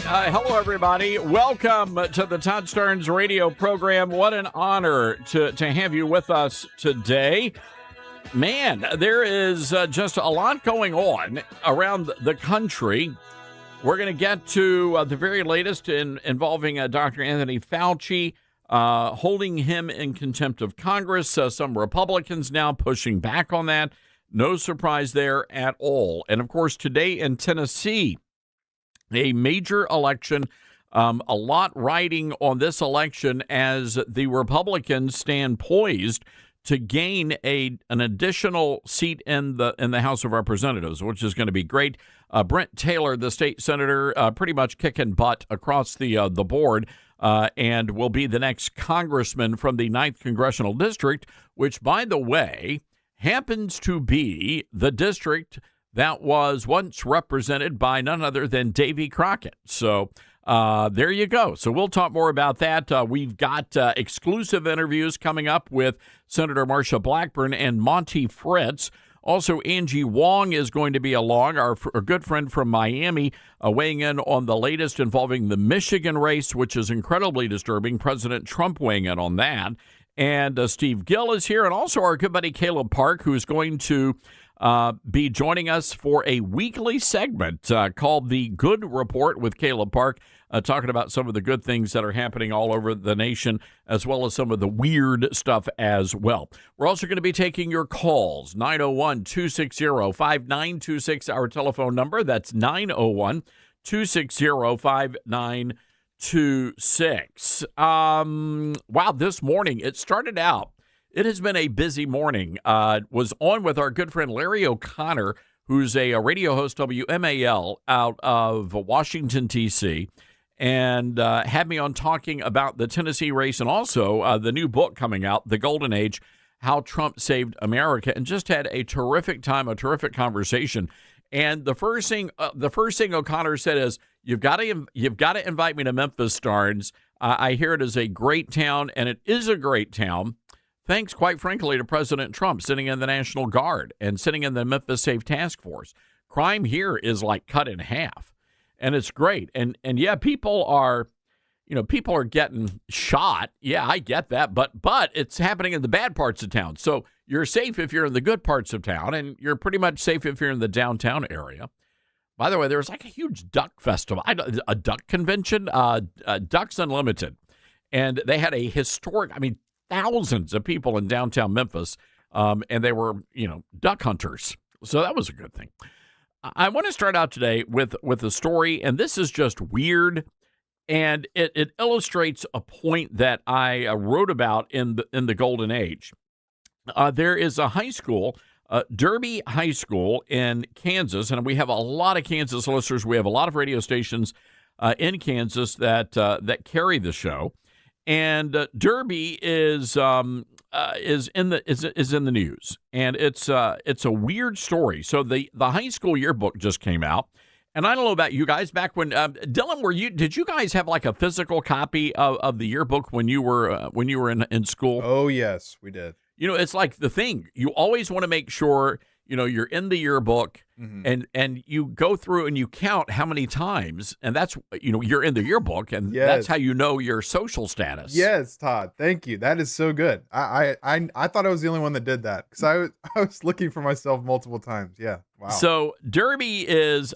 right. Hello, everybody. Welcome to the Todd Starnes radio program. What an honor to have you with us today. Man, there is just a lot going on around the country. We're going to get to the very latest involving Dr. Anthony Fauci, holding him in contempt of Congress. Some Republicans now pushing back on that. No surprise there at all. And, of course, today in Tennessee, a major election, a lot riding on this election as the Republicans stand poised to gain an additional seat in the House of Representatives, which is going to be great. Brent Taylor, the state senator, pretty much kicking butt across the board, and will be the next congressman from the 9th Congressional District, which, by the way, happens to be the district that was once represented by none other than Davy Crockett. So there you go. So we'll talk more about that. We've got exclusive interviews coming up with Senator Marsha Blackburn and Monty Fritz. Also, Angie Wong is going to be along, our good friend from Miami, weighing in on the latest involving the Michigan race, which is incredibly disturbing. President Trump weighing in on that. And Steve Gill is here, and also our good buddy Caleb Park, who's going to be joining us for a weekly segment called The Good Report with Caleb Park, talking about some of the good things that are happening all over the nation, as well as some of the weird stuff as well. We're also going to be taking your calls, 901-260-5926, our telephone number. That's 901-260-5926. Wow, this morning, it started out. It has been a busy morning. Was on with our good friend Larry O'Connor, who's a radio host, WMAL, out of Washington, D.C., and had me on talking about the Tennessee race and also the new book coming out, The Golden Age, How Trump Saved America, and just had a terrific time, a terrific conversation. And the first thing O'Connor said is, "You've got to invite me to Memphis, Starnes. I hear it is a great town, and it is a great town. Thanks, quite frankly, to President Trump sitting in the National Guard and sitting in the Memphis Safe Task Force. Crime here is like cut in half, and it's great. And yeah, people are getting shot. Yeah, I get that, but it's happening in the bad parts of town. So you're safe if you're in the good parts of town, and you're pretty much safe if you're in the downtown area. By the way, there was like a huge duck festival, a duck convention, Ducks Unlimited, and they had a historic. Thousands of people in downtown Memphis, and they were, duck hunters. So that was a good thing. I want to start out today with a story, and this is just weird, and it illustrates a point that I wrote about in the Golden Age. There is a high school, Derby High School in Kansas, and we have a lot of Kansas listeners. We have a lot of radio stations in Kansas that carry the show. And Derby is in the news, and it's a weird story. So the high school yearbook just came out, and I don't know about you guys. Back when Dylan, did you guys have like a physical copy of the yearbook when you were in school? Oh yes, we did. It's like the thing you always want to make sure you're in the yearbook, and you go through and you count how many times, and that's you're in the yearbook, and that's how you know your social status. Yes, Todd, thank you. That is so good. I thought I was the only one that did that because I was looking for myself multiple times. Yeah, wow. So Derby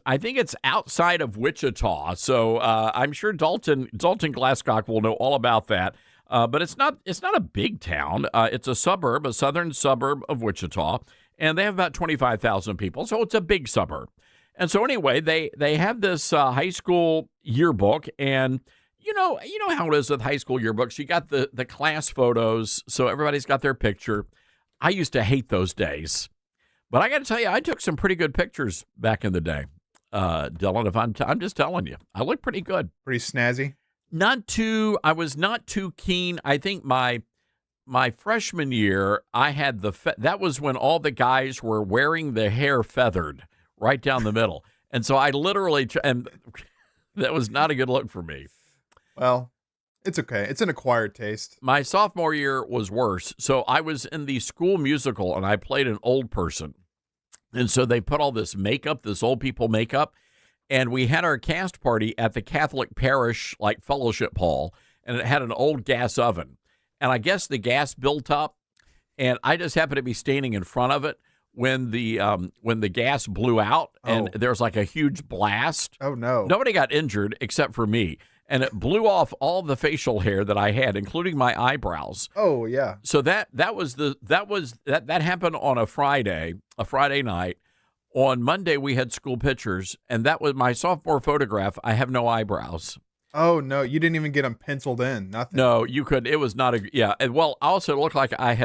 I think it's outside of Wichita. So I'm sure Dalton Glasscock will know all about that. But it's not a big town. It's a southern suburb of Wichita. And they have about 25,000 people, so it's a big suburb. And so anyway, they have this high school yearbook, and you know how it is with high school yearbooks. You got the class photos, so everybody's got their picture. I used to hate those days, but I got to tell you, I took some pretty good pictures back in the day, Dylan. I'm just telling you, I look pretty good, pretty snazzy. I was not too keen. I think my freshman year, I had that was when all the guys were wearing the hair feathered right down the middle. And so I literally, and that was not a good look for me. Well, it's okay. It's an acquired taste. My sophomore year was worse. So I was in the school musical, and I played an old person. And so they put all this makeup, this old people makeup. And we had our cast party at the Catholic parish, like fellowship hall, and it had an old gas oven. And I guess the gas built up, and I just happened to be standing in front of it when the gas blew out, and there was like a huge blast. Oh, no. Nobody got injured except for me. And it blew off all the facial hair that I had, including my eyebrows. Oh, yeah. So that happened on a Friday night. On Monday, we had school pictures, and that was my sophomore photograph. I have no eyebrows. Oh, no. You didn't even get them penciled in. Nothing. No, you could. It was not a, yeah. And well, I also looked like I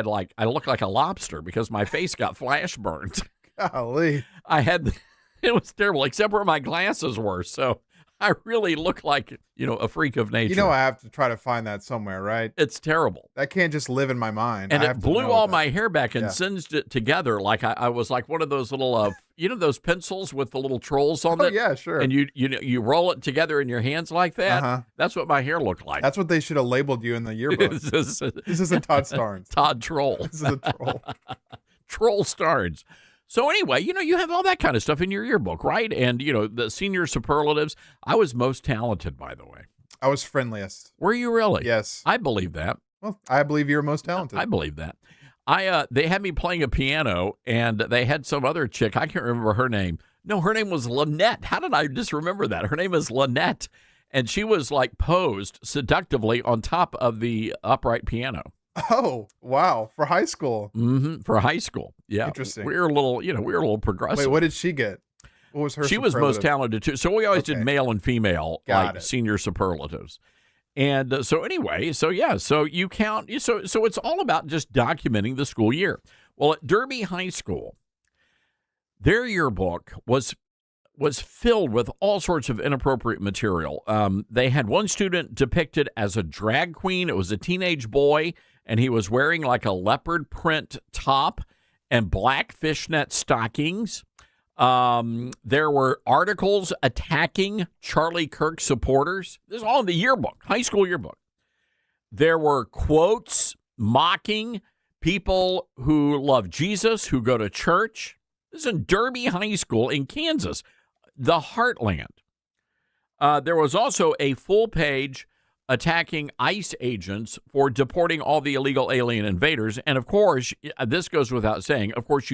looked like a lobster because my face got flash burned. Golly. It was terrible, except where my glasses were. So I really look like, a freak of nature. I have to try to find that somewhere, right? It's terrible. That can't just live in my mind. And it blew all my hair back and singed it together like I was like one of those little, those pencils with the little trolls on it? Oh, yeah, sure. And you roll it together in your hands like that? Uh-huh. That's what my hair looked like. That's what they should have labeled you in the yearbook. This isn't Todd Starnes. Todd Troll. This is a troll. Troll Starnes. So anyway, you have all that kind of stuff in your yearbook, right? And, the senior superlatives. I was most talented, by the way. I was friendliest. Were you really? Yes. I believe that. Well, I believe you're most talented. I believe that. They had me playing a piano, and they had some other chick. I can't remember her name. No, her name was Lynette. How did I just remember that? Her name is Lynette, and she was like posed seductively on top of the upright piano. Oh, wow. For high school. Mm-hmm. For high school. Yeah. Interesting. We were a little progressive. Wait, what did she get? What was her She was most talented, too. So we always did male and female, senior superlatives. And so anyway, so you count. So it's all about just documenting the school year. Well, at Derby High School, their yearbook was filled with all sorts of inappropriate material. They had one student depicted as a drag queen. It was a teenage boy, and he was wearing like a leopard print top and black fishnet stockings. There were articles attacking Charlie Kirk supporters. This is all in the yearbook, high school yearbook. There were quotes mocking people who love Jesus, who go to church. This is in Derby High School in Kansas, the heartland. There was also a full page attacking ICE agents for deporting all the illegal alien invaders. And of course, this goes without saying, of course,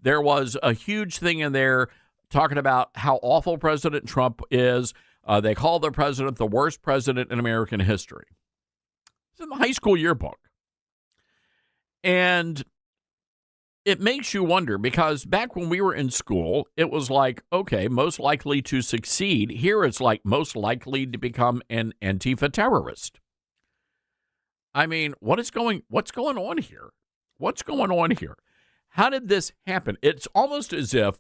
there was a huge thing in there talking about how awful President Trump is. They call the president the worst president in American history. It's in the high school yearbook. And it makes you wonder, because back when we were in school, it was like, okay, most likely to succeed. Here it's like most likely to become an Antifa terrorist. I mean, what's going on here? What's going on here? How did this happen? It's almost as if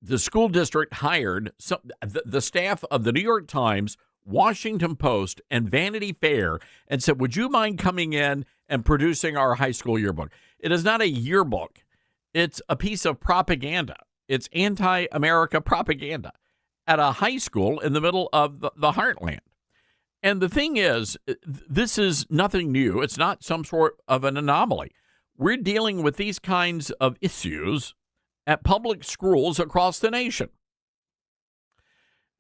the school district hired the staff of the New York Times, Washington Post, and Vanity Fair and said, would you mind coming in and producing our high school yearbook? It is not a yearbook. It's a piece of propaganda. It's anti-America propaganda at a high school in the middle of the heartland. And the thing is, this is nothing new. It's not some sort of an anomaly. We're dealing with these kinds of issues at public schools across the nation.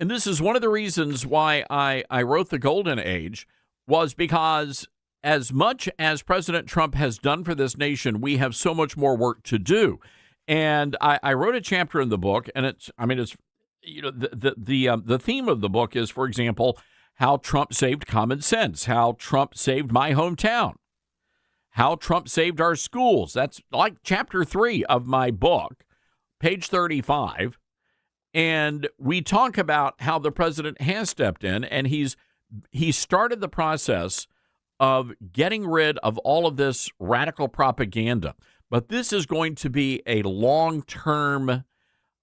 And this is one of the reasons why I wrote The Golden Age, was because as much as President Trump has done for this nation, we have so much more work to do. And I wrote a chapter in the book, and the theme of the book is, for example, how Trump saved common sense, how Trump saved my hometown, how Trump saved our schools. That's like chapter 3 of my book, page 35. And we talk about how the president has stepped in, and he started the process of getting rid of all of this radical propaganda. But this is going to be a long-term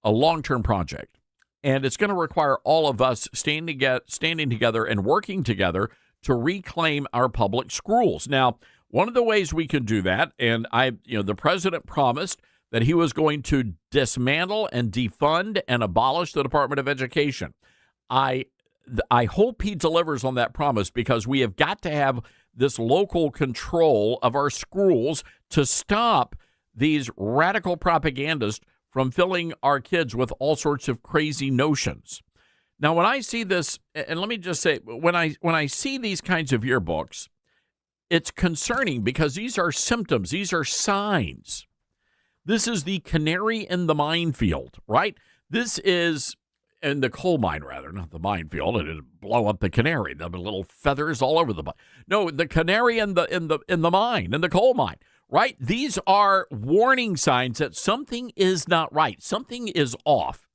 project. And it's going to require all of us standing together and working together to reclaim our public schools. Now, one of the ways we can do that, and the president promised that he was going to dismantle and defund and abolish the Department of Education. I hope he delivers on that promise, because we have got to have this local control of our schools to stop these radical propagandists from filling our kids with all sorts of crazy notions. Now, when I see this, and let me just say, when I see these kinds of yearbooks, it's concerning because these are symptoms. These are signs. This is the canary in the minefield, right? This is in the coal mine, rather, not the minefield. It'd blow up the canary. There'll be little feathers all over the. No, the canary in the mine, in the coal mine, right? These are warning signs that something is not right. Something is off.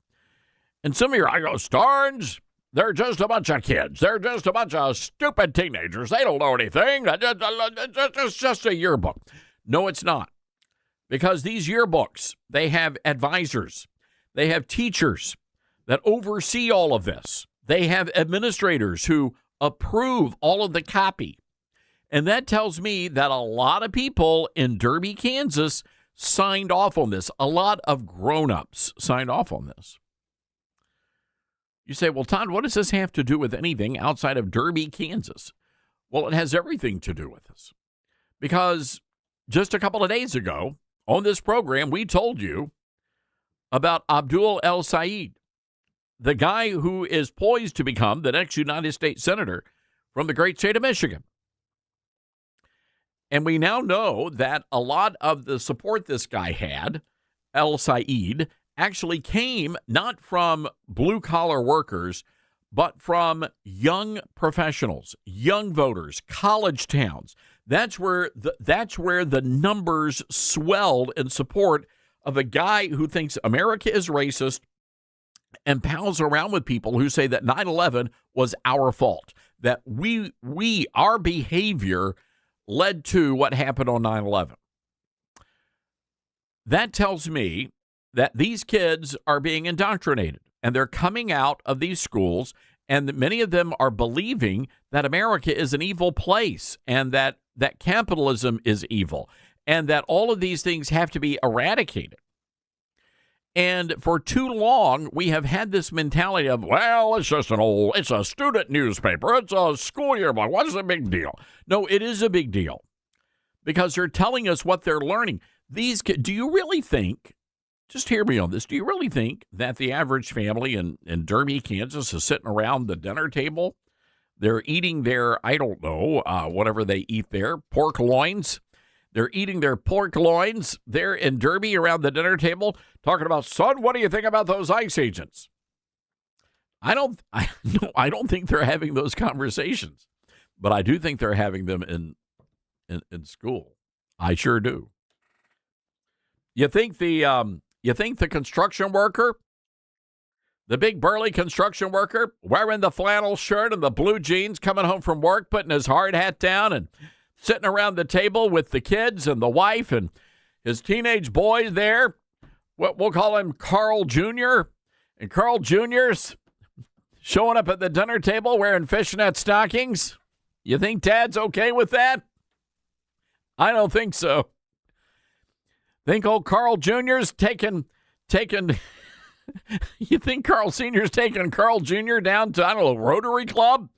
And some of you are, Starnes, they're just a bunch of kids. They're just a bunch of stupid teenagers. They don't know anything. It's just a yearbook. No, it's not. Because these yearbooks, they have advisors. They have teachers that oversee all of this. They have administrators who approve all of the copy. And that tells me that a lot of people in Derby, Kansas signed off on this. A lot of grown-ups signed off on this. You say, well, Todd, what does this have to do with anything outside of Derby, Kansas? Well, it has everything to do with this. Because just a couple of days ago on this program, we told you about Abdul El Sayed, the guy who is poised to become the next United States Senator from the great state of Michigan. And we now know that a lot of the support this guy had, El Sayed, actually came not from blue-collar workers, but from young professionals, young voters, college towns. That's where the numbers swelled in support of a guy who thinks America is racist and pals around with people who say that 9/11 was our fault, that our behavior led to what happened on 9/11. That tells me that these kids are being indoctrinated, and they're coming out of these schools, and many of them are believing that America is an evil place and that capitalism is evil and that all of these things have to be eradicated. And for too long, we have had this mentality of, well, it's a student newspaper. It's a school yearbook. What's the big deal? No, it is a big deal because they're telling us what they're learning. These kids, do you really think, just hear me on this, do you really think that the average family in Derby, Kansas is sitting around the dinner table? They're eating their, I don't know, whatever they eat there, pork loins. They're eating their pork loins there in Derby around the dinner table, talking about, son, what do you think about those ICE agents? I don't think they're having those conversations, but I do think they're having them in school. I sure do. You think the construction worker, the big burly construction worker, wearing the flannel shirt and the blue jeans, coming home from work, putting his hard hat down and sitting around the table with the kids and the wife and his teenage boy there, what we'll call him Carl Jr., and Carl Jr.'s showing up at the dinner table wearing fishnet stockings? You think Dad's okay with that? I don't think so. Think old Carl Jr.'s taking you think Carl Sr.'s taking Carl Jr. down to, I don't know, Rotary Club?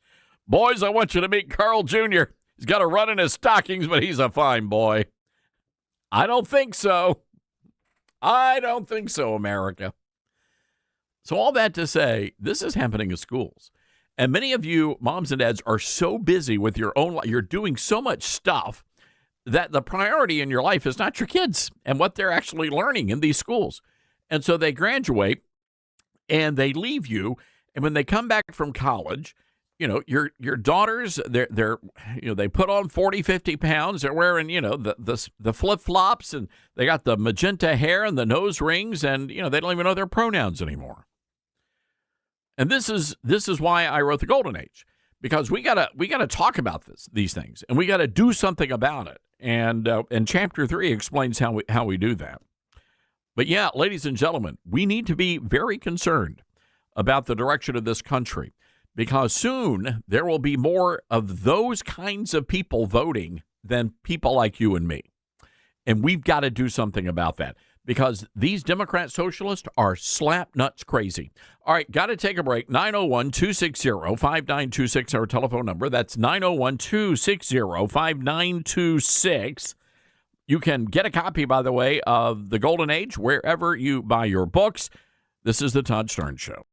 Boys, I want you to meet Carl Jr. He's got a run in his stockings, but he's a fine boy. I don't think so. I don't think so, America. So all that to say, this is happening in schools. And many of you moms and dads are so busy with your own life. You're doing so much stuff that the priority in your life is not your kids and what they're actually learning in these schools. And so they graduate and they leave you. And when they come back from college, you know, your daughters, they put on 40, 50 pounds. They're wearing, the flip-flops, and they got the magenta hair and the nose rings, and, they don't even know their pronouns anymore. And this is why I wrote The Golden Age, because we gotta talk about these things, and we got to do something about it. And Chapter 3 explains how we do that. But yeah, ladies and gentlemen, we need to be very concerned about the direction of this country, because soon there will be more of those kinds of people voting than people like you and me. And we've got to do something about that, because these Democrat socialists are slap nuts crazy. All right, got to take a break. 901-260-5926, our telephone number. That's 901-260-5926. You can get a copy, by the way, of The Golden Age wherever you buy your books. This is the Todd Stern Show.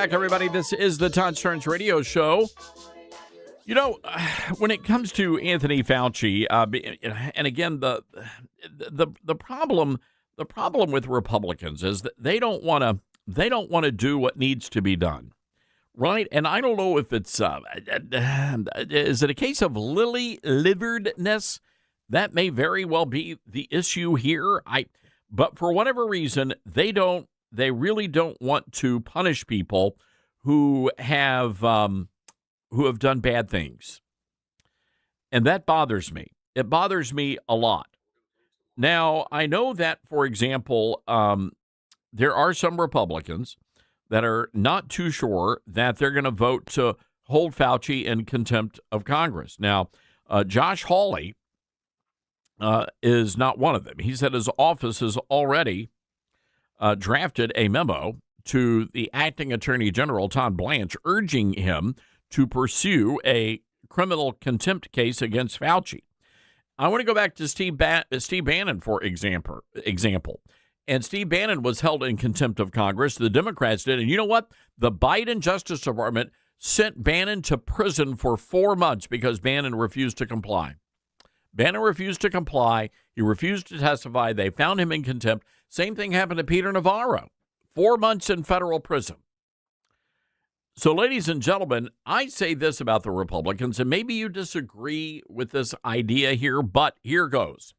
back, everybody. This is the Todd Stearns Radio Show. You know, when it comes to Anthony Fauci, and again, the problem with Republicans is that they don't want to do what needs to be done, right? And I don't know if it's is it a case of lily-liveredness? That may very well be the issue here. But for whatever reason, they really don't want to punish people who have done bad things. And that bothers me. It bothers me a lot. Now, I know that, for example, there are some Republicans that are not too sure that they're going to vote to hold Fauci in contempt of Congress. Now, Josh Hawley is not one of them. He said his office has already drafted a memo to the acting attorney general, Todd Blanche, urging him to pursue a criminal contempt case against Fauci. I want to go back to Steve Bannon, for example. And Steve Bannon was held in contempt of Congress. The Democrats did. And you know what? The Biden Justice Department sent Bannon to prison for 4 months because Bannon refused to comply. Bannon refused to comply. He refused to testify. They found him in contempt. Same thing happened to Peter Navarro. 4 months in federal prison. So, ladies and gentlemen, I say this about the Republicans, and maybe you disagree with this idea here, but here goes.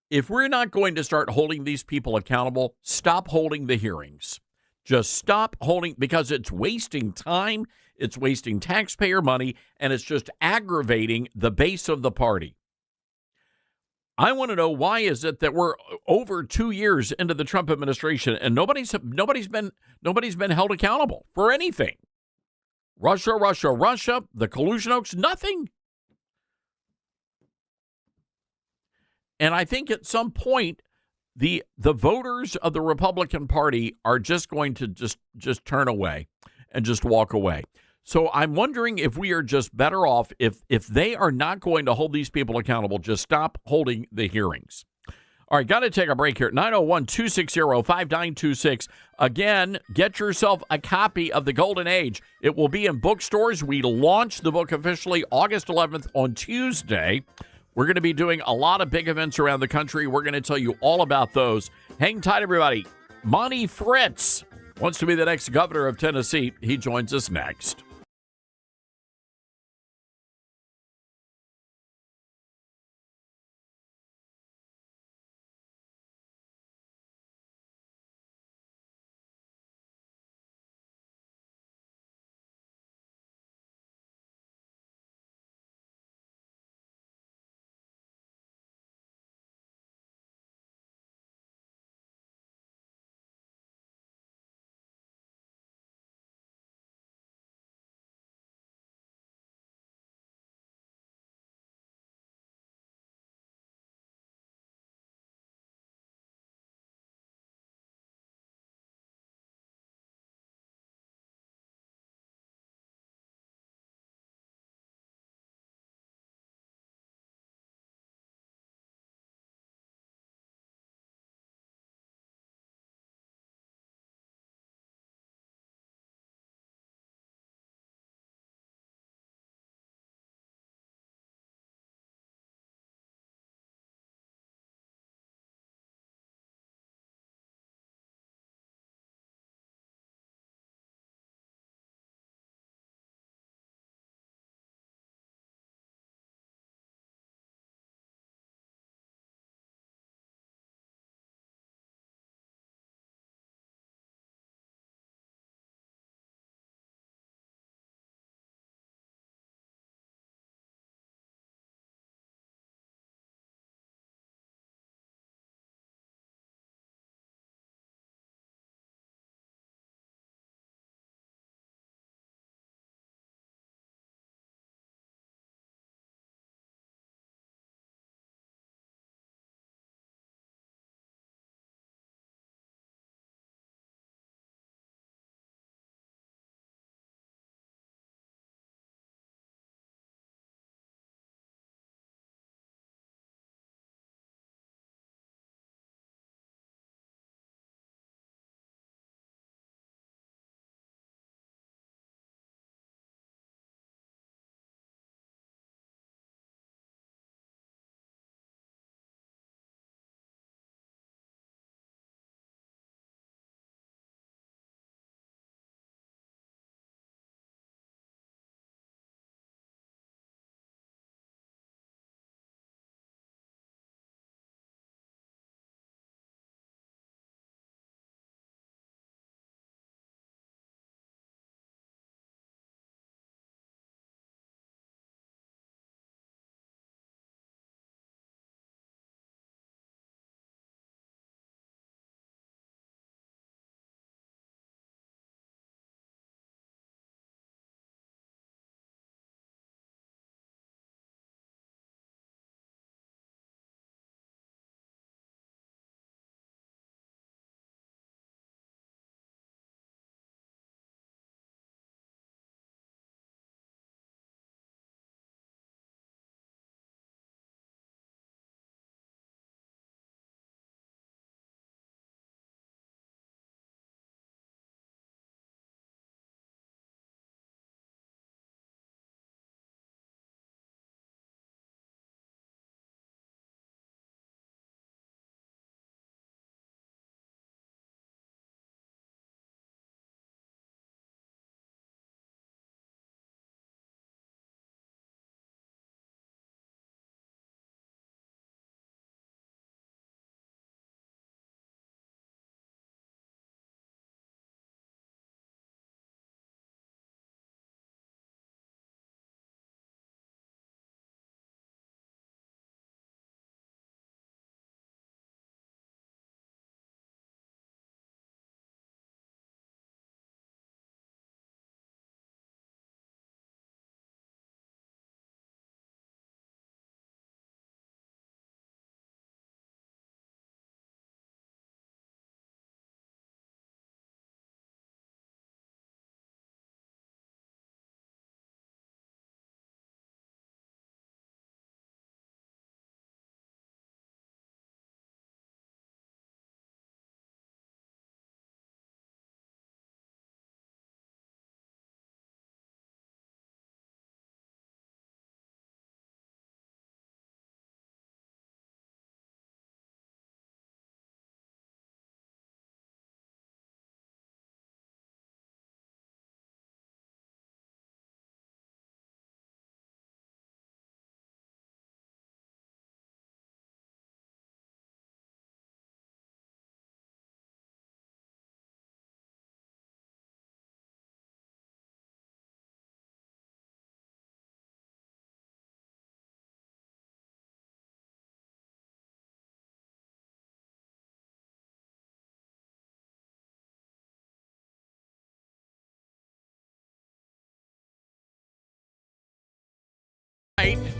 If we're not going to start holding these people accountable, stop holding the hearings. Just stop holding, because it's wasting time, it's wasting taxpayer money, and it's just aggravating the base of the party. I want to know, why is it that we're over 2 years into the Trump administration and nobody's been held accountable for anything? Russia, the collusion hoax, nothing. And I think at some point the voters of the Republican Party are just going to just turn away and just walk away. So I'm wondering if we are just better off, if they are not going to hold these people accountable, just stop holding the hearings. All right, got to take a break here. 901-260-5926. Again, get yourself a copy of The Golden Age. It will be in bookstores. We launch the book officially August 11th on Tuesday. We're going to be doing a lot of big events around the country. We're going to tell you all about those. Hang tight, everybody. Monty Fritz wants to be the next governor of Tennessee. He joins us next.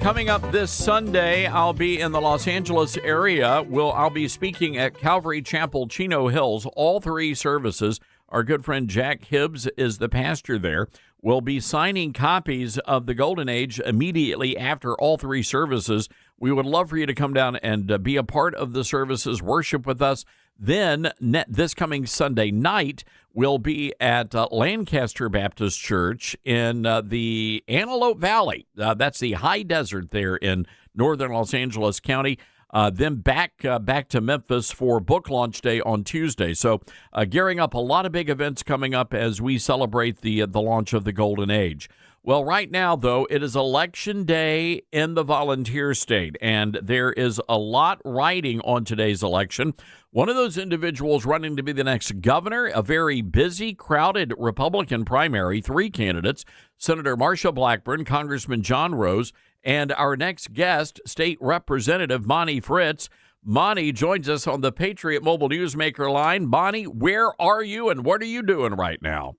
coming up this Sunday, I'll be in the Los Angeles area. I'll be speaking at Calvary Chapel, Chino Hills, all three services. Our good friend Jack Hibbs is the pastor there. We'll be signing copies of the Golden Age immediately after all three services. We would love for you to come down and be a part of the services, worship with us. Then, this coming Sunday night, we'll be at Lancaster Baptist Church in the Antelope Valley. That's the high desert there in northern Los Angeles County. Then back to Memphis for Book Launch Day on Tuesday. So gearing up a lot of big events coming up as we celebrate the launch of the Golden Age. Well, right now, though, it is Election Day in the volunteer state, and there is a lot riding on today's election. One of those individuals running to be the next governor, a very busy, crowded Republican primary, three candidates, Senator Marsha Blackburn, Congressman John Rose, and our next guest, State Representative Monty Fritz. Monty joins us on the Patriot Mobile Newsmaker line. Monty, where are you and what are you doing right now?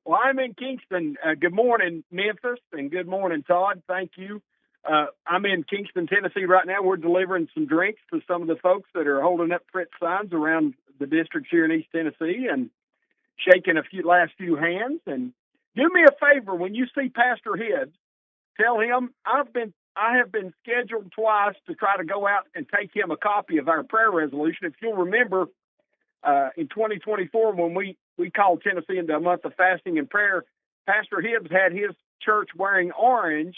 Well, I'm in Kingston. Good morning, Memphis, and good morning, Todd. Thank you. I'm in Kingston, Tennessee right now. We're delivering some drinks to some of the folks that are holding up Fritz signs around the districts here in East Tennessee and shaking last few hands. And do me a favor, when you see Pastor Hibbs, tell him I have been scheduled twice to try to go out and take him a copy of our prayer resolution. If you'll remember, in 2024, when we called Tennessee into a month of fasting and prayer, Pastor Hibbs had his church wearing orange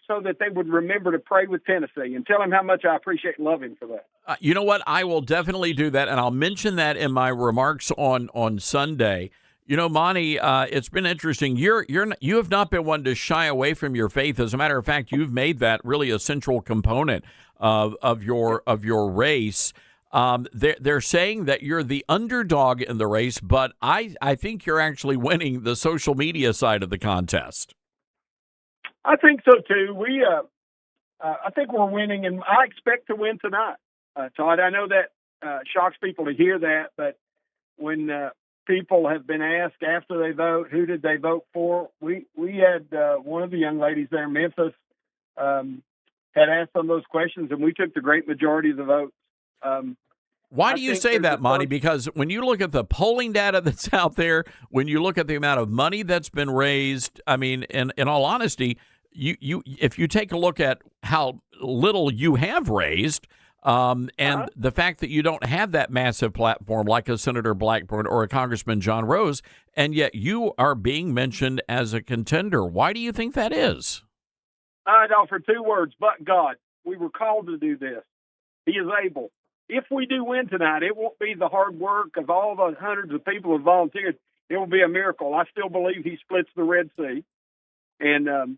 so that they would remember to pray with Tennessee, and tell him how much I appreciate and love him for that. You know what? I will definitely do that, and I'll mention that in my remarks on Sunday. You know, Monty, it's been interesting. You have not been one to shy away from your faith. As a matter of fact, you've made that really a central component of your race. They're saying that you're the underdog in the race, but I think you're actually winning the social media side of the contest. I think so too. I think we're winning, and I expect to win tonight. Todd, I know that shocks people to hear that, but when people have been asked after they vote, who did they vote for? We had one of the young ladies there in Memphis had asked them those questions, and we took the great majority of the votes. Why do you say that, Monty? Because when you look at the polling data that's out there, when you look at the amount of money that's been raised, I mean, in all honesty, you if you take a look at how little you have raised, and the fact that you don't have that massive platform like a Senator Blackburn or a Congressman John Rose, and yet you are being mentioned as a contender. Why do you think that is? I'd offer two words, but God. We were called to do this. He is able. If we do win tonight, it won't be the hard work of all the hundreds of people who volunteered. It will be a miracle. I still believe he splits the Red Sea. And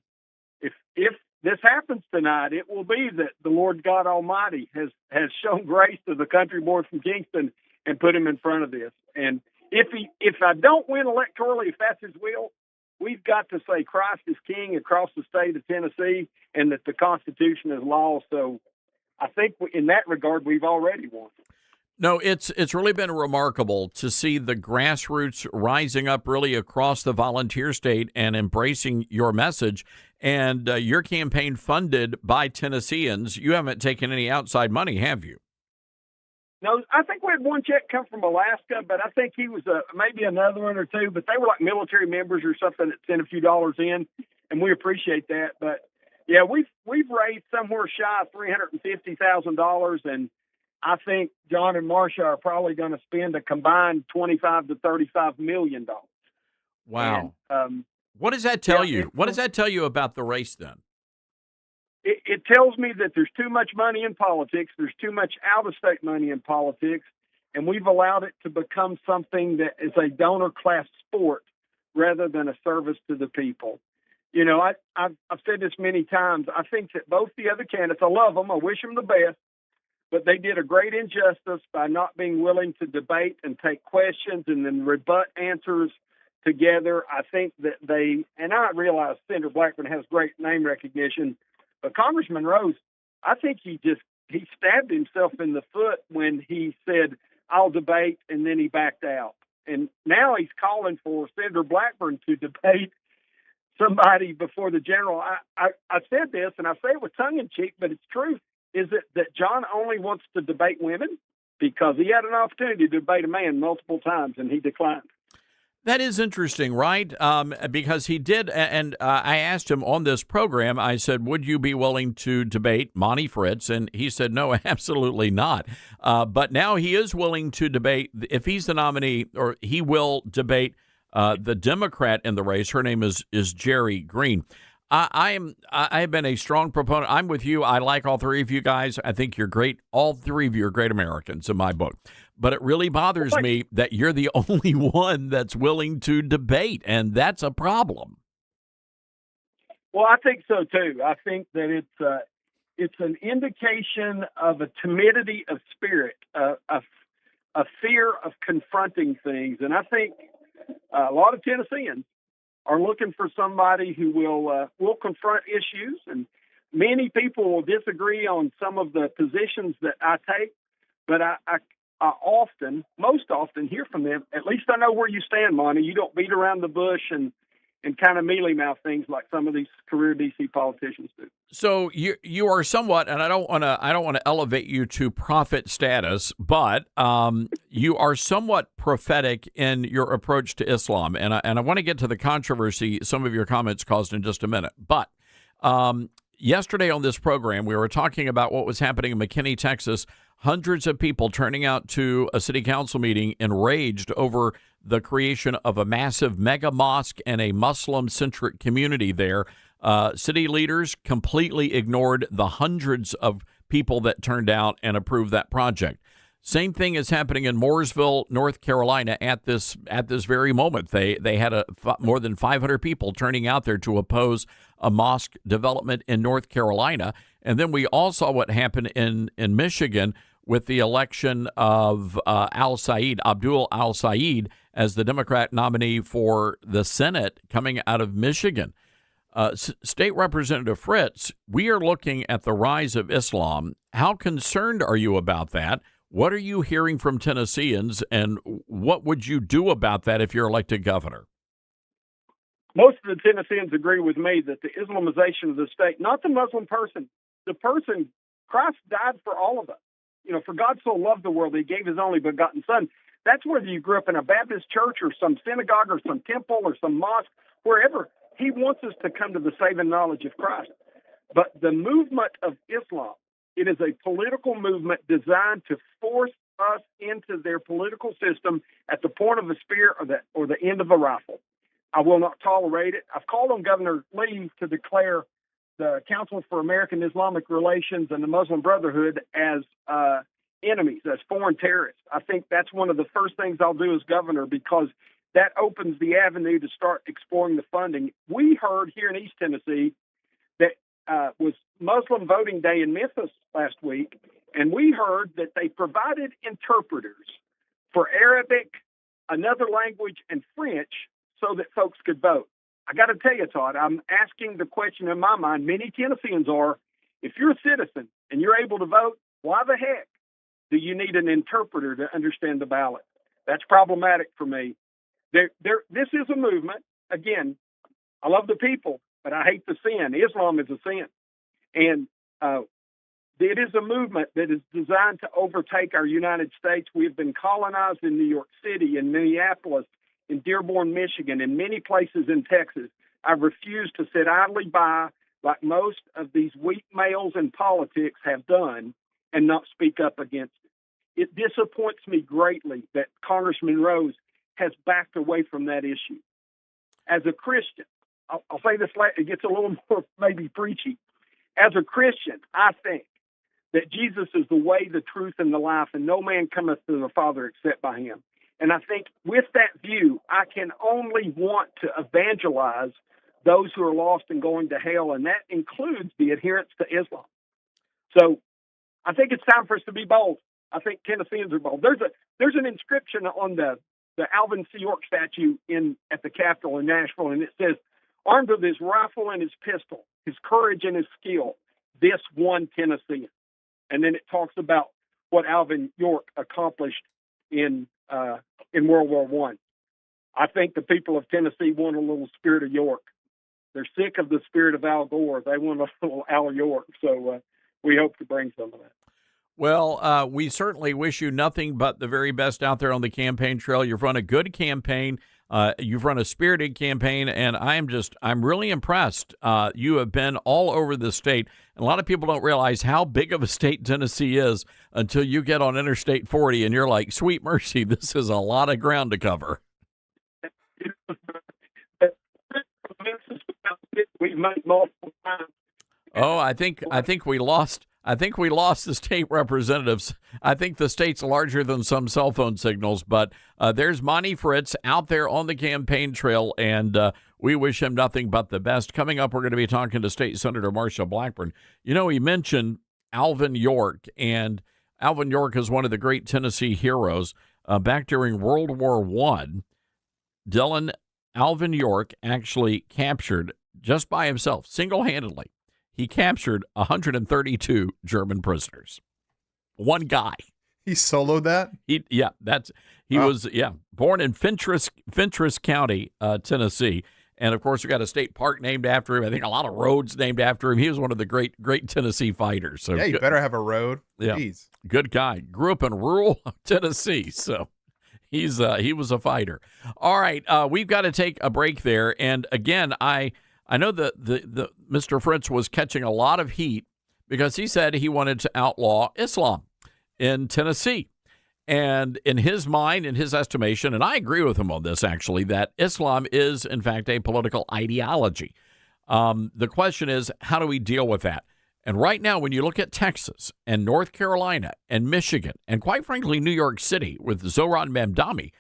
if this happens tonight, it will be that the Lord God Almighty has shown grace to the country boy from Kingston and put him in front of this. And if I don't win electorally, if that's his will, we've got to say Christ is King across the state of Tennessee and that the Constitution is law. So I think in that regard, we've already won. No, it's really been remarkable to see the grassroots rising up really across the volunteer state and embracing your message, and your campaign funded by Tennesseans. You haven't taken any outside money, have you? No, I think we had one check come from Alaska, but I think he was maybe another one or two, but they were like military members or something that sent a few dollars in, and we appreciate that. But yeah, we've raised somewhere shy of $350,000, and I think John and Marsha are probably going to spend a combined $25 to $35 million. Wow! And, what does that tell you? What does that tell you about the race then? It tells me that there's too much money in politics. There's too much out-of-state money in politics, and we've allowed it to become something that is a donor-class sport rather than a service to the people. You know, I've said this many times. I think that both the other candidates, I love them, I wish them the best, but they did a great injustice by not being willing to debate and take questions and then rebut answers together. I think that and I realize Senator Blackburn has great name recognition, but Congressman Rose, I think he stabbed himself in the foot when he said, I'll debate, and then he backed out. And now he's calling for Senator Blackburn to debate. somebody before the general. I said this, and I say it with tongue in cheek, but it's true. Is it that John only wants to debate women? Because he had an opportunity to debate a man multiple times, and he declined. That is interesting, right? Because he did, and I asked him on this program, I said, would you be willing to debate Monty Fritz? And he said, no, absolutely not. But now he is willing to debate, if he's the nominee, or he will debate the Democrat in the race. Her name is Jerry Green. I have been a strong proponent. I'm with you. I like all three of you guys. I think you're great. All three of you are great Americans in my book. But it really bothers me that you're the only one that's willing to debate, and that's a problem. Well, I think so too. I think that it's an indication of a timidity of spirit, a fear of confronting things, and I think a lot of Tennesseans are looking for somebody who will confront issues, and many people will disagree on some of the positions that I take, but I most often hear from them. At least I know where you stand, Monty. You don't beat around the bush and kind of mealy mouth things like some of these career DC politicians do. So you are somewhat, and I don't want to elevate you to prophet status, but you are somewhat prophetic in your approach to Islam, and I want to get to the controversy some of your comments caused in just a minute. But yesterday on this program, we were talking about what was happening in McKinney, Texas. Hundreds of people turning out to a city council meeting enraged over the creation of a massive mega mosque and a Muslim-centric community there. City leaders completely ignored the hundreds of people that turned out and approved that project. Same thing is happening in Mooresville, North Carolina at this very moment. They had more than 500 people turning out there to oppose a mosque development in North Carolina. And then we all saw what happened in Michigan with the election of Abdul al-Said, as the Democrat nominee for the Senate coming out of Michigan. State Representative Fritz, we are looking at the rise of Islam. How concerned are you about that? What are you hearing from Tennesseans, and what would you do about that if you're elected governor? Most of the Tennesseans agree with me that the Islamization of the state, not the Muslim person, the person, Christ died for all of us. For God so loved the world, he gave his only begotten son. That's whether you grew up in a Baptist church or some synagogue or some temple or some mosque, wherever. He wants us to come to the saving knowledge of Christ. But the movement of Islam, it is a political movement designed to force us into their political system at the point of a spear or the end of a rifle. I will not tolerate it. I've called on Governor Lee to declare the Council for American Islamic Relations and the Muslim Brotherhood as enemies, as foreign terrorists. I think that's one of the first things I'll do as governor, because that opens the avenue to start exploring the funding. We heard here in East Tennessee that was Muslim voting day in Memphis last week, and we heard that they provided interpreters for Arabic, another language, and French so that folks could vote. I got to tell you, Todd, I'm asking the question in my mind, many Tennesseans are, if you're a citizen and you're able to vote, why the heck do you need an interpreter to understand the ballot? That's problematic for me. This is a movement. Again, I love the people, but I hate the sin. Islam is a sin. And it is a movement that is designed to overtake our United States. We have been colonized in New York City, in Minneapolis, in Dearborn, Michigan, in many places in Texas. I refuse to sit idly by like most of these weak males in politics have done and not speak up against it. It disappoints me greatly that Congressman Rose has backed away from that issue. As a Christian, I'll say this, it gets a little more maybe preachy. As a Christian, I think that Jesus is the way, the truth, and the life, and no man cometh to the Father except by him. And I think with that view, I can only want to evangelize those who are lost and going to hell, and that includes the adherents to Islam. So I think it's time for us to be bold. I think Tennesseans are bold. There's an inscription on the Alvin C. York statue at the Capitol in Nashville, and it says, "Armed with his rifle and his pistol, his courage and his skill, this one Tennessean." And then it talks about what Alvin York accomplished in World War I. I think the people of Tennessee want a little Spirit of York. they're sick of the spirit of Al Gore. They want a little Al York. So we hope to bring some of that. Well, we certainly wish you nothing but the very best out there on the campaign trail. You've run a good campaign. You've run a spirited campaign, and I'm really impressed. You have been all over the state. And a lot of people don't realize how big of a state Tennessee is until you get on Interstate 40 and you're like, sweet mercy, this is a lot of ground to cover. We've made multiple times. Oh, I think we lost. I think we lost the state representatives. I think the state's larger than some cell phone signals, but there's Monty Fritz out there on the campaign trail, and we wish him nothing but the best. Coming up, we're going to be talking to State Senator Marsha Blackburn. You know, he mentioned Alvin York, and Alvin York is one of the great Tennessee heroes. Back during World War I, Alvin York actually captured, just by himself, single-handedly, he captured 132 German prisoners. One guy. He soloed that? He was born in Fentress County, Tennessee. And, of course, we got a state park named after him. I think a lot of roads named after him. He was one of the great Tennessee fighters. So yeah, you better have a road. Yeah, Jeez. Good guy. Grew up in rural Tennessee, so he was a fighter. All right, we've got to take a break there. And, again, I know that the Mr. Fritz was catching a lot of heat because he said he wanted to outlaw Islam in Tennessee. And in his mind, in his estimation, and I agree with him on this, actually, that Islam is, in fact, a political ideology. The question is, how do we deal with that? And right now, when you look at Texas and North Carolina and Michigan and, quite frankly, New York City with Zohran Mamdani,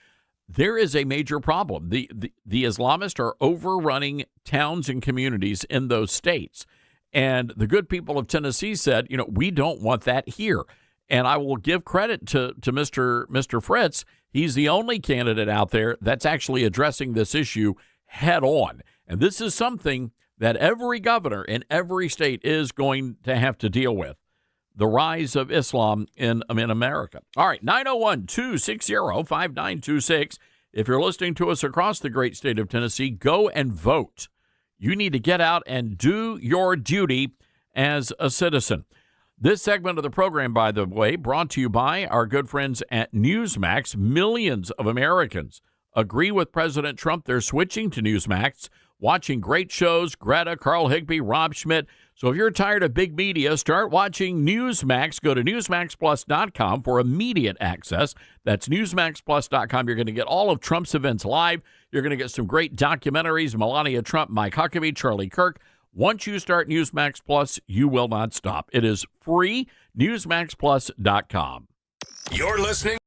there is a major problem. The Islamists are overrunning towns and communities in those states. And the good people of Tennessee said, we don't want that here. And I will give credit to Mr. Fritz. He's the only candidate out there that's actually addressing this issue head on. And this is something that every governor in every state is going to have to deal with. The rise of Islam in America. All right, 901-260-5926. If you're listening to us across the great state of Tennessee, go and vote. You need to get out and do your duty as a citizen. This segment of the program, by the way, brought to you by our good friends at Newsmax. Millions of Americans agree with President Trump. They're switching to Newsmax, watching great shows, Greta, Carl Higbee, Rob Schmidt. So if you're tired of big media, start watching Newsmax. Go to NewsmaxPlus.com for immediate access. That's NewsmaxPlus.com. You're going to get all of Trump's events live. You're going to get some great documentaries, Melania Trump, Mike Huckabee, Charlie Kirk. Once you start Newsmax Plus, you will not stop. It is free, NewsmaxPlus.com. You're listening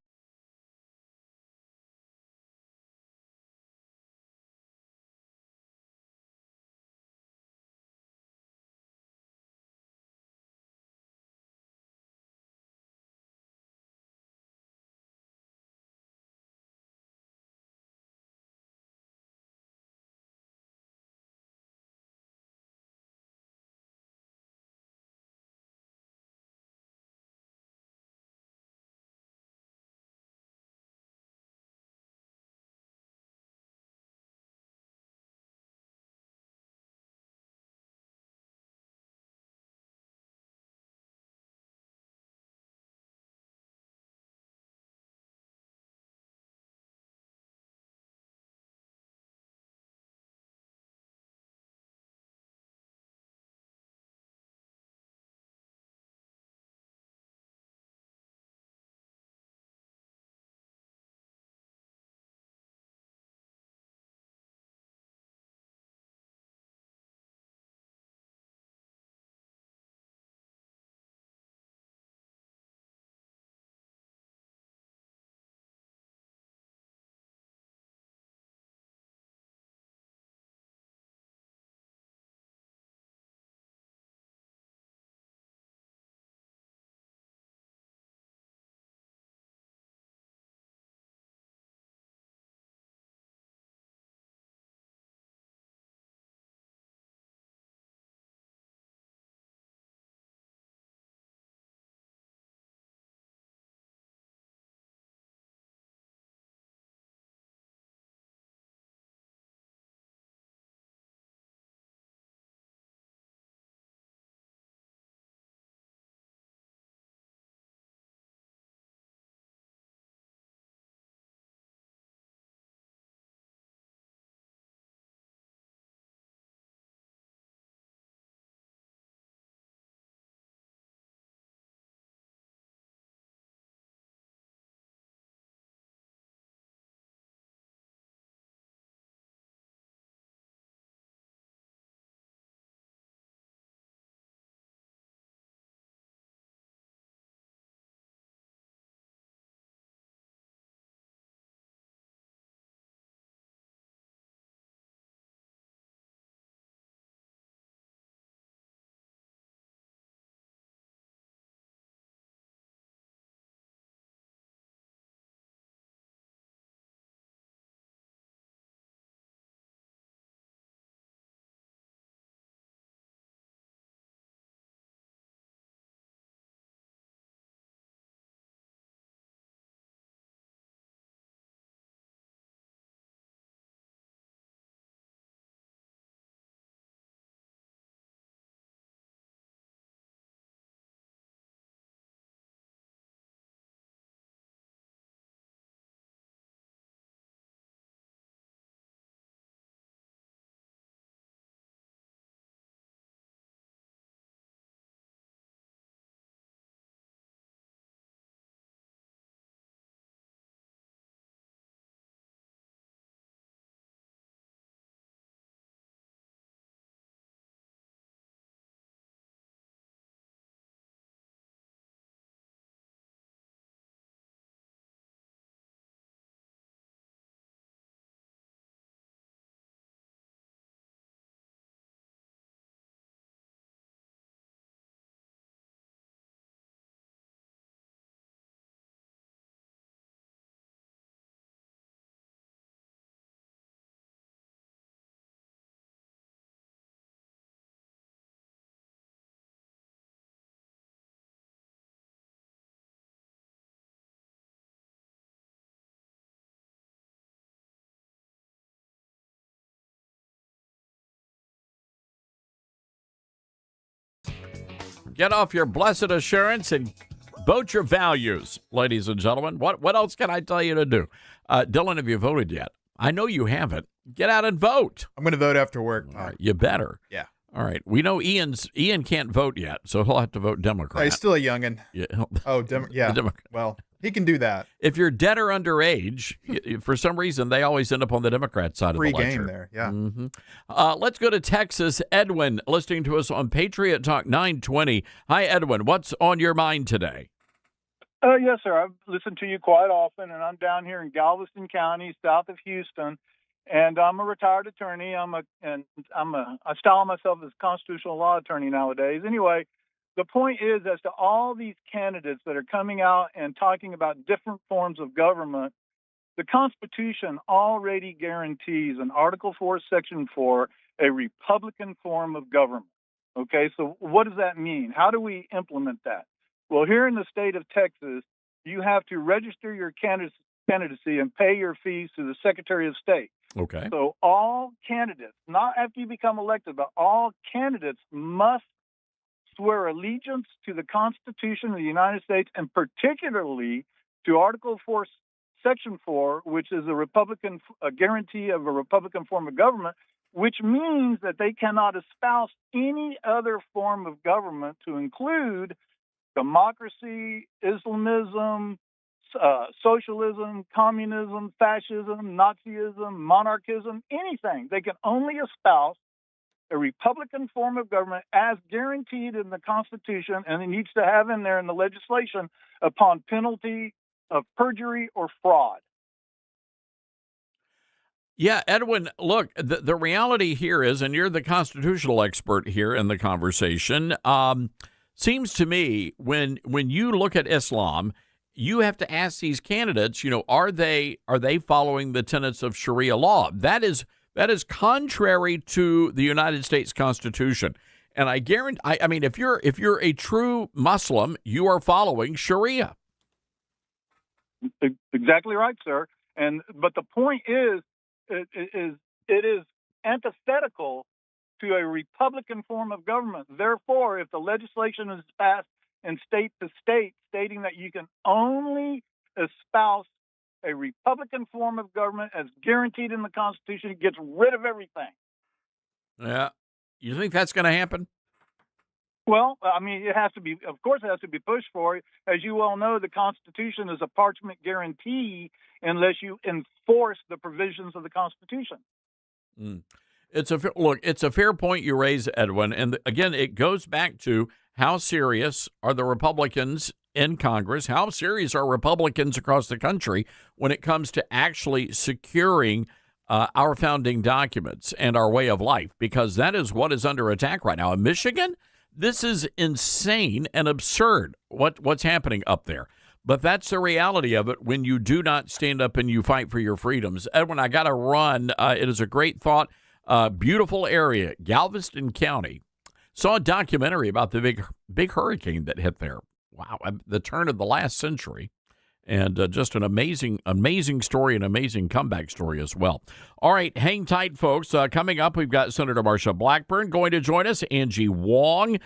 Get off your blessed assurance and vote your values, ladies and gentlemen. What else can I tell you to do? Dylan, have you voted yet? I know you haven't. Get out and vote. I'm going to vote after work. All right, you better. Yeah. All right. We know Ian can't vote yet, so he'll have to vote Democrat. Oh, he's still a youngin'. Yeah. Yeah. Democrat. Well, he can do that. If you're dead or underage, for some reason, they always end up on the Democrat side Free of the ledger. game there, yeah. Mm-hmm. Let's go to Texas. Edwin, listening to us on Patriot Talk 920. Hi, Edwin. What's on your mind today? Yes, sir. I've listened to you quite often, and I'm down here in Galveston County, south of Houston, and I'm a retired attorney. I style myself as a constitutional law attorney nowadays. Anyway, the point is, as to all these candidates that are coming out and talking about different forms of government, the Constitution already guarantees in Article 4, Section 4, a Republican form of government. Okay, so what does that mean? How do we implement that? Well, here in the state of Texas, you have to register your candidacy and pay your fees to the Secretary of State. Okay. So all candidates, not after you become elected, but all candidates must swear allegiance to the Constitution of the United States, and particularly to Article 4, Section 4, which is a guarantee of a Republican form of government, which means that they cannot espouse any other form of government to include democracy, Islamism, socialism, communism, fascism, Nazism, monarchism, anything. They can only espouse a Republican form of government as guaranteed in the Constitution, and it needs to have in there in the legislation upon penalty of perjury or fraud. Yeah, Edwin, look, the reality here is, and you're the constitutional expert here in the conversation, seems to me when you look at Islam, you have to ask these candidates, are they following the tenets of Sharia law? That is contrary to the United States Constitution. And I guarantee, I mean, if you're a true Muslim, you are following Sharia. Exactly right, sir. But the point is, it is antithetical to a Republican form of government. Therefore, if the legislation is passed in state to state stating that you can only espouse a Republican form of government as guaranteed in the Constitution, it gets rid of everything. Yeah. You think that's going to happen? Well, I mean, it has to be pushed for. As you well know, the Constitution is a parchment guarantee unless you enforce the provisions of the Constitution. It's a fair point you raise, Edwin. And again, it goes back to how serious are the Republicans in Congress? How serious are Republicans across the country when it comes to actually securing our founding documents and our way of life? Because that is what is under attack right now. In Michigan, this is insane and absurd what's happening up there. But that's the reality of it when you do not stand up and you fight for your freedoms. Edwin, I got to run. It is a great thought. Beautiful area, Galveston County. Saw a documentary about the big hurricane that hit there. Wow, the turn of the last century. And just an amazing story, an amazing comeback story as well. All right, hang tight, folks. Coming up, we've got Senator Marsha Blackburn going to join us. Angie Wong,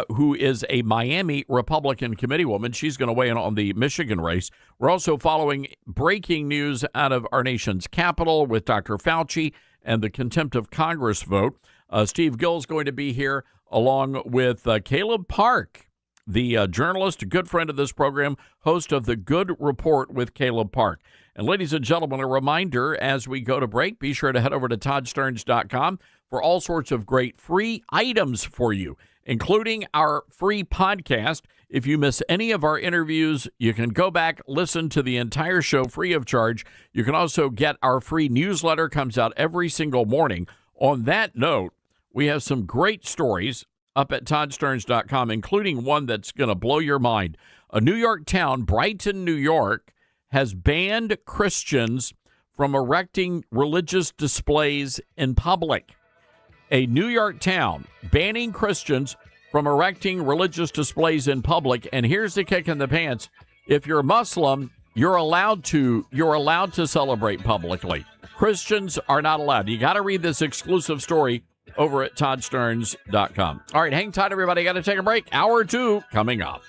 who is a Miami Republican committeewoman. She's going to weigh in on the Michigan race. We're also following breaking news out of our nation's capital with Dr. Fauci and the contempt of Congress vote. Steve Gill's going to be here along with Caleb Park, the journalist, a good friend of this program, host of The Good Report with Caleb Park. And ladies and gentlemen, a reminder as we go to break, be sure to head over to toddsterns.com for all sorts of great free items for you, including our free podcast. If you miss any of our interviews, you can go back, listen to the entire show free of charge. You can also get our free newsletter, comes out every single morning. On that note, we have some great stories up at toddsterns.com, including one that's going to blow your mind. A New York town, Brighton, New York, has banned Christians from erecting religious displays in public. A New York town banning Christians from erecting religious displays in public. And here's the kick in the pants. If you're Muslim, you're allowed to celebrate publicly. Christians are not allowed. You got to read this exclusive story over at toddsterns.com. All right, hang tight, everybody. Got to take a break. Hour 2 coming up.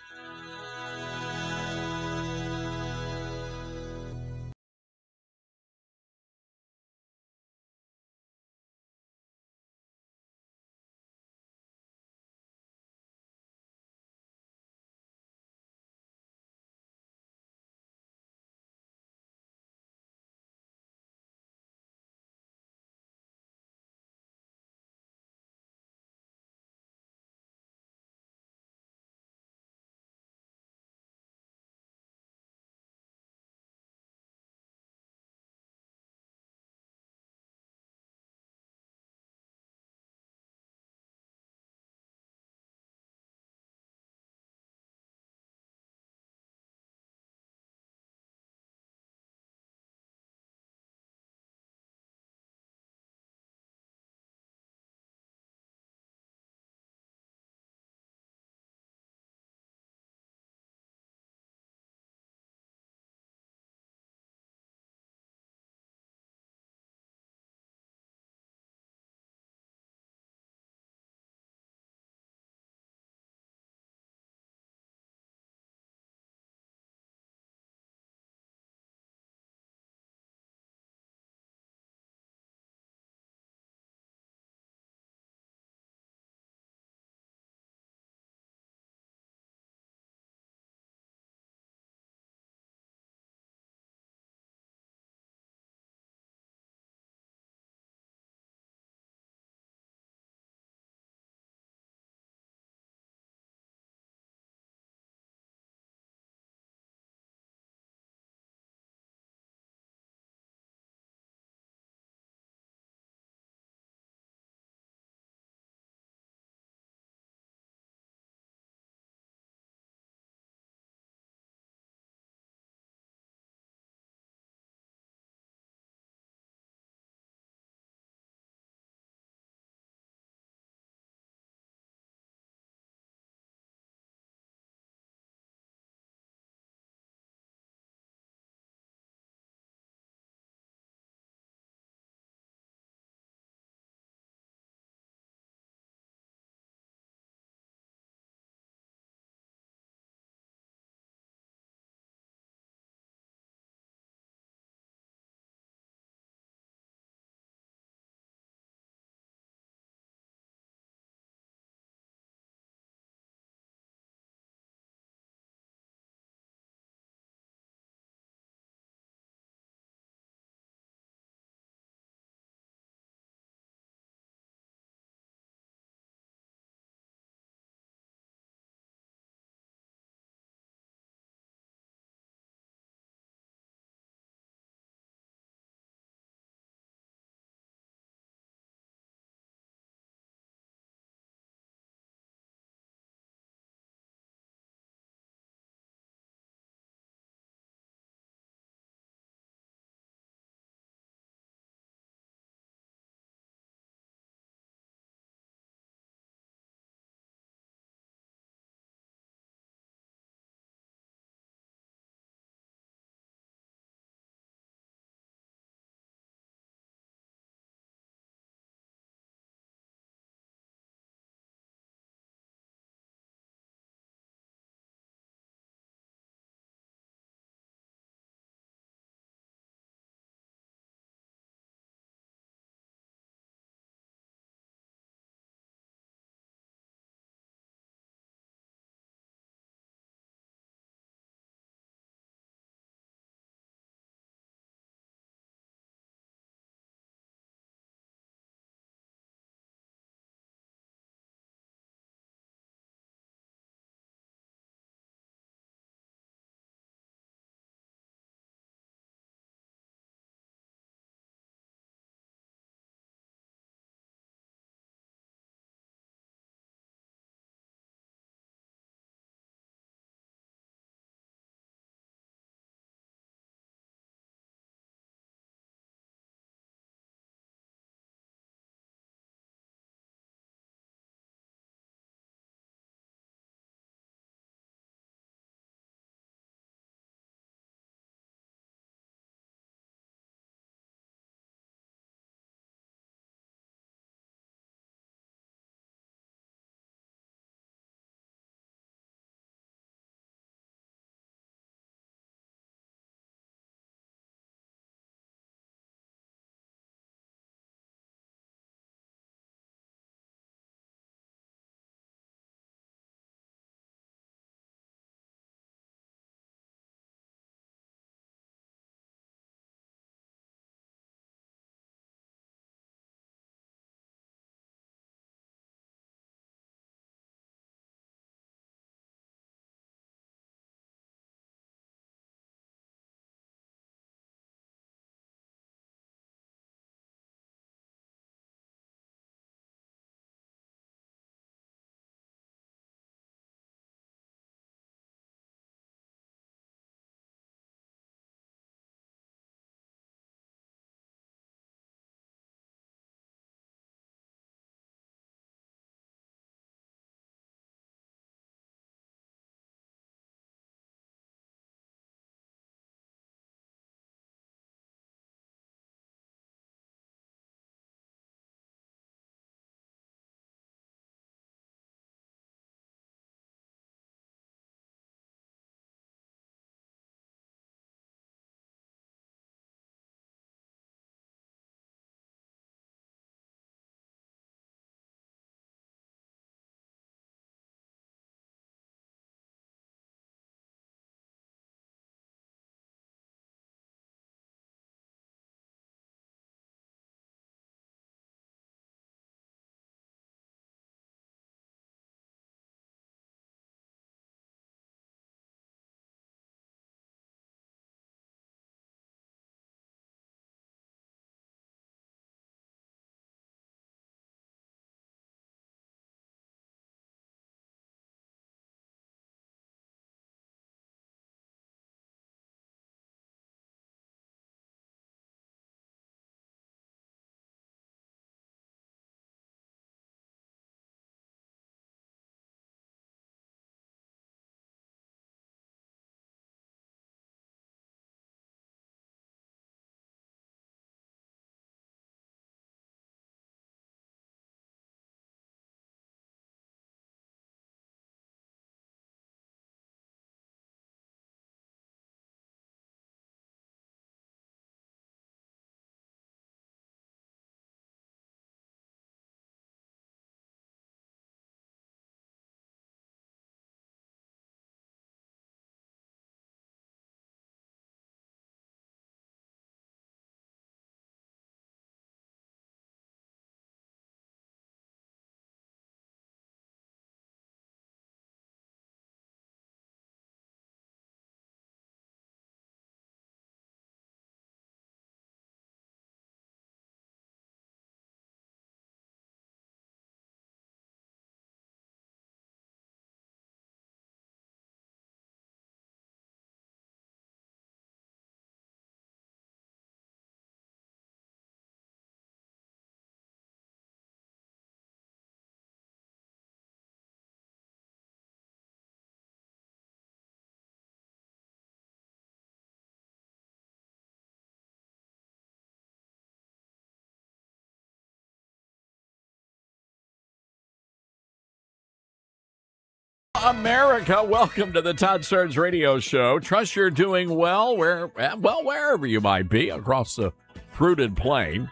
America, welcome to the Todd Stearns Radio Show. Trust you're doing well, wherever you might be across the fruited plain.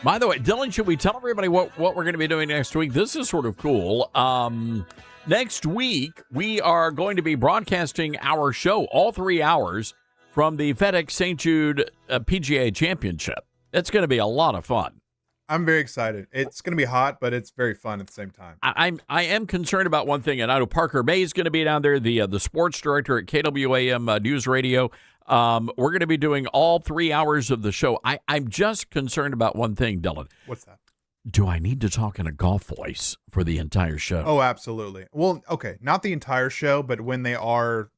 By the way, Dylan, should we tell everybody what we're going to be doing next week? This is sort of cool. Next week, we are going to be broadcasting our show, all 3 hours, from the FedEx St. Jude PGA Championship. It's going to be a lot of fun. I'm very excited. It's going to be hot, but it's very fun at the same time. I am concerned about one thing, and I know Parker May is going to be down there, the sports director at KWAM News Radio. We're going to be doing all 3 hours of the show. I'm just concerned about one thing, Dylan. What's that? Do I need to talk in a golf voice for the entire show? Oh, absolutely. Well, okay, not the entire show, but when they are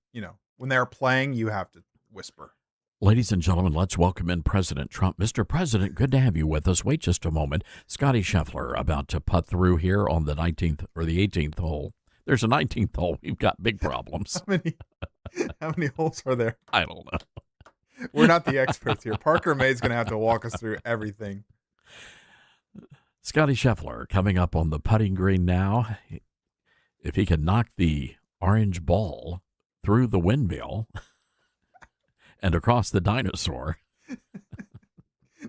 playing, you have to whisper. Ladies and gentlemen, let's welcome in President Trump. Mr. President, good to have you with us. Wait just a moment. Scotty Scheffler about to putt through here on the 19th or the 18th hole. There's a 19th hole. We've got big problems. How many holes are there? I don't know. We're not the experts here. Parker May's going to have to walk us through everything. Scotty Scheffler coming up on the putting green now. If he could knock the orange ball through the windmill and across the dinosaur.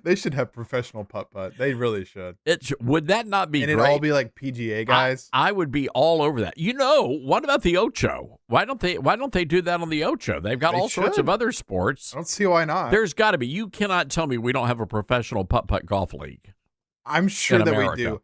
They should have professional putt-putt. They really should. Would that not be great? And it'd all be like PGA guys. I would be all over that. What about the Ocho? Why don't they do that on the Ocho? They've got all sorts of other sports. I don't see why not. There's got to be. You cannot tell me we don't have a professional putt-putt golf league. I'm sure that we do.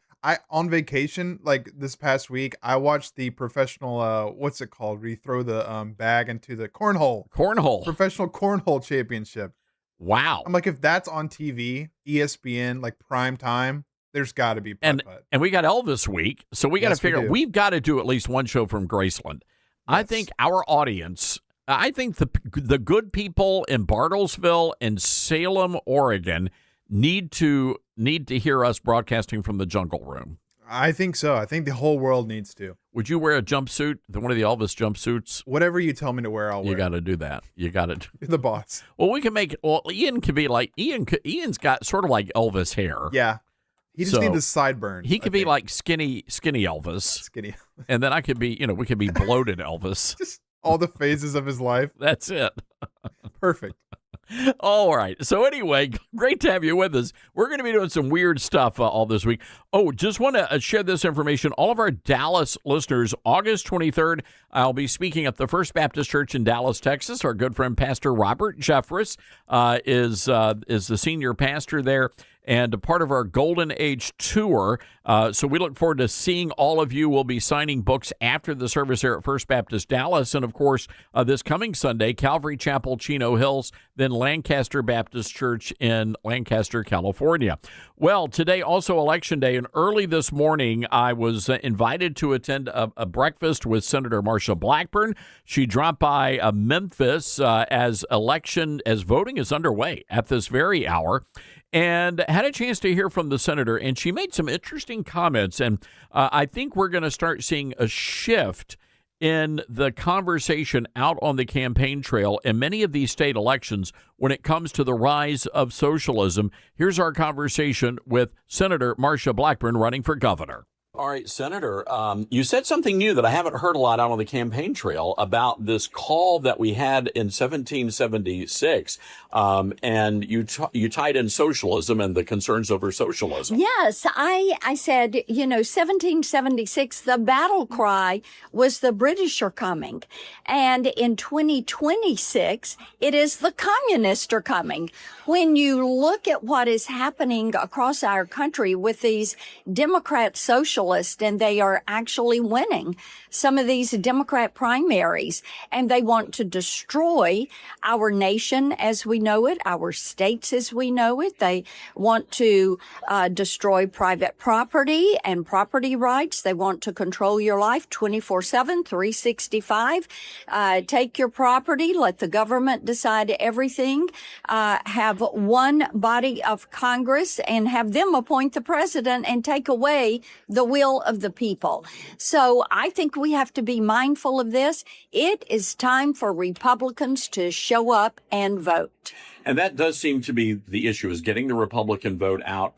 On vacation, like this past week, I watched the professional, what's it called? Where you throw the bag into the cornhole. Professional cornhole championship. Wow. I'm like, if that's on TV, ESPN, like prime time, there's got to be putt-putt. And we got Elvis week, so we got to figure we've got to do at least one show from Graceland. Yes. I think our audience, I think the good people in Bartlesville and Salem, Oregon, need to hear us broadcasting from the Jungle Room. I think so. I think the whole world needs to. Would you wear a jumpsuit, one of the Elvis jumpsuits? Whatever you tell me to wear, I'll wear. You got to do that. You got to. You're the boss. Well, we can make it. Well, Ian could be like Ian's got sort of like Elvis hair. Yeah. He just needs the sideburns. He could be like skinny Elvis. Skinny. And then I could be, we could be bloated Elvis. Just all the phases of his life. That's it. Perfect. All right. So anyway, great to have you with us. We're going to be doing some weird stuff all this week. Oh, just want to share this information. All of our Dallas listeners, August 23rd, I'll be speaking at the First Baptist Church in Dallas, Texas. Our good friend Pastor Robert Jeffress is the senior pastor there and a part of our Golden Age tour. So we look forward to seeing all of you. We'll be signing books after the service here at First Baptist Dallas. And, of course, this coming Sunday, Calvary Chapel, Chino Hills, then Lancaster Baptist Church in Lancaster, California. Well, today also Election Day, and early this morning I was invited to attend a breakfast with Senator Marsha Blackburn. She dropped by Memphis as voting is underway at this very hour, and had a chance to hear from the senator, and she made some interesting comments, and I think we're going to start seeing a shift in the conversation out on the campaign trail in many of these state elections when it comes to the rise of socialism. Here's our conversation with Senator Marsha Blackburn running for governor. All right, Senator, you said something new that I haven't heard a lot out on the campaign trail about this call that we had in 1776, and you tied in socialism and the concerns over socialism. Yes, I said, 1776, the battle cry was the British are coming. And in 2026, it is the communists are coming. When you look at what is happening across our country with these Democrat socialists, and they are actually winning some of these Democrat primaries, and they want to destroy our nation as we know it, our states as we know it. They want to destroy private property and property rights. They want to control your life 24/7, 365. Take your property, let the government decide everything, have one body of Congress and have them appoint the president and take away the will of the people. So I think we have to be mindful of this. It is time for Republicans to show up and vote. And that does seem to be the issue, is getting the Republican vote out.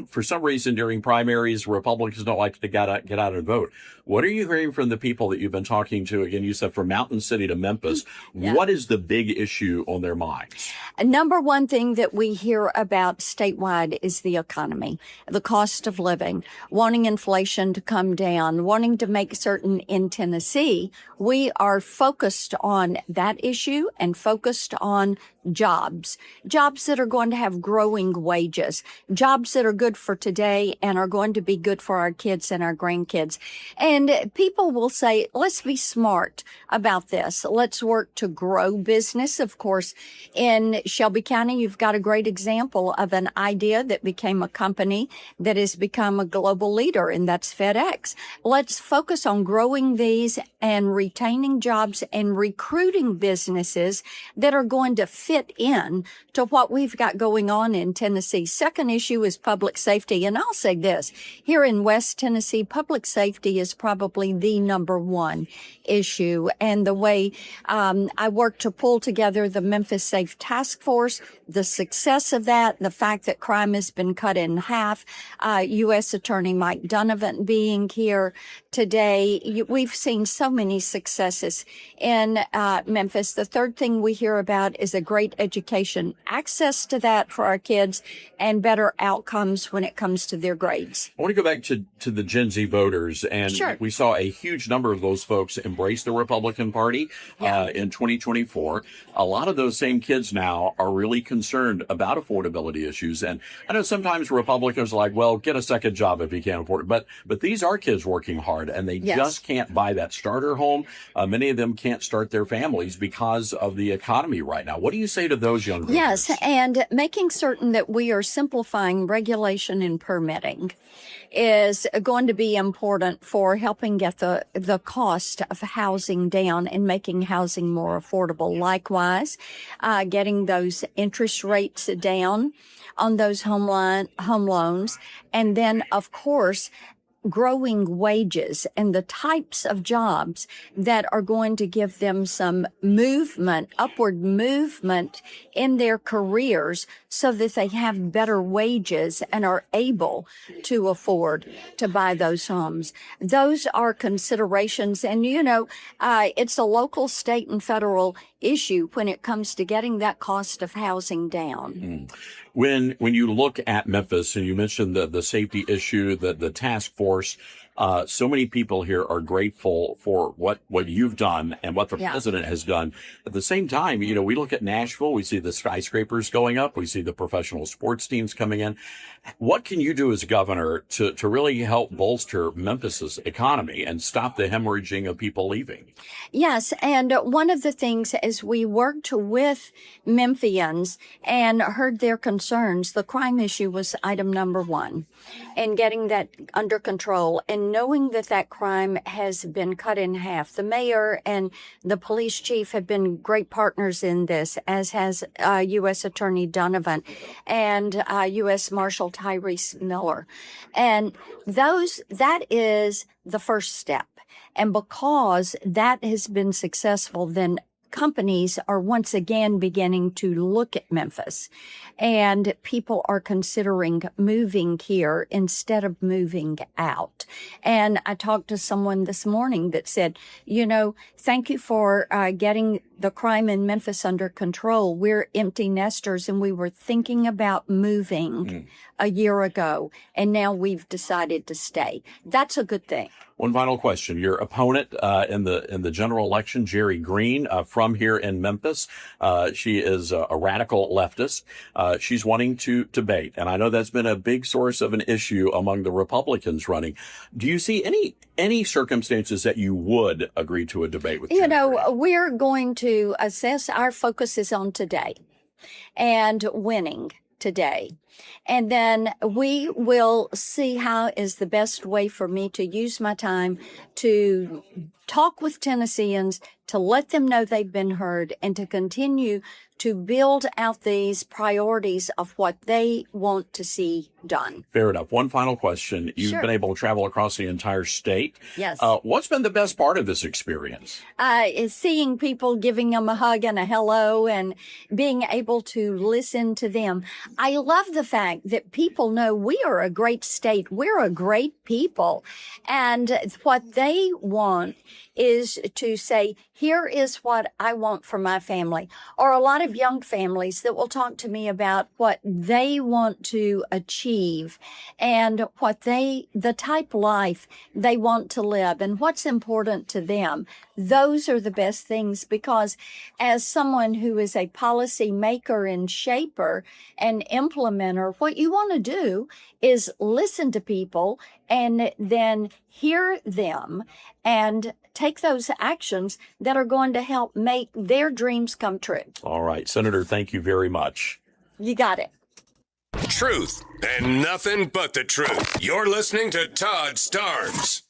For some reason during primaries, Republicans don't like to get out and vote. What are you hearing from the people that you've been talking to? Again, you said from Mountain City to Memphis. Yeah. What is the big issue on their minds? Number one thing that we hear about statewide is the economy, the cost of living, wanting inflation to come down, wanting to make certain in Tennessee, we are focused on that issue and focused on jobs that are going to have growing wages, jobs that are good for today and are going to be good for our kids and our grandkids. And people will say, let's be smart about this. Let's work to grow business. Of course, in Shelby County, you've got a great example of an idea that became a company that has become a global leader, and that's FedEx. Let's focus on growing these and retaining jobs and recruiting businesses that are going to fit in to what we've got going on in Tennessee. Second issue is public safety. And I'll say this, here in West Tennessee, public safety is probably the number one issue. And the way I work to pull together the Memphis Safe Task Force, the success of that, the fact that crime has been cut in half, U.S. Attorney Mike Donovan being here today, we've seen so many successes in Memphis. The third thing we hear about is a great education, access to that for our kids, and better outcomes when it comes to their grades. I want to go back to the Gen Z voters, and sure. We saw a huge number of those folks embrace the Republican Party in 2024. A lot of those same kids now are really concerned about affordability issues. And I know sometimes Republicans are like, well, get a second job if you can't afford it. But these are kids working hard, and they just can't buy that starter home. Many of them can't start their families because of the economy right now. What do you say to those young voters? Yes, and making certain that we are simplifying regulation and permitting is going to be important for helping get the cost of housing down and making housing more affordable. Likewise, getting those interest rates down on those home loans. And then, of course, growing wages and the types of jobs that are going to give them some movement, upward movement in their careers so that they have better wages and are able to afford to buy those homes. Those are considerations. And, it's a local, state, and federal issue when it comes to getting that cost of housing down. When you look at Memphis, and you mentioned the safety issue, the task force, so many people here are grateful for what you've done and what the president has done. At the same time, we look at Nashville, we see the skyscrapers going up, we see the professional sports teams coming in. What can you do as governor to really help bolster Memphis's economy and stop the hemorrhaging of people leaving? Yes, and one of the things as we worked with Memphians and heard their concerns, the crime issue was item number one, and getting that under control and knowing that crime has been cut in half. The mayor and the police chief have been great partners in this, as has U.S. Attorney Donovan and U.S. Marshal Tyrese Miller. And that is the first step. And because that has been successful, then companies are once again beginning to look at Memphis, and people are considering moving here instead of moving out. And I talked to someone this morning that said, thank you for getting the crime in Memphis under control. We're empty nesters, and we were thinking about moving a year ago, and now we've decided to stay. That's a good thing. One final question. Your opponent in the general election, Jerry Green, from here in Memphis, she is a radical leftist. She's wanting to debate, and I know that's been a big source of an issue among the Republicans running. Do you see any circumstances that you would agree to a debate with Jerry Green? We're going to assess. Our focus is on today and winning today. And then we will see how is the best way for me to use my time to talk with Tennesseans, to let them know they've been heard, and to continue to build out these priorities of what they want to see done. Fair enough. One final question. You've Sure. been able to travel across the entire state. Yes. What's been the best part of this experience? Is seeing people, giving them a hug and a hello, and being able to listen to them. I love the fact that people know we are a great state. We're a great people. And what they want is to say, here is what I want for my family. Or a lot of young families that will talk to me about what they want to achieve and what the type life they want to live and what's important to them. Those are the best things, because as someone who is a policy maker and shaper and implementer, what you want to do is listen to people and then hear them and take those actions that are going to help make their dreams come true. All right, Senator, thank you very much. You got it. Truth and nothing but the truth. You're listening to Todd Starnes.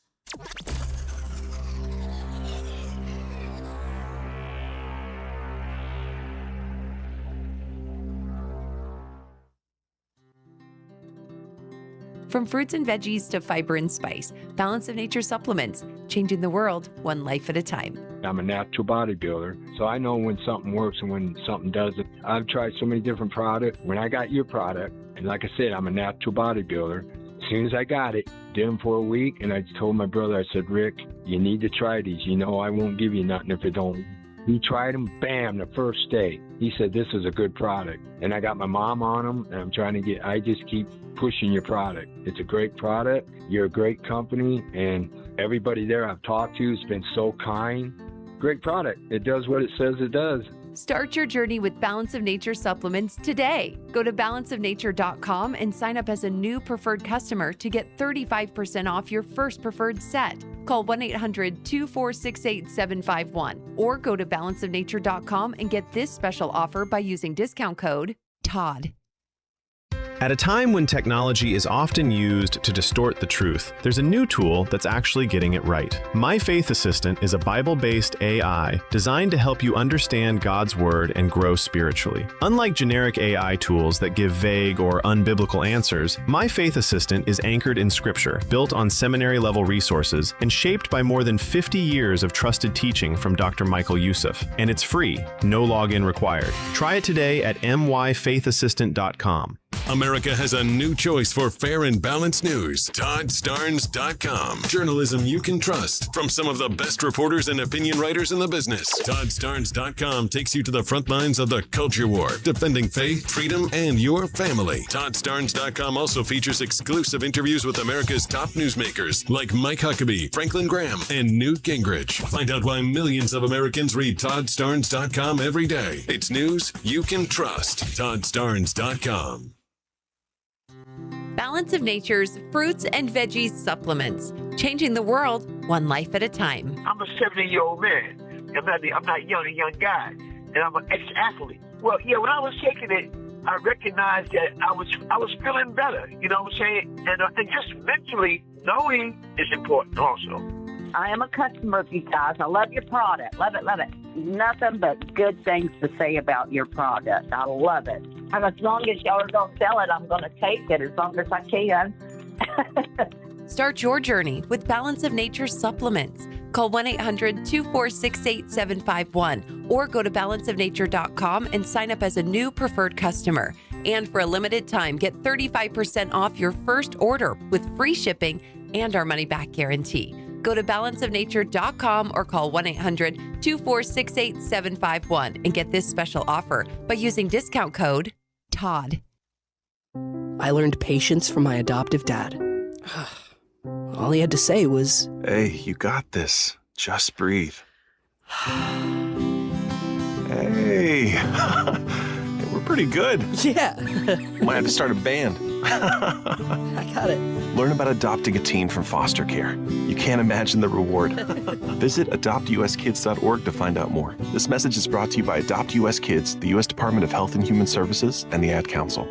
From fruits and veggies to fiber and spice, Balance of Nature supplements, changing the world one life at a time. I'm a natural bodybuilder, so I know when something works and when something doesn't. I've tried so many different products. When I got your product, and like I said, I'm a natural bodybuilder, as soon as I got it, did them for a week, and I told my brother, I said, Rick, you need to try these. You know I won't give you nothing if it don't. He tried them, bam, the first day. He said, this is a good product. And I got my mom on them, and I'm trying to I just keep pushing your product. It's a great product. You're a great company, and everybody there I've talked to has been so kind. Great product. It does what it says it does. Start your journey with Balance of Nature supplements today. Go to balanceofnature.com and sign up as a new preferred customer to get 35% off your first preferred set. Call 1-800-246-8751 or go to balanceofnature.com and get this special offer by using discount code TODD. At a time when technology is often used to distort the truth, there's a new tool that's actually getting it right. My Faith Assistant is a Bible-based AI designed to help you understand God's Word and grow spiritually. Unlike generic AI tools that give vague or unbiblical answers, My Faith Assistant is anchored in Scripture, built on seminary-level resources, and shaped by more than 50 years of trusted teaching from Dr. Michael Youssef. And it's free, no login required. Try it today at myfaithassistant.com. America has a new choice for fair and balanced news. ToddStarnes.com. Journalism you can trust from some of the best reporters and opinion writers in the business. ToddStarnes.com takes you to the front lines of the culture war, defending faith, freedom, and your family. ToddStarnes.com also features exclusive interviews with America's top newsmakers like Mike Huckabee, Franklin Graham, and Newt Gingrich. Find out why millions of Americans read ToddStarnes.com every day. It's news you can trust. ToddStarnes.com. Balance of Nature's fruits and veggies supplements, changing the world one life at a time. I'm a 70-year-old man. I'm not a young guy, and I'm an ex-athlete. Well, yeah, when I was taking it, I recognized that I was feeling better. You know what I'm saying? And just mentally knowing is important also. I am a customer of you guys. I love your product. Love it, love it. Nothing but good things to say about your product. I love it. And as long as y'all are going to sell it, I'm going to take it as long as I can. Start your journey with Balance of Nature supplements. Call 1-800-246-8751 or go to balanceofnature.com and sign up as a new preferred customer. And for a limited time, get 35% off your first order with free shipping and our money-back guarantee. Go to balanceofnature.com or call 1-800-246-8751 and get this special offer by using discount code TODD. I learned patience from my adoptive dad. All he had to say was, "Hey, you got this. Just breathe." Hey, we're pretty good. Yeah. Might have to start a band. I got it. Learn about adopting a teen from foster care. You can't imagine the reward. Visit adoptuskids.org to find out more. This message is brought to you by Adopt US Kids, the U.S. Department of Health and Human Services, and the Ad Council.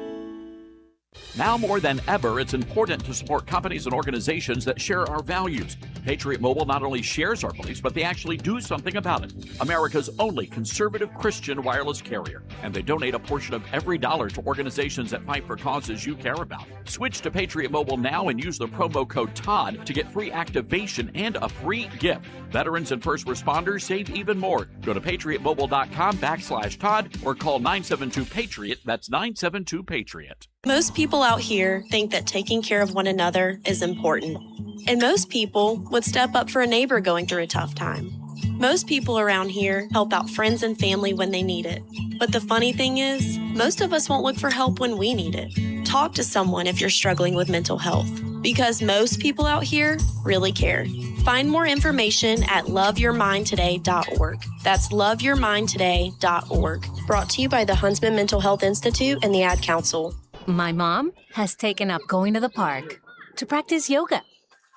Now more than ever, it's important to support companies and organizations that share our values. Patriot Mobile not only shares our beliefs, but they actually do something about it. America's only conservative Christian wireless carrier. And they donate a portion of every dollar to organizations that fight for causes you care about. Switch to Patriot Mobile now and use the promo code TODD to get free activation and a free gift. Veterans and first responders save even more. Go to patriotmobile.com/Todd or call 972-PATRIOT. That's 972-PATRIOT. Most people out here think that taking care of one another is important. And most people would step up for a neighbor going through a tough time. Most people around here help out friends and family when they need it. But the funny thing is, most of us won't look for help when we need it. Talk to someone if you're struggling with mental health, because most people out here really care. Find more information at loveyourmindtoday.org. That's loveyourmindtoday.org. Brought to you by the Huntsman Mental Health Institute and the Ad Council. My mom has taken up going to the park to practice yoga.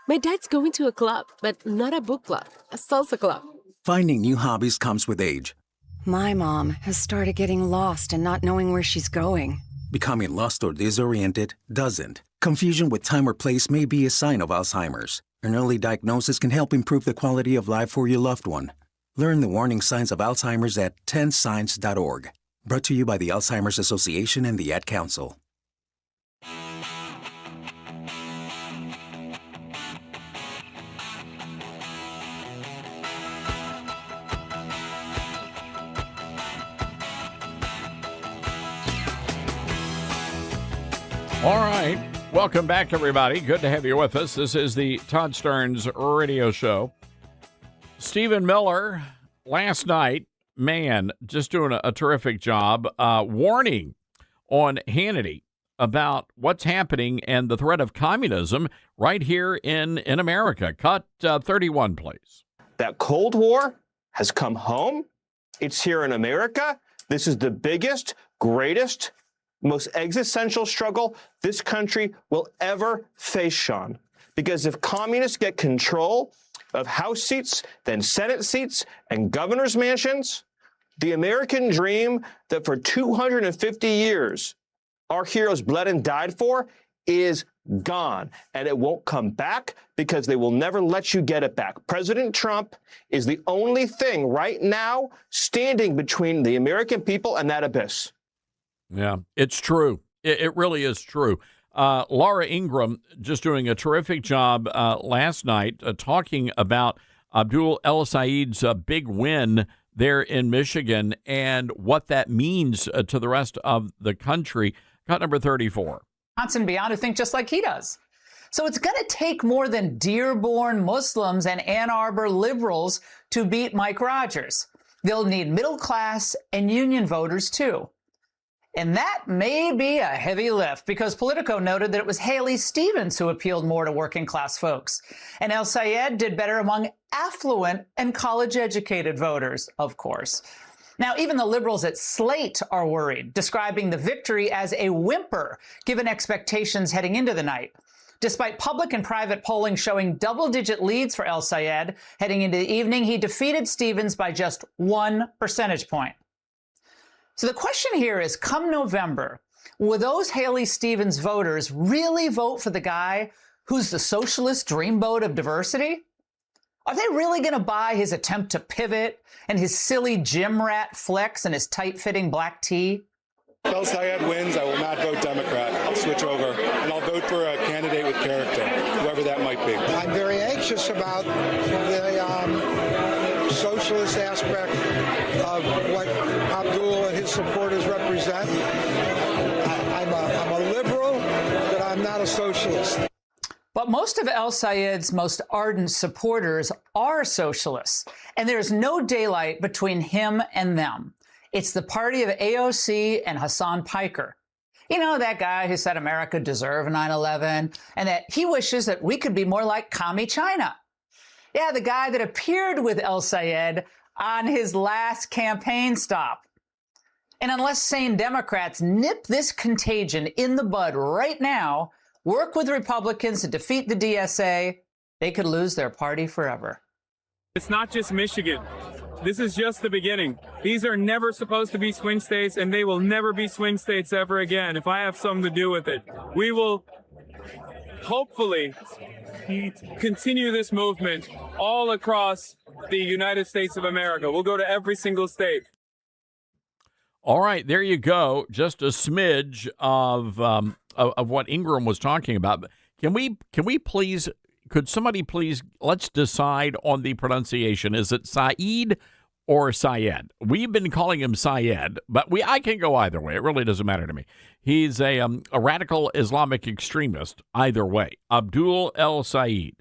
My dad's going to a club, but not a book club, a salsa club. Finding new hobbies comes with age. My mom has started getting lost and not knowing where she's going. Becoming lost or disoriented doesn't. Confusion with time or place may be a sign of Alzheimer's. An early diagnosis can help improve the quality of life for your loved one. Learn the warning signs of Alzheimer's at 10signs.org. Brought to you by the Alzheimer's Association and the Ad Council. All right. Welcome back, everybody. Good to have you with us. This is the Todd Stearns Radio Show. Stephen Miller, last night, man, just doing a terrific job, warning on Hannity about what's happening and the threat of communism right here in America. Cut 31, please. That Cold War has come home. It's here in America. This is the biggest, greatest, most existential struggle this country will ever face, Sean. Because if communists get control of House seats, then Senate seats, and governor's mansions, the American dream that for 250 years our heroes bled and died for is gone. And it won't come back because they will never let you get it back. President Trump is the only thing right now standing between the American people and that abyss. Yeah, it's true. It really is true. Laura Ingraham just doing a terrific job last night talking about Abdul El Sayed's big win there in Michigan and what that means to the rest of the country. Cut number 34. And beyond who think just like he does. So it's going to take more than Dearborn Muslims and Ann Arbor liberals to beat Mike Rogers. They'll need middle class and union voters, too. And that may be a heavy lift because Politico noted that it was Haley Stevens who appealed more to working class folks. And El Sayed did better among affluent and college-educated voters, of course. Now, even the liberals at Slate are worried, describing the victory as a whimper, given expectations heading into the night. Despite public and private polling showing double-digit leads for El Sayed heading into the evening, he defeated Stevens by just 1 percentage point. So the question here is, come November, will those Haley Stevens voters really vote for the guy who's the socialist dreamboat of diversity? Are they really going to buy his attempt to pivot and his silly gym rat flex and his tight-fitting black tee? If El Sayed wins, I will not vote Democrat. I'll switch over, and I'll vote for a candidate with character, whoever that might be. I'm very anxious about the socialist aspect of what Abdul and his supporters represent. I'm a liberal, but I'm not a socialist. But most of El Sayed's most ardent supporters are socialists, and there's no daylight between him and them. It's the party of AOC and Hassan Piker. You know, that guy who said America deserved 9/11 and that he wishes that we could be more like commie China. Yeah, the guy that appeared with El Sayed on his last campaign stop. And unless sane Democrats nip this contagion in the bud right now, work with Republicans to defeat the DSA, they could lose their party forever. It's not just Michigan. This is just the beginning. These are never supposed to be swing states, and they will never be swing states ever again if I have something to do with it. We will hopefully continue this movement all across the United States of America. We'll go to every single state. All right, there you go. Just a smidge of what Ingram was talking about. Can we please? Could somebody please? Let's decide on the pronunciation. Is it Saeed or Syed? We've been calling him Syed, but I can go either way. It really doesn't matter to me. He's a radical Islamic extremist. Either way, Abdul El Saeed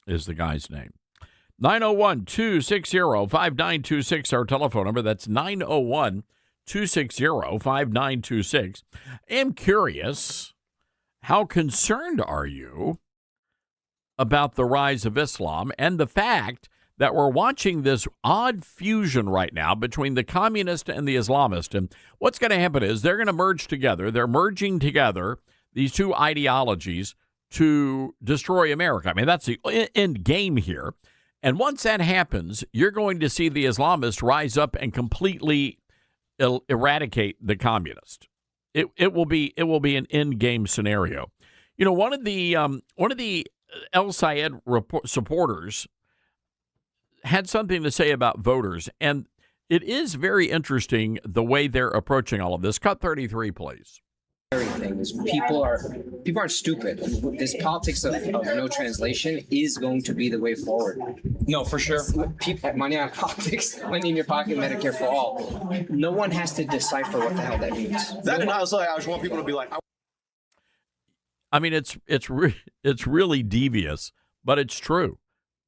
is the guy's name. 901-260-5926, our telephone number. That's 901-260-5926. I'm curious, how concerned are you about the rise of Islam and the fact that we're watching this odd fusion right now between the communist and the Islamist? And what's going to happen is they're going to merge together. They're merging together these two ideologies to destroy America. I mean, that's the end game here. And once that happens, you're going to see the Islamists rise up and completely eradicate the communist. It will be an end game scenario. You know, one of the El Sayed supporters had something to say about voters, and it is very interesting the way they're approaching all of this. Cut 33, please. Everything is people aren't stupid. This politics of no translation is going to be the way forward. No, for sure. Money on politics, money in your pocket, Medicare for all. No one has to decipher what the hell that means. I just want people to be like. I mean, it's really devious, but it's true.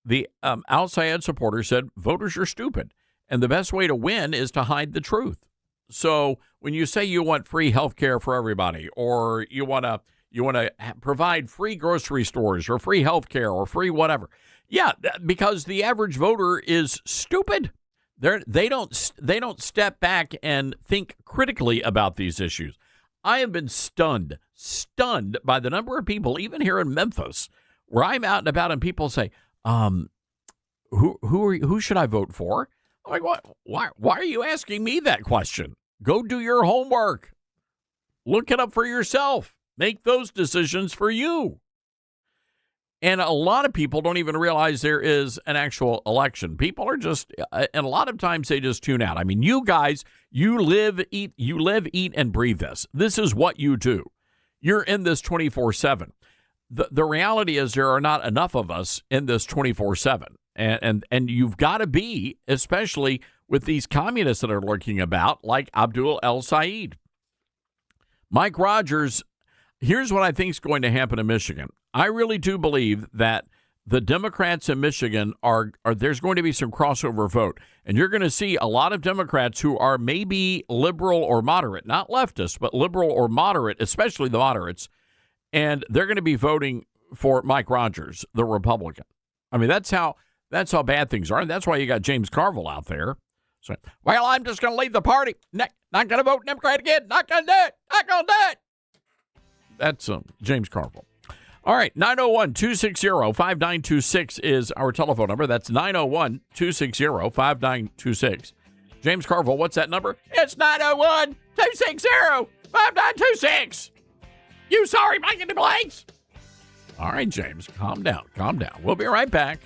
The Al Sayed supporter said voters are stupid, and the best way to win is to hide the truth. So when you say you want free health care for everybody, or you want to provide free grocery stores or free health care or free whatever, yeah, because the average voter is stupid. They don't step back and think critically about these issues. I have been stunned by the number of people, even here in Memphis, where I'm out and about and people say, who should I vote for? I'm like, why are you asking me that question? Go do your homework. Look it up for yourself. Make those decisions for you. And a lot of people don't even realize there is an actual election. People are just, and a lot of times they just tune out. I mean, you guys, you live, eat, and breathe this. This is what you do. You're in this 24/7. The reality is there are not enough of us in this 24/7. And you've got to be, especially with these communists that are lurking about, like Abdul El Sayed. Mike Rogers, here's what I think is going to happen in Michigan. I really do believe that the Democrats in Michigan are there's going to be some crossover vote. And you're going to see a lot of Democrats who are maybe liberal or moderate, not leftist, but liberal or moderate, especially the moderates. And they're going to be voting for Mike Rogers, the Republican. I mean, that's how bad things are. And that's why you got James Carville out there. So, well, I'm just going to leave the party. Not going to vote Democrat again. Not going to do it. Not going to do it. That's James Carville. All right, 901-260-5926 is our telephone number. That's 901-260-5926. James Carville, what's that number? It's 901-260-5926. You sorry, Mike in the Blanks? All right, James, calm down. We'll be right back.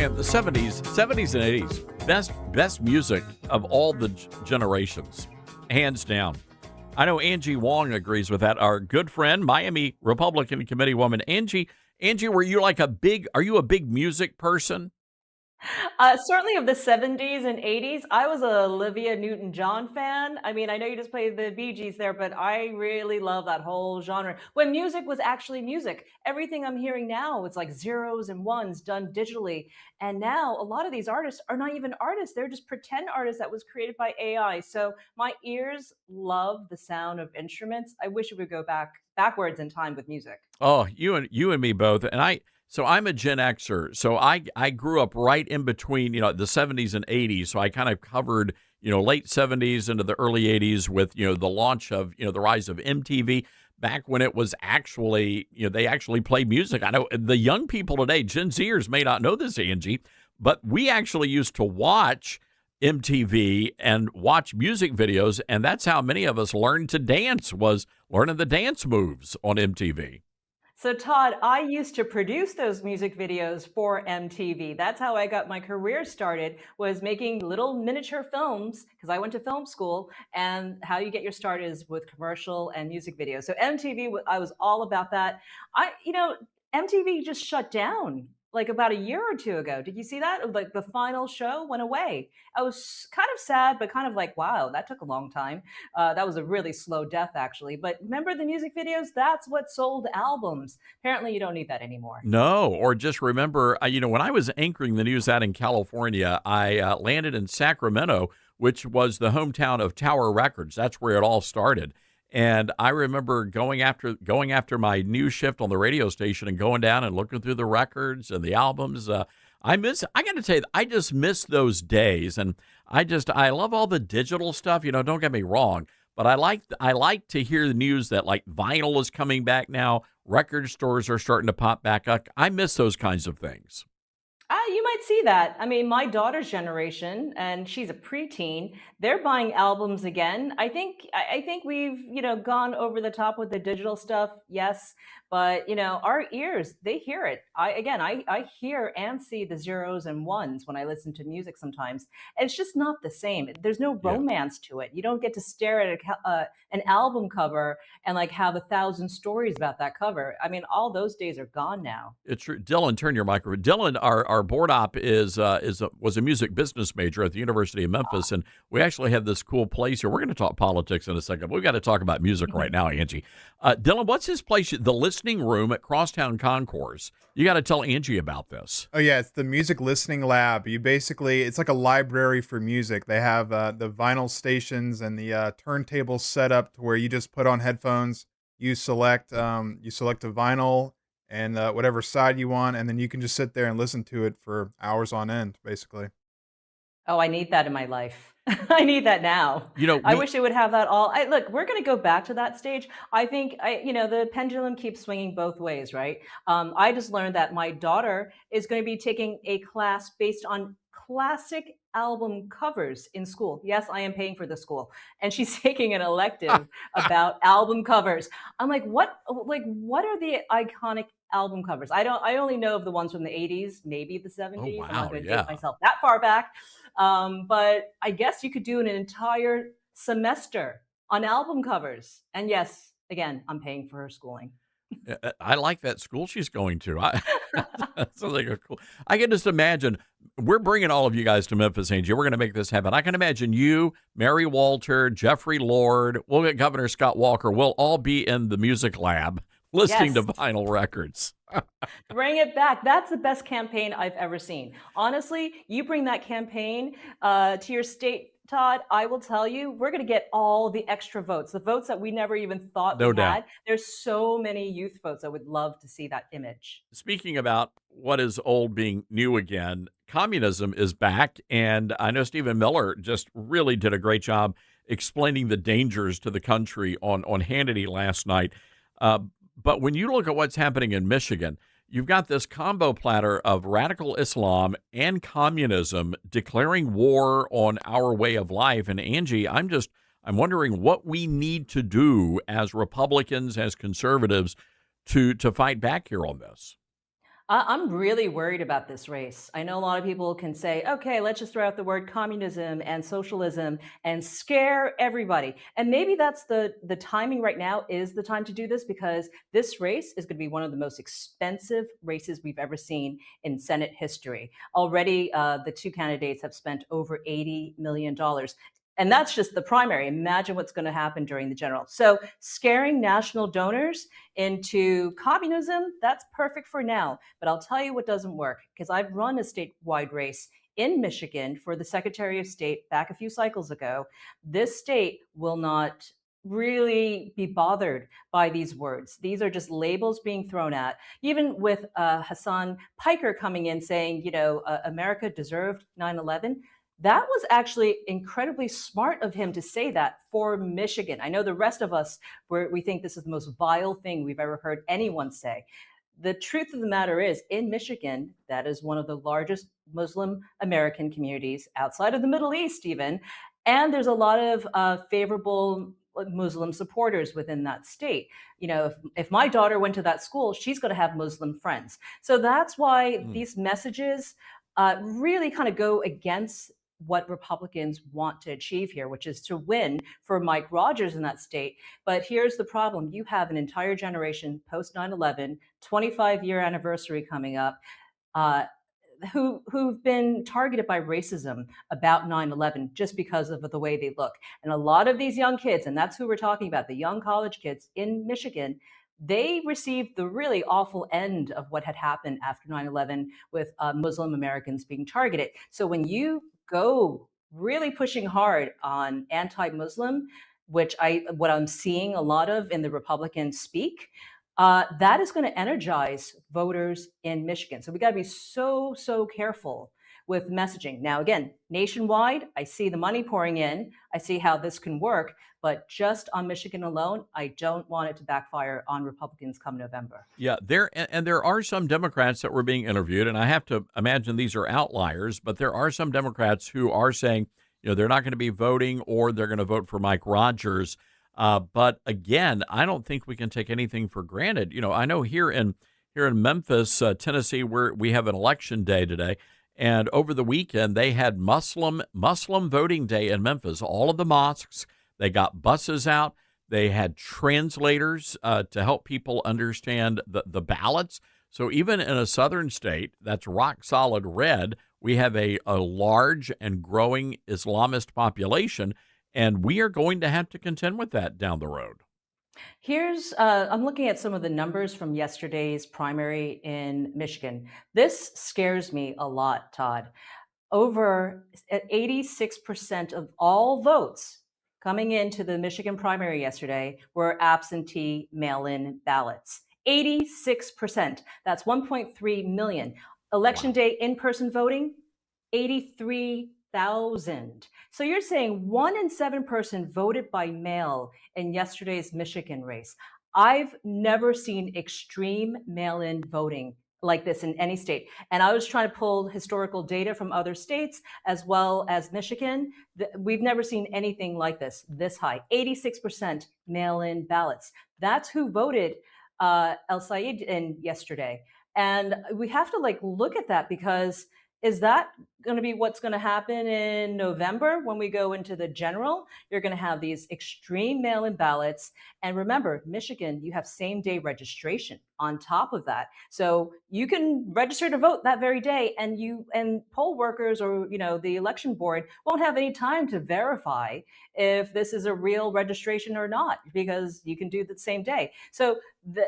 Man, the 70s and 80s, best music of all the generations, hands down. I know Angie Wong agrees with that. Our good friend, Miami Republican Committee woman, Angie, were you are you a big music person? Certainly of the 70s and 80s, I was a Olivia Newton-John fan. I mean, I know you just played the Bee Gees there, but I really love that whole genre. When music was actually music, everything I'm hearing now, it's like zeros and ones done digitally. And now a lot of these artists are not even artists. They're just pretend artists that was created by AI. So my ears love the sound of instruments. I wish it would go backwards in time with music. Oh, you and me both. And so I'm a Gen Xer. So I grew up right in between, the 70s and 80s. So I kind of covered, late 70s into the early 80s with, the launch of, the rise of MTV back when it was actually, they actually played music. I know the young people today, Gen Zers may not know this, Angie, but we actually used to watch MTV and watch music videos. And that's how many of us learned to dance, was learning the dance moves on MTV. So Todd, I used to produce those music videos for MTV. That's how I got my career started, was making little miniature films, because I went to film school, and how you get your start is with commercial and music videos. So MTV, I was all about that. MTV just shut down like about a year or two ago. Did you see that? Like the final show went away. I was kind of sad, but kind of like, wow, that took a long time. That was a really slow death, actually. But remember the music videos? That's what sold albums. Apparently, you don't need that anymore. No, or just remember, when I was anchoring the news out in California, I landed in Sacramento, which was the hometown of Tower Records. That's where it all started. And I remember going after my news shift on the radio station and going down and looking through the records and the albums. I got to tell you, I just miss those days. And I love all the digital stuff. Don't get me wrong, but I like to hear the news that like vinyl is coming back now. Record stores are starting to pop back up. I miss those kinds of things. You might see that. I mean, my daughter's generation, and she's a preteen, they're buying albums again. I think we've, gone over the top with the digital stuff, yes, but, our ears, they hear it. I hear and see the zeros and ones when I listen to music sometimes. And it's just not the same. There's no romance to it. You don't get to stare at an album cover and like have 1,000 stories about that cover. I mean, all those days are gone now. It's true. Dylan, turn your microphone. Dylan, our board op was a music business major at the University of Memphis, and we actually have this cool place here. We're going to talk politics in a second, but we've got to talk about music right now, Angie. Dylan, what's his place? The Listening Room at Crosstown Concourse. You got to tell Angie about this. Oh yeah, it's the Music Listening Lab. It's like a library for music. They have the vinyl stations and the turntables set up to where you just put on headphones. You select a vinyl and whatever side you want, and then you can just sit there and listen to it for hours on end, basically. Oh, I need that in my life. I need that now. I wish they would have that all. Look, we're going to go back to that stage. I think, the pendulum keeps swinging both ways, right? I just learned that my daughter is going to be taking a class based on classic album covers in school. Yes, I am paying for the school. And she's taking an elective about album covers. I'm like, what are the iconic album covers? I only know of the ones from the 80s, maybe the 70s. Oh, wow, I'm not going to date myself that far back. But I guess you could do an entire semester on album covers. And yes, again, I'm paying for her schooling. I like that school she's going to. Sounds like a cool. I can just imagine. We're bringing all of you guys to Memphis, Angie. We're going to make this happen. I can imagine you, Mary Walter, Jeffrey Lord. We'll get Governor Scott Walker. We'll all be in the music lab listening to vinyl records. Bring it back. That's the best campaign I've ever seen. Honestly, you bring that campaign to your state, Todd, I will tell you, we're going to get all the extra votes, the votes that we never even thought we had. There's so many youth votes. I would love to see that image. Speaking about what is old being new again, communism is back. And I know Stephen Miller just really did a great job explaining the dangers to the country on Hannity last night. But when you look at what's happening in Michigan, you've got this combo platter of radical Islam and communism declaring war on our way of life. And Angie, I'm wondering what we need to do as Republicans, as conservatives, to fight back here on this. I'm really worried about this race. I know a lot of people can say, okay, let's just throw out the word communism and socialism and scare everybody. And maybe that's the timing right now is the time to do this, because this race is going to be one of the most expensive races we've ever seen in Senate history. Already, the two candidates have spent over $80 million. And that's just the primary. Imagine what's going to happen during the general. So scaring national donors into communism, that's perfect for now. But I'll tell you what doesn't work, because I've run a statewide race in Michigan for the Secretary of State back a few cycles ago. This state will not really be bothered by these words. These are just labels being thrown at. Even with Hassan Piker coming in saying, America deserved 9/11. That was actually incredibly smart of him to say that for Michigan. I know the rest of us, we think this is the most vile thing we've ever heard anyone say. The truth of the matter is, in Michigan, that is one of the largest Muslim American communities outside of the Middle East even, and there's a lot of favorable Muslim supporters within that state. If my daughter went to that school, she's going to have Muslim friends. So that's why these messages really kind of go against what Republicans want to achieve here, which is to win for Mike Rogers in that state. But here's the problem. You have an entire generation post 9/11, 25-year anniversary coming up, who've been targeted by racism about 9/11 just because of the way they look. And a lot of these young kids, and that's who we're talking about, the young college kids in Michigan, they received the really awful end of what had happened after 9/11 with Muslim Americans being targeted. So when you go really pushing hard on anti-Muslim, what I'm seeing a lot of in the Republican speak, that is going to energize voters in Michigan. So we got to be so careful with messaging. Now, again, nationwide, I see the money pouring in. I see how this can work. But just on Michigan alone, I don't want it to backfire on Republicans come November. Yeah, there are some Democrats that were being interviewed, and I have to imagine these are outliers, but there are some Democrats who are saying, they're not going to be voting or they're going to vote for Mike Rogers. But again, I don't think we can take anything for granted. I know here in Memphis, Tennessee, we have an election day today. And over the weekend, they had Muslim voting day in Memphis. All of the mosques, they got buses out. They had translators to help people understand the ballots. So even in a southern state that's rock solid red, we have a large and growing Islamist population, and we are going to have to contend with that down the road. Here's, I'm looking at some of the numbers from yesterday's primary in Michigan. This scares me a lot, Todd. Over 86% of all votes coming into the Michigan primary yesterday were absentee mail-in ballots. 86%. That's 1.3 million. Election day in-person voting, 83,000. So you're saying 1 in 7 person voted by mail in yesterday's Michigan race. I've never seen extreme mail-in voting like this in any state. And I was trying to pull historical data from other states as well as Michigan. We've never seen anything like this high. 86% mail-in ballots. That's who voted El Sayed in yesterday. And we have to look at that, because is that going to be what's going to happen in November when we go into the general? You're going to have these extreme mail-in ballots. And remember, Michigan, you have same-day registration on top of that. So you can register to vote that very day, and poll workers or the election board won't have any time to verify if this is a real registration or not, because you can do the same day. So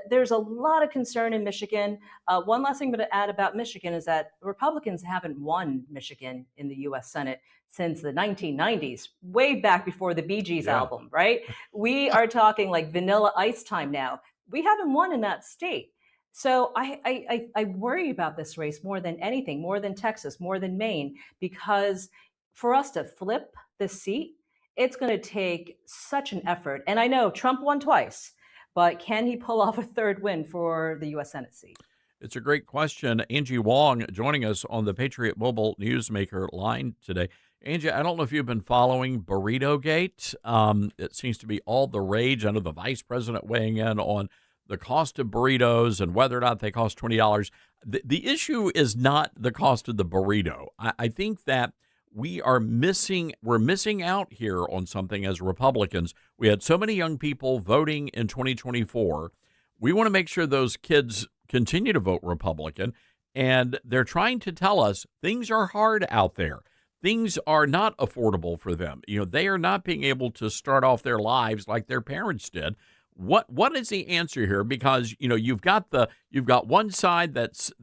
there's a lot of concern in Michigan. One last thing I'm going to add about Michigan is that Republicans haven't won Michigan in the U.S. Senate since the 1990s, way back before the Bee Gees album, right? We are talking like Vanilla Ice time now. We haven't won in that state. So I worry about this race more than anything, more than Texas, more than Maine, because for us to flip the seat, it's going to take such an effort. And I know Trump won twice, but can he pull off a third win for the U.S. Senate seat? It's a great question. Angie Wong joining us on the Patriot Mobile Newsmaker line today. Angie, I don't know if you've been following Burrito Gate. It seems to be all the rage. I know the vice president weighing in on the cost of burritos and whether or not they cost $20. The issue is not the cost of the burrito. I think that we're missing out here on something as Republicans. We had so many young people voting in 2024. We want to make sure those kids continue to vote Republican, and they're trying to tell us things are hard out there. Things are not affordable for them. They are not being able to start off their lives like their parents did. What is the answer here? Because you've got one side that's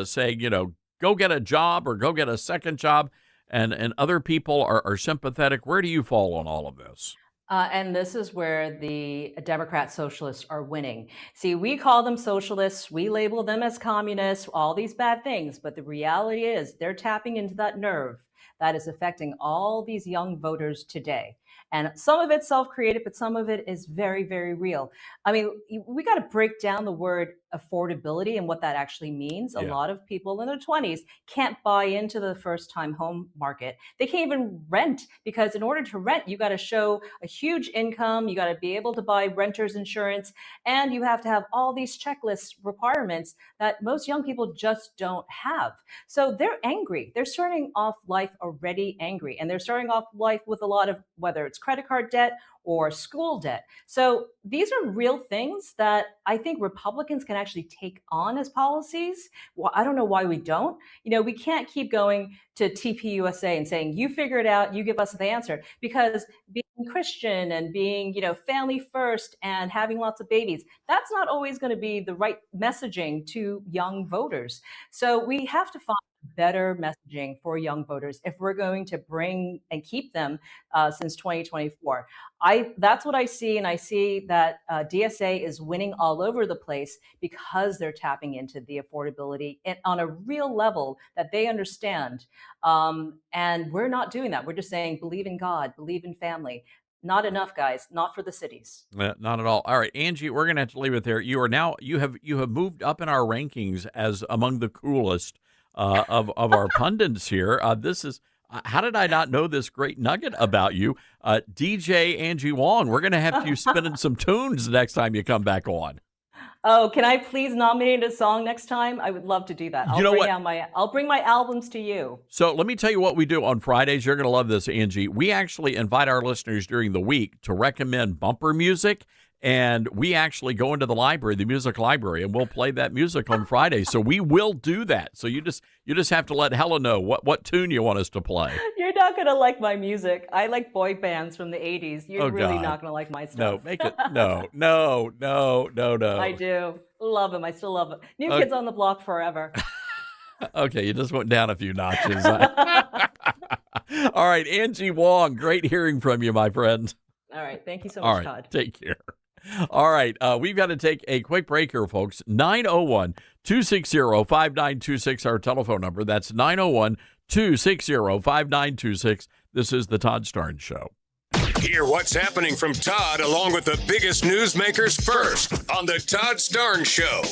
saying go get a job or go get a second job, and other people are sympathetic. Where do you fall on all of this? And this is where the Democrat socialists are winning. See, we call them socialists, we label them as communists, all these bad things, but the reality is they're tapping into that nerve that is affecting all these young voters today. And some of it's self-created, but some of it is very, very real. I mean, we got to break down the word affordability and what that actually means. A lot of people in their 20s can't buy into the first-time home market. They can't even rent, because in order to rent, you got to show a huge income. You got to be able to buy renter's insurance, and you have to have all these checklist requirements that most young people just don't have. So they're angry. They're starting off life already angry, and they're starting off life with a lot of, whether it's credit card debt or school debt. So these are real things that I think Republicans can actually take on as policies. Well, I don't know why we don't. We can't keep going to TPUSA and saying, you figure it out, you give us the answer, because being Christian and being, family first and having lots of babies, that's not always going to be the right messaging to young voters. So we have to find better messaging for young voters if we're going to bring and keep them since 2024. That's what I see, and I see that DSA is winning all over the place because they're tapping into the affordability on a real level that they understand. And we're not doing that. We're just saying, believe in God, believe in family. Not enough, guys. Not for the cities. Not at all. All right, Angie, we're going to have to leave it there. You have moved up in our rankings as among the coolest of our pundits here. This is how did I not know this great nugget about you, DJ Angie Wong? We're going to have you spinning some tunes the next time you come back on. Oh, can I please nominate a song next time? I would love to do that. I'll bring my albums to you. So let me tell you what we do on Fridays. You're going to love this, Angie. We actually invite our listeners during the week to recommend bumper music. And we actually go into the library, the music library, and we'll play that music on Friday. So we will do that. So you just have to let Helen know what tune you want us to play. You're not going to like my music. I like boy bands from the 80s. You're really not going to like my stuff. No, make it. No. I do. Love them. I still love them. New Kids on the Block forever. Okay, you just went down a few notches. All right, Angie Wong, great hearing from you, my friend. All right. Thank you so much, Todd. Take care. All right. We've got to take a quick break here, folks. 901-260-5926, our telephone number. That's 901-260-5926. This is the Todd Starnes Show. Hear what's happening from Todd along with the biggest newsmakers first on the Todd Starnes Show.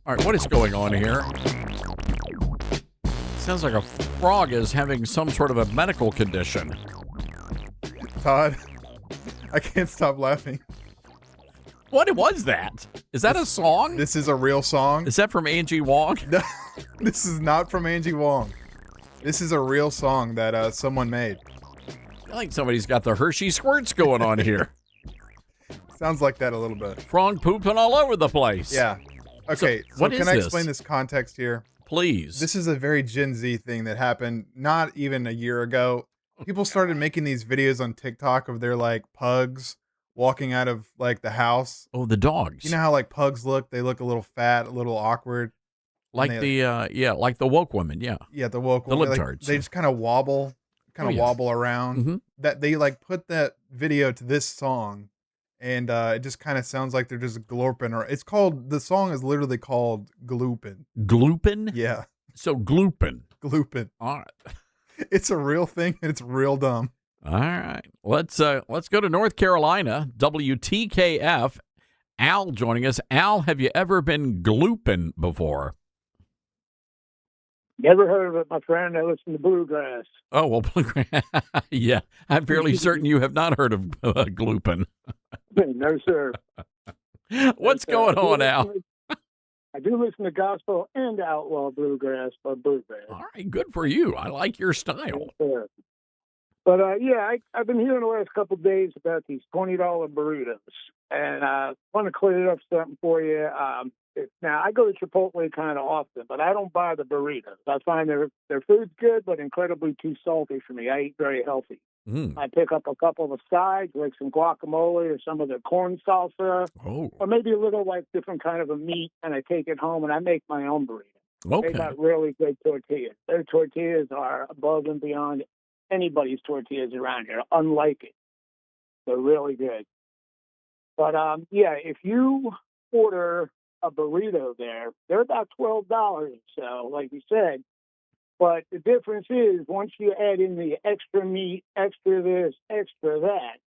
All right, what is going on here? Sounds like a frog is having some sort of a medical condition. Todd, I can't stop laughing. What was that? Is that a song? This is a real song. Is that from Angie Wong? No, this is not from Angie Wong. This is a real song that someone made. I feel like somebody's got the Hershey squirts going on here. Sounds like that a little bit. Frog pooping all over the place. Yeah. Okay, so what can is I this? explain this context here? Please. This is a very Gen Z thing that happened not even a year ago. People started making these videos on TikTok of their like pugs walking out of like the house. Oh, the dogs. You know how like pugs look? They look a little fat, a little awkward. Like like the woke women, yeah. Yeah, the woke the women. libtards. They just kind of wobble, wobble around. Mm-hmm. That they like put that video to this song, and it just kind of sounds like they're just glorping. Or the song is literally called glooping. Glooping? Yeah. So glooping. Glooping. All right. It's a real thing, and it's real dumb. All right. Let's go to North Carolina. WTKF. Al joining us. Al, have you ever been glooping before? Never heard of it, my friend. I listen to bluegrass. Oh, well, yeah. I'm fairly certain you have not heard of glooping. No, sir. What's going on, Al? I do listen to gospel and outlaw bluegrass, but bluegrass. All right, good for you. I like your style. Yes, but I've been hearing the last couple of days about these $20 burritos, and I want to clear up something for you. Now I go to Chipotle kind of often, but I don't buy the burritos. I find their food's good, but incredibly too salty for me. I eat very healthy. I pick up a couple of the sides, like some guacamole or some of the corn salsa, or maybe a little like different kind of a meat, and I take it home and I make my own burrito. Okay. They got really good tortillas. Their tortillas are above and beyond anybody's tortillas around here, unlike it. They're really good. But if you order a burrito there, they're about $12 or so, like you said. But the difference is once you add in the extra meat, extra this, extra that,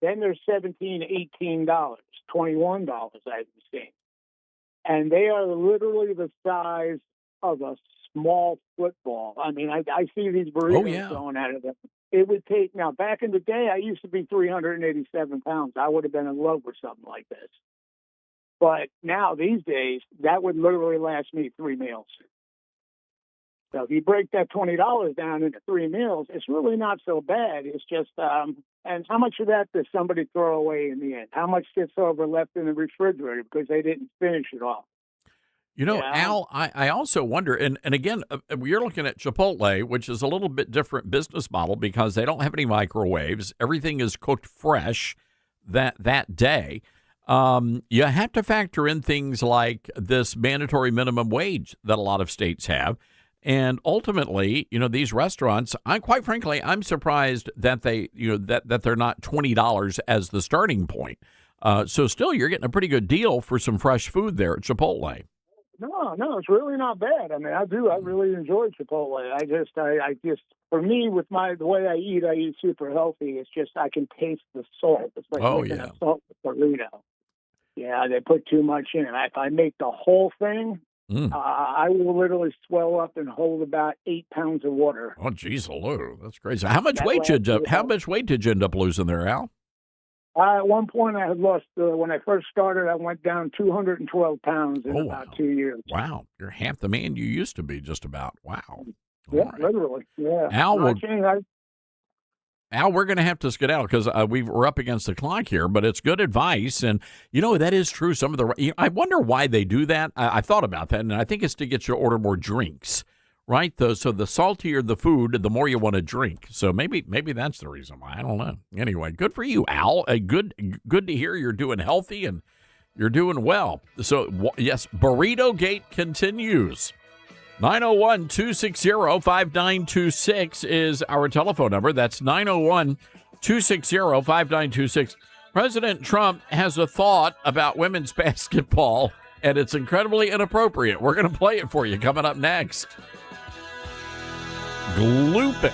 then they're $17, $18, $21, I've seen. And they are literally the size of a small football. I mean, I see these burritos going out of them. It would take, now back in the day, I used to be 387 pounds. I would have been in love with something like this. But now, these days, that would literally last me 3 meals. So if you break that $20 down into 3 meals, it's really not so bad. It's just, and how much of that does somebody throw away in the end? How much sits over left in the refrigerator because they didn't finish it off? You know, Al, I also wonder, and again, you're looking at Chipotle, which is a little bit different business model because they don't have any microwaves. Everything is cooked fresh that day. You have to factor in things like this mandatory minimum wage that a lot of states have. And ultimately, these restaurants, quite frankly, I'm surprised that that they're not $20 as the starting point. So still, you're getting a pretty good deal for some fresh food there at Chipotle. No, it's really not bad. I mean, I really enjoy Chipotle. I just, for me, with the way I eat super healthy. It's just, I can taste the salt. It's like making a salt burrito. Yeah, they put too much in. If I make the whole thing, I will literally swell up and hold about 8 pounds of water. Oh, geez, hello, that's crazy. How much weight did you end up losing there, Al? At one point, I had lost. When I first started, I went down 212 pounds in about 2 years. Wow, you're half the man you used to be, just about. Wow. Yeah, literally. Yeah. Al, we're going to have to skedaddle because we're up against the clock here, but it's good advice. And, that is true. Some of I wonder why they do that. I thought about that, and I think it's to get you to order more drinks, right? So the saltier the food, the more you want to drink. So maybe that's the reason why. I don't know. Anyway, good for you, Al. Good to hear you're doing healthy and you're doing well. So, yes, Burrito Gate continues. 901-260-5926 is our telephone number. That's 901-260-5926. President Trump has a thought about women's basketball, and it's incredibly inappropriate. We're going to play it for you coming up next. Gloop it.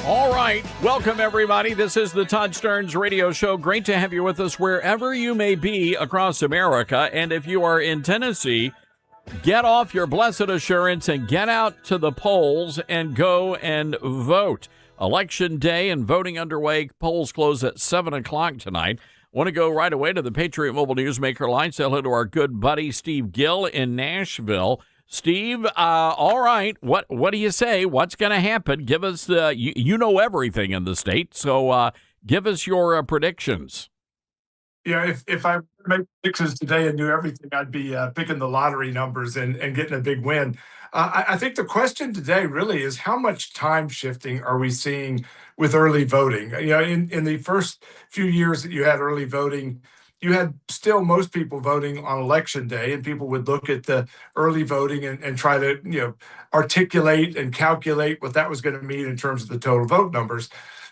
All right. Welcome, everybody. This is the Todd Stearns Radio Show. Great to have you with us wherever you may be across America. And if you are in Tennessee, get off your blessed assurance and get out to the polls and go and vote. Election day and voting underway. Polls close at 7 o'clock tonight. Want to go right away to the Patriot Mobile Newsmaker line. Say hello to our good buddy Steve Gill in Nashville. Steve, all right, what do you say? What's going to happen? Give us you know everything in the state, so give us your predictions. Yeah, if I made predictions today and knew everything, I'd be picking the lottery numbers and getting a big win. I think the question today really is how much time shifting are we seeing with early voting? You know, in the first few years that you had early voting, you had still most people voting on election day, and people would look at the early voting and try to, articulate and calculate what that was going to mean in terms of the total vote numbers.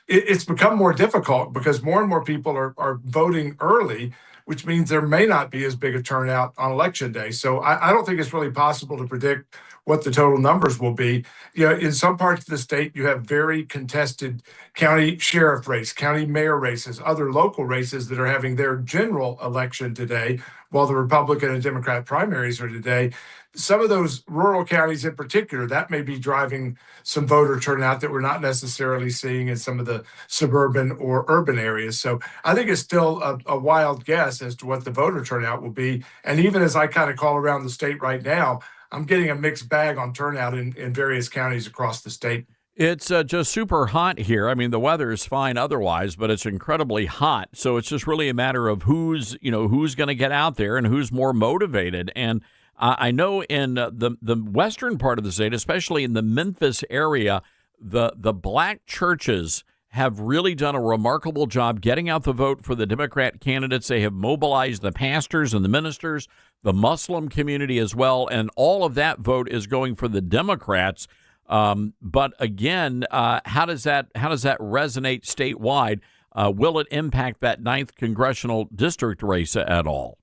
It's become more difficult because more and more people are voting early, which means there may not be as big a turnout on election day. So I don't think it's really possible to predict what the total numbers will be. In some parts of the state, you have very contested county sheriff race, county mayor races, other local races that are having their general election today, while the Republican and Democrat primaries are today. Some of those rural counties in particular, that may be driving some voter turnout that we're not necessarily seeing in some of the suburban or urban areas. So I think it's still a wild guess as to what the voter turnout will be. And even as I kind of call around the state right now, I'm getting a mixed bag on turnout in various counties across the state. It's just super hot here. I mean, the weather is fine otherwise, but it's incredibly hot. So it's just really a matter of who's going to get out there and who's more motivated. And I know in the western part of the state, especially in the Memphis area, the black churches have really done a remarkable job getting out the vote for the Democrat candidates. They have mobilized the pastors and the ministers, the Muslim community as well, and all of that vote is going for the Democrats. But again, how does that resonate statewide? Will it impact that 9th congressional district race at all?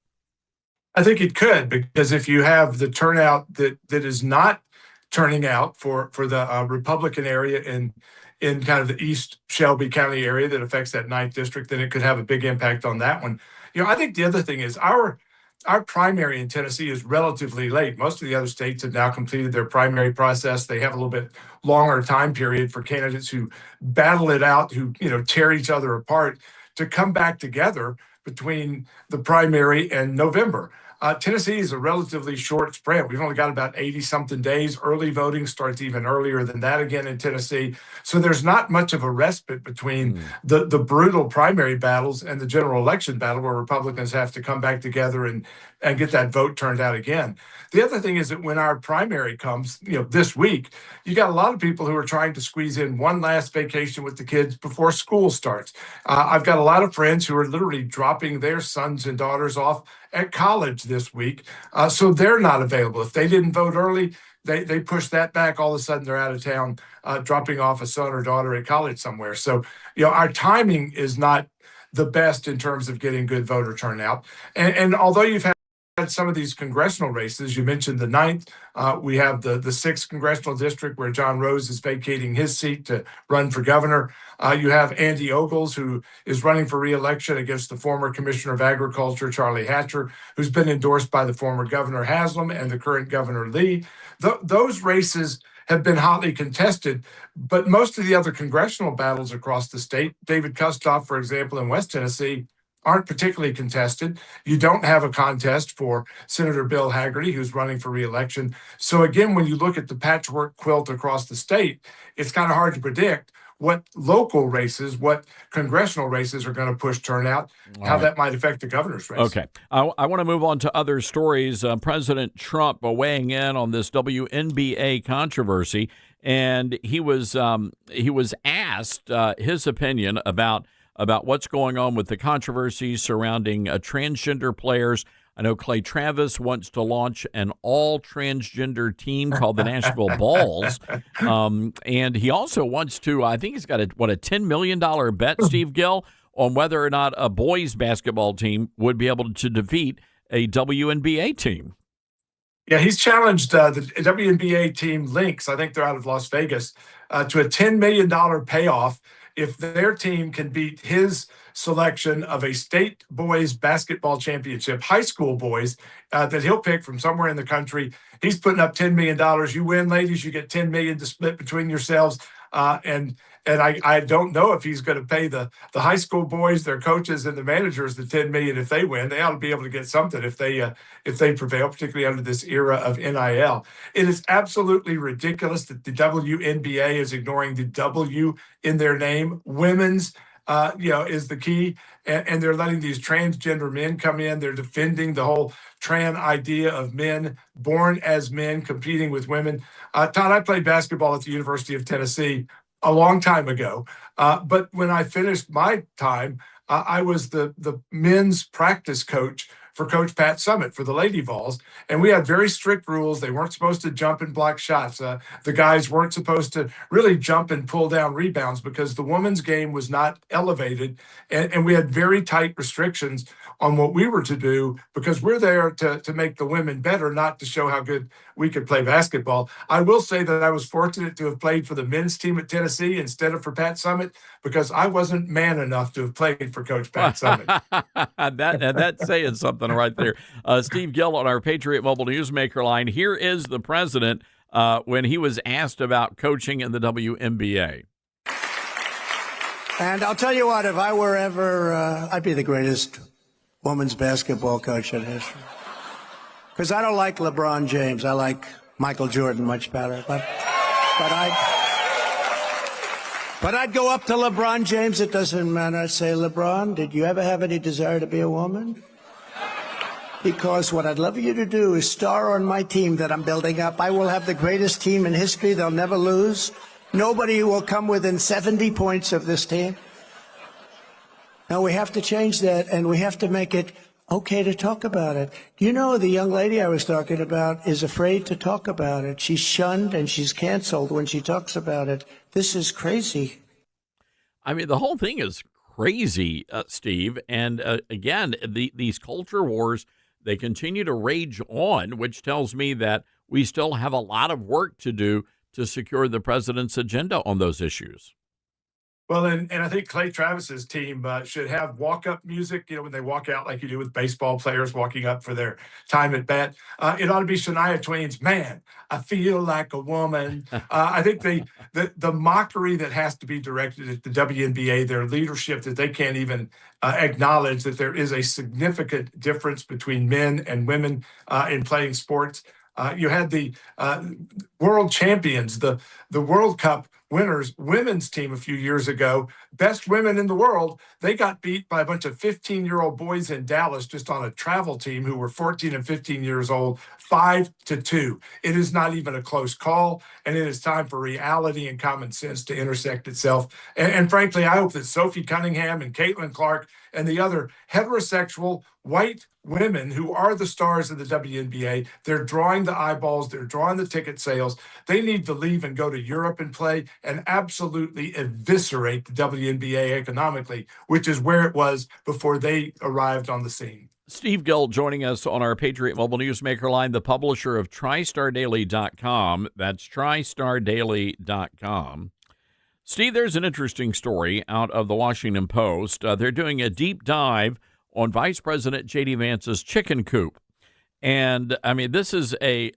I think it could, because if you have the turnout that is not turning out for the Republican area in kind of the East Shelby County area that affects that 9th district, then it could have a big impact on that one. I think the other thing is our primary in Tennessee is relatively late. Most of the other states have now completed their primary process. They have a little bit longer time period for candidates who battle it out, who tear each other apart, to come back together between the primary and November. Tennessee is a relatively short sprint. We've only got about 80-something days. Early voting starts even earlier than that again in Tennessee. So there's not much of a respite between the brutal primary battles and the general election battle, where Republicans have to come back together and get that vote turned out again. The other thing is that when our primary comes, this week, you got a lot of people who are trying to squeeze in one last vacation with the kids before school starts. I've got a lot of friends who are literally dropping their sons and daughters off at college this week. So they're not available. If they didn't vote early, they push that back. All of a sudden, they're out of town, dropping off a son or daughter at college somewhere. So, our timing is not the best in terms of getting good voter turnout. And although you've had some of these congressional races, you mentioned the 9th. We have the 6th congressional district where John Rose is vacating his seat to run for governor. You have Andy Ogles, who is running for re-election against the former Commissioner of Agriculture, Charlie Hatcher, who's been endorsed by the former Governor Haslam and the current Governor Lee. Those races have been hotly contested, but most of the other congressional battles across the state, David Kustoff, for example, in West Tennessee, aren't particularly contested. You don't have a contest for Senator Bill Hagerty, who's running for re-election. So again, when you look at the patchwork quilt across the state, it's kind of hard to predict what local races, what congressional races are going to push turnout, how that might affect the governor's race. Okay. I want to move on to other stories. President Trump weighing in on this WNBA controversy, and he was asked his opinion about what's going on with the controversy surrounding transgender players. I know Clay Travis wants to launch an all-transgender team called the Nashville Balls. And he also wants to, I think he's got a $10 million bet, Steve Gill, on whether or not a boys basketball team would be able to defeat a WNBA team. Yeah, he's challenged the WNBA team Lynx, I think they're out of Las Vegas, to a $10 million payoff if their team can beat his selection of a state boys basketball championship, high school boys, that he'll pick from somewhere in the country. He's putting up $10 million. You win, ladies, you get $10 million to split between yourselves. And I don't know if he's going to pay the high school boys, their coaches, and the managers the $10 million if they win. They ought to be able to get something if they prevail, particularly under this era of NIL. It is absolutely ridiculous that the WNBA is ignoring the W in their name. Women's, is the key, and they're letting these transgender men come in. They're defending the whole trans idea of men born as men competing with women. Todd, I played basketball at the University of Tennessee a long time ago. But when I finished my time, I was the men's practice coach for Coach Pat Summitt for the Lady Vols. And we had very strict rules. They weren't supposed to jump and block shots. The guys weren't supposed to really jump and pull down rebounds because the women's game was not elevated. And we had very tight restrictions on what we were to do because we're there to make the women better, not to show how good we could play basketball. I will say that I was fortunate to have played for the men's team at Tennessee instead of for Pat Summitt because I wasn't man enough to have played for Coach Pat Summitt. That's saying something right there. Steve Gill on our Patriot Mobile Newsmaker line. Here is the president when he was asked about coaching in the WNBA. And I'll tell you what, if I were ever, I'd be the greatest women's basketball coach in history. Because I don't like LeBron James. I like Michael Jordan much better. But I'd go up to LeBron James. It doesn't matter. I'd say, LeBron, did you ever have any desire to be a woman? Because what I'd love you to do is star on my team that I'm building up. I will have the greatest team in history. They'll never lose. Nobody will come within 70 points of this team. Now, we have to change that, and we have to make it okay to talk about it. You know, the young lady I was talking about is afraid to talk about it. She's shunned and she's canceled when she talks about it. This is crazy. I mean, the whole thing is crazy, Steve. And again, these culture wars, they continue to rage on, which tells me that we still have a lot of work to do to secure the president's agenda on those issues. Well, and I think Clay Travis's team should have walk-up music, when they walk out like you do with baseball players walking up for their time at bat. It ought to be Shania Twain's Man, I Feel Like a Woman. I think the mockery that has to be directed at the WNBA, their leadership, that they can't even acknowledge that there is a significant difference between men and women in playing sports. You had the world champions, the World Cup winners women's team a few years ago, best women in the world. They got beat by a bunch of 15-year-old boys in Dallas just on a travel team who were 14 and 15 years old, 5-2. It is not even a close call, and it is time for reality and common sense to intersect itself. And frankly, I hope that Sophie Cunningham and Caitlin Clark and the other heterosexual white women who are the stars of the WNBA, they're drawing the eyeballs, they're drawing the ticket sales. They need to leave and go to Europe and play and absolutely eviscerate the WNBA economically, which is where it was before they arrived on the scene. Steve Gill joining us on our Patriot Mobile Newsmaker line, the publisher of TriStarDaily.com. That's TriStarDaily.com. Steve, there's an interesting story out of the Washington Post. They're doing a deep dive on Vice President J.D. Vance's chicken coop. And, I mean, this is a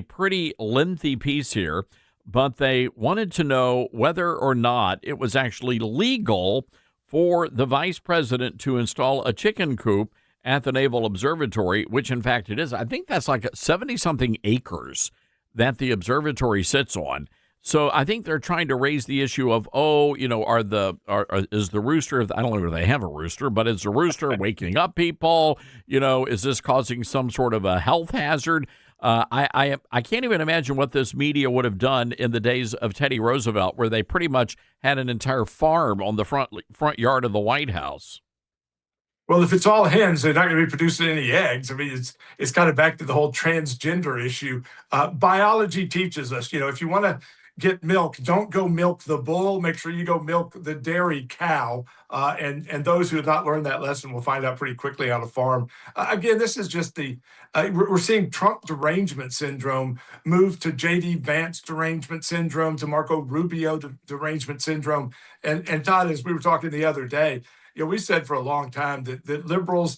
pretty lengthy piece here, but they wanted to know whether or not it was actually legal for the vice president to install a chicken coop at the Naval Observatory, which, in fact, it is. I think that's like 70-something acres that the observatory sits on. So I think they're trying to raise the issue of, is the rooster, I don't know if they have a rooster, but is the rooster waking up people? Is this causing some sort of a health hazard? I can't even imagine what this media would have done in the days of Teddy Roosevelt, where they pretty much had an entire farm on the front yard of the White House. Well, if it's all hens, they're not going to be producing any eggs. I mean, it's kind of back to the whole transgender issue. Biology teaches us, if you want to get milk, don't go milk the bull. Make sure you go milk the dairy cow. And those who have not learned that lesson will find out pretty quickly on a farm. Again, this is just we're seeing Trump derangement syndrome move to J.D. Vance derangement syndrome, to Marco Rubio derangement syndrome. And Todd, as we were talking the other day, we said for a long time that liberals,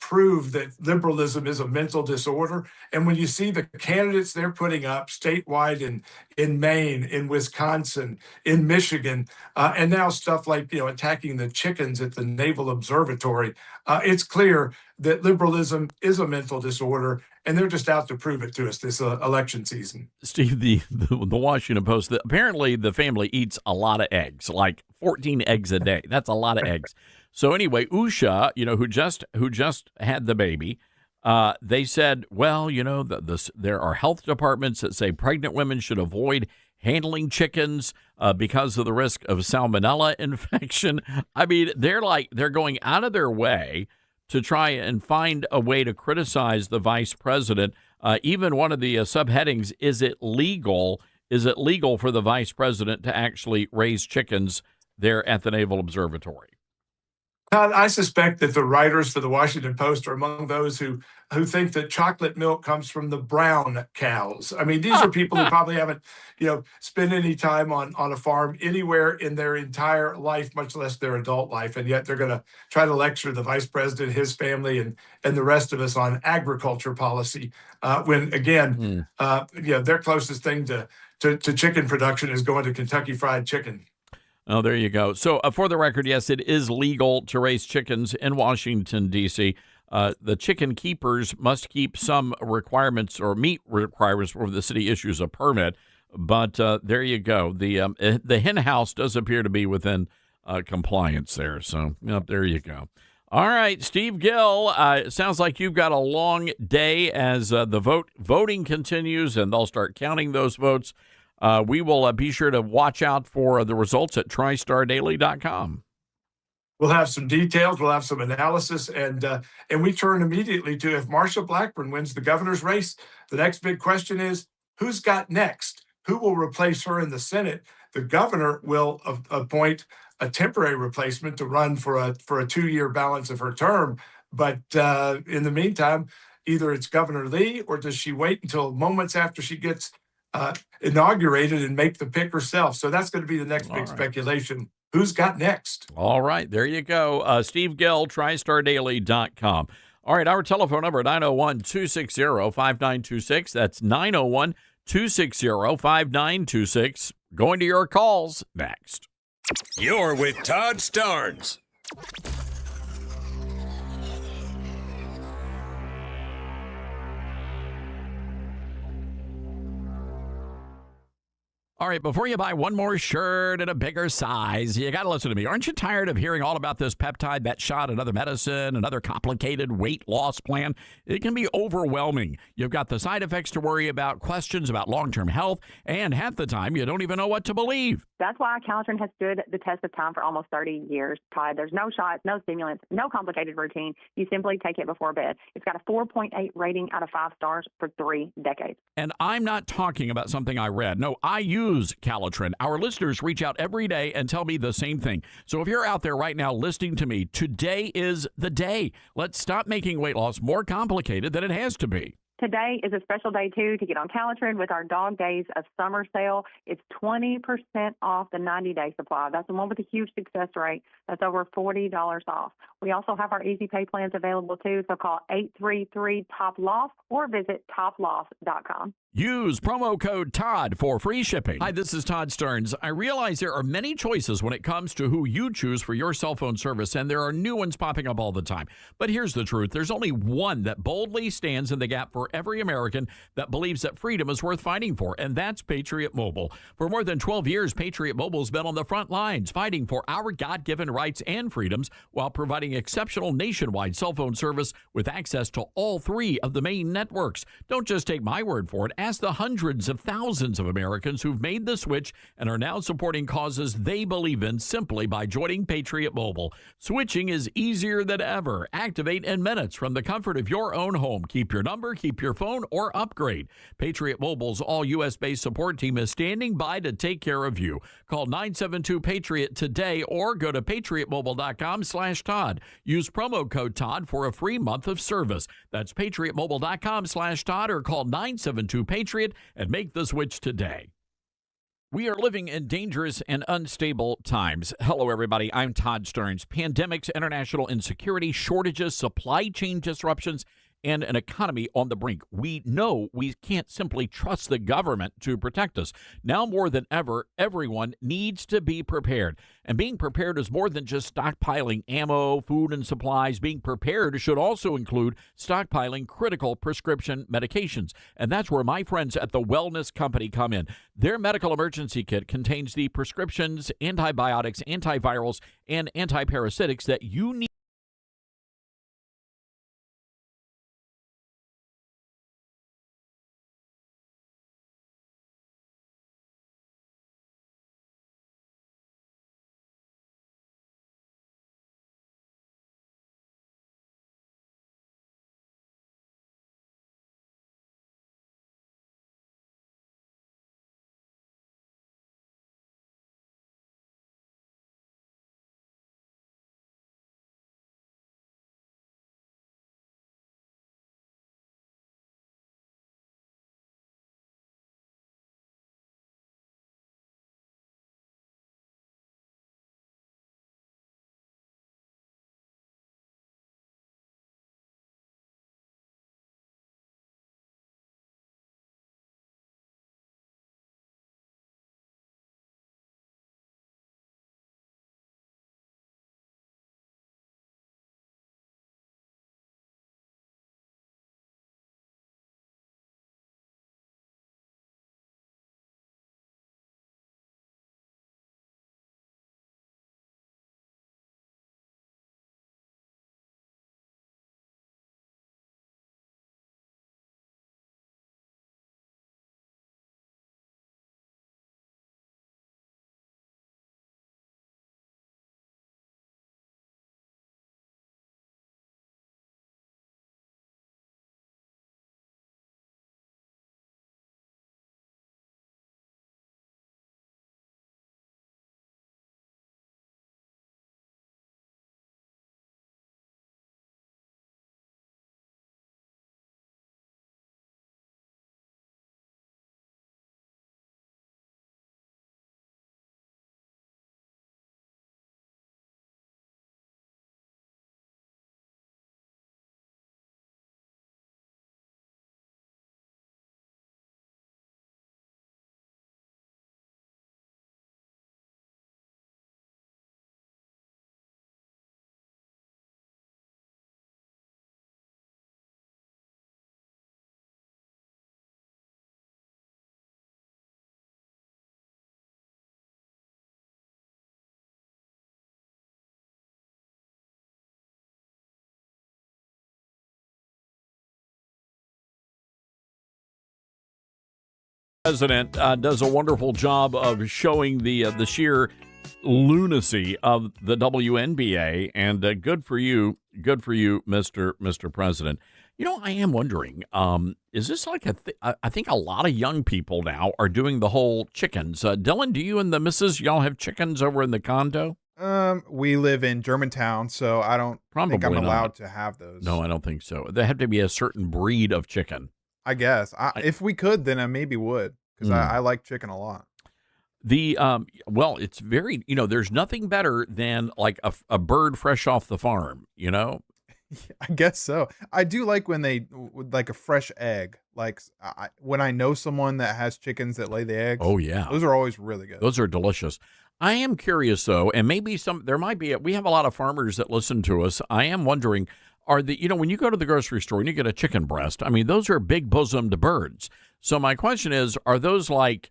prove that liberalism is a mental disorder. And when you see the candidates they're putting up statewide in Maine, in Wisconsin, in Michigan, and now stuff like, attacking the chickens at the Naval Observatory, it's clear that liberalism is a mental disorder, and they're just out to prove it to us this election season. Steve, the Washington Post, apparently the family eats a lot of eggs, like 14 eggs a day. That's a lot of eggs. So anyway, Usha, who just had the baby, they said, well, there are health departments that say pregnant women should avoid handling chickens because of the risk of salmonella infection. I mean, they're going out of their way to try and find a way to criticize the vice president. Even one of the subheadings, is it legal for the vice president to actually raise chickens there at the Naval Observatory? Todd, I suspect that the writers for the Washington Post are among those who think that chocolate milk comes from the brown cows. I mean, these are people who probably haven't, spent any time on a farm anywhere in their entire life, much less their adult life. And yet they're going to try to lecture the vice president, his family, and the rest of us on agriculture policy. When, again, their closest thing to chicken production is going to Kentucky Fried Chicken. Oh, there you go. So for the record, yes, it is legal to raise chickens in Washington, D.C. The chicken keepers must keep some requirements or meet requirements before the city issues a permit. But there you go. The hen house does appear to be within compliance there. So there you go. All right, Steve Gill, it sounds like you've got a long day as the voting continues, and they'll start counting those votes. We will be sure to watch out for the results at TriStarDaily.com. We'll have some details. We'll have some analysis, and we turn immediately to, if Marsha Blackburn wins the governor's race, the next big question is, who's got next? Who will replace her in the Senate? The governor will appoint a temporary replacement to run for a 2-year balance of her term. But in the meantime, either it's Governor Lee, or does she wait until moments after she gets inaugurated and make the pick herself? So that's going to be the next big speculation. Who's got next? All right, there you go. Steve Gill, TriStarDaily.com. All right, our telephone number, 901-260-5926. That's 901-260-5926. Going to your calls next. You're with Todd Starnes. All right, before you buy one more shirt in a bigger size, you got to listen to me. Aren't you tired of hearing all about this peptide, that shot, another medicine, another complicated weight loss plan? It can be overwhelming. You've got the side effects to worry about, questions about long-term health, and half the time you don't even know what to believe. That's why Calitrin has stood the test of time for almost 30 years, Todd. There's no shots, no stimulants, no complicated routine. You simply take it before bed. It's got a 4.8 rating out of 5 stars for 3 decades. And I'm not talking about something I read. No, I use Calitrin. Our listeners reach out every day and tell me the same thing. So if you're out there right now listening to me, today is the day. Let's stop making weight loss more complicated than it has to be. Today is a special day, too, to get on Calitrin with our Dog Days of Summer sale. It's 20% off the 90-day supply. That's the one with a huge success rate. That's over $40 off. We also have our easy pay plans available, too, so call 833-TOP-LOFT or visit toploft.com. Use promo code TODD for free shipping. Hi, this is Todd Starnes. I realize there are many choices when it comes to who you choose for your cell phone service, and there are new ones popping up all the time. But here's the truth. There's only one that boldly stands in the gap for every American that believes that freedom is worth fighting for, and that's Patriot Mobile. For more than 12 years, Patriot Mobile has been on the front lines fighting for our God-given rights and freedoms while providing exceptional nationwide cell phone service with access to all 3 of the main networks. Don't just take my word for it. Ask the hundreds of thousands of Americans who've made the switch and are now supporting causes they believe in simply by joining Patriot Mobile. Switching is easier than ever. Activate in minutes from the comfort of your own home. Keep your number, keep your phone, or upgrade. Patriot Mobile's all U.S.-based support team is standing by to take care of you. Call 972-PATRIOT today or go to patriotmobile.com/Todd. Use promo code Todd for a free month of service. That's patriotmobile.com/Todd or call 972-PATRIOT and make the switch today. We are living in dangerous and unstable times. Hello, everybody. I'm Todd Stearns. Pandemics, international insecurity, shortages, supply chain disruptions, and an economy on the brink. We know we can't simply trust the government to protect us. Now more than ever, everyone needs to be prepared. And being prepared is more than just stockpiling ammo, food, and supplies. Being prepared should also include stockpiling critical prescription medications. And that's where my friends at the Wellness Company come in. Their medical emergency kit contains the prescriptions, antibiotics, antivirals, and antiparasitics that you need. President does a wonderful job of showing the sheer lunacy of the WNBA, and good for you, Mr. President. You know, I am wondering, is this like I think a lot of young people now are doing the whole chickens. Dylan, do you and the missus, y'all have chickens over in the condo? We live in Germantown, so I don't think I'm allowed to have those. No, I don't think so. There have to be a certain breed of chicken. I guess. If we could, then I maybe would, because I like chicken a lot. Well, it's very, there's nothing better than like a bird fresh off the farm, I guess so. I do like when like a fresh egg. Like when I know someone that has chickens that lay the eggs. Oh, yeah. Those are always really good. Those are delicious. I am curious, though, and maybe we have a lot of farmers that listen to us. I am wondering, when you go to the grocery store and you get a chicken breast, I mean, those are big bosomed birds. So my question is, are those like,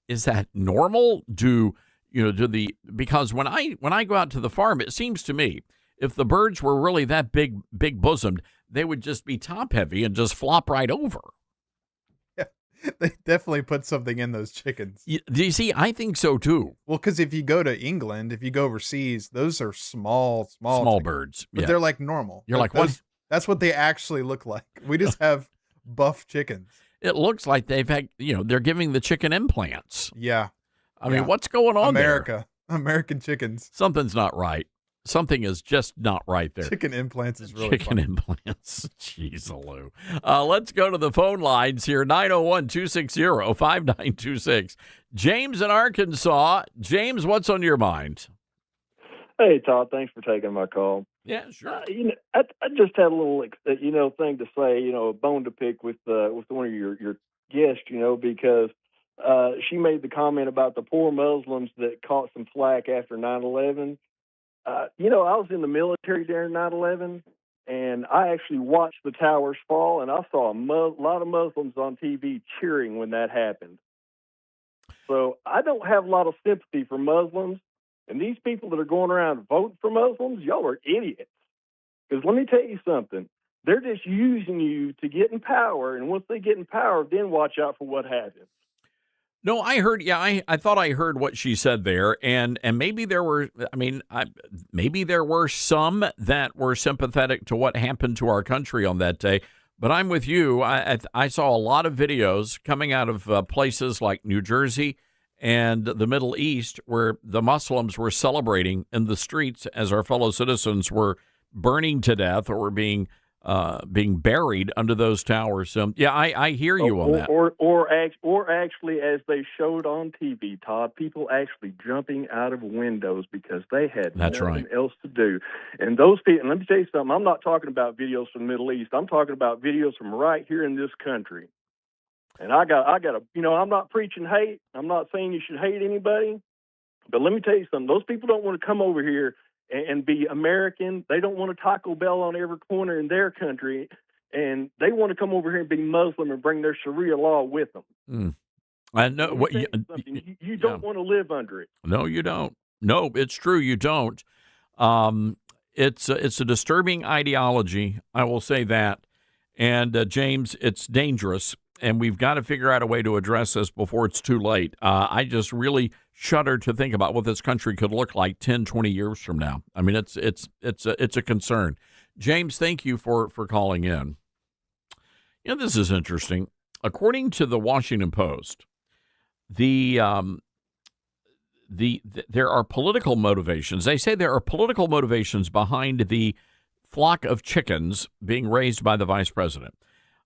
is that normal? Because when I go out to the farm, it seems to me, if the birds were really that big bosomed, they would just be top heavy and just flop right over. Yeah, They definitely put something in those chickens. Do you see? I think so too. Well, because if you go to England, if you go overseas, those are small chickens, birds. but Yeah. they're like normal. You're like, what? That's what they actually look like. We just have buff chickens. It looks like they've had, they're giving the chicken implants. Yeah. I mean, what's going on there? American chickens. Something's not right. Something is just not right there. Chicken implants is really Chicken funny. implants. Jeez, Lou. Let's go to the phone lines here. 901-260-5926. James in Arkansas. James, what's on your mind? Hey, Todd. Thanks for taking my call. Yeah, sure. I just had a little, thing to say, a bone to pick with one of your guests, because she made the comment about the poor Muslims that caught some flack after 9/11. I was in the military during 9/11, and I actually watched the towers fall, and I saw a lot of Muslims on TV cheering when that happened. So I don't have a lot of sympathy for Muslims, and these people that are going around voting for Muslims, y'all are idiots. Because let me tell you something, they're just using you to get in power, and once they get in power, then watch out for what happens. No, I heard. Yeah, I thought I heard what she said there, and maybe there were. Maybe there were some that were sympathetic to what happened to our country on that day. But I'm with you. I saw a lot of videos coming out of places like New Jersey and the Middle East where the Muslims were celebrating in the streets as our fellow citizens were burning to death or being buried under those towers. So, yeah, I hear you on that. Or actually, as they showed on TV, Todd, people actually jumping out of windows because they had nothing else to do. And those people, and let me tell you something, I'm not talking about videos from the Middle East. I'm talking about videos from right here in this country. And I got I'm not preaching hate. I'm not saying you should hate anybody. But let me tell you something, those people don't want to come over here and be American. They don't want a Taco Bell on every corner in their country, and they want to come over here and be Muslim and bring their Sharia law with them. I know what you don't want to live under it. No, you don't. No, it's true. You don't. It's a disturbing ideology. I will say that. And James, it's dangerous, and we've got to figure out a way to address this before it's too late. I just really shudder to think about what this country could look like 10, 20 years from now. I mean, it's a concern. James, thank you for calling in. This is interesting. According to the Washington Post, there are political motivations. They say there are political motivations behind the flock of chickens being raised by the vice president.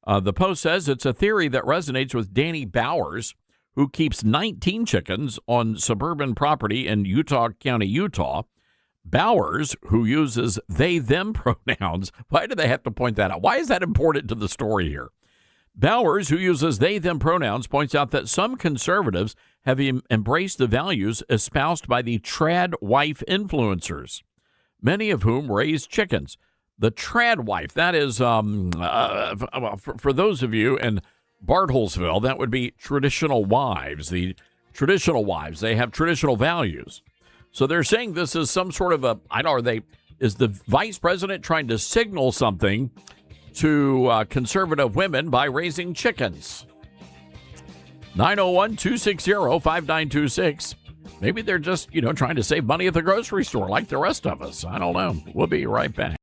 The Post says it's a theory that resonates with Danny Bowers, who keeps 19 chickens on suburban property in Utah County, Utah. Bowers, who uses they-them pronouns. Why do they have to point that out? Why is that important to the story here? Bowers, who uses they-them pronouns, points out that some conservatives have embraced the values espoused by the trad wife influencers, many of whom raise chickens. The trad wife, that is, for those of you in Bartlesville, that would be traditional wives. The traditional wives, they have traditional values. So they're saying this is some sort of is the vice president trying to signal something to conservative women by raising chickens? 901-260-5926. Maybe they're just, trying to save money at the grocery store like the rest of us. I don't know. We'll be right back.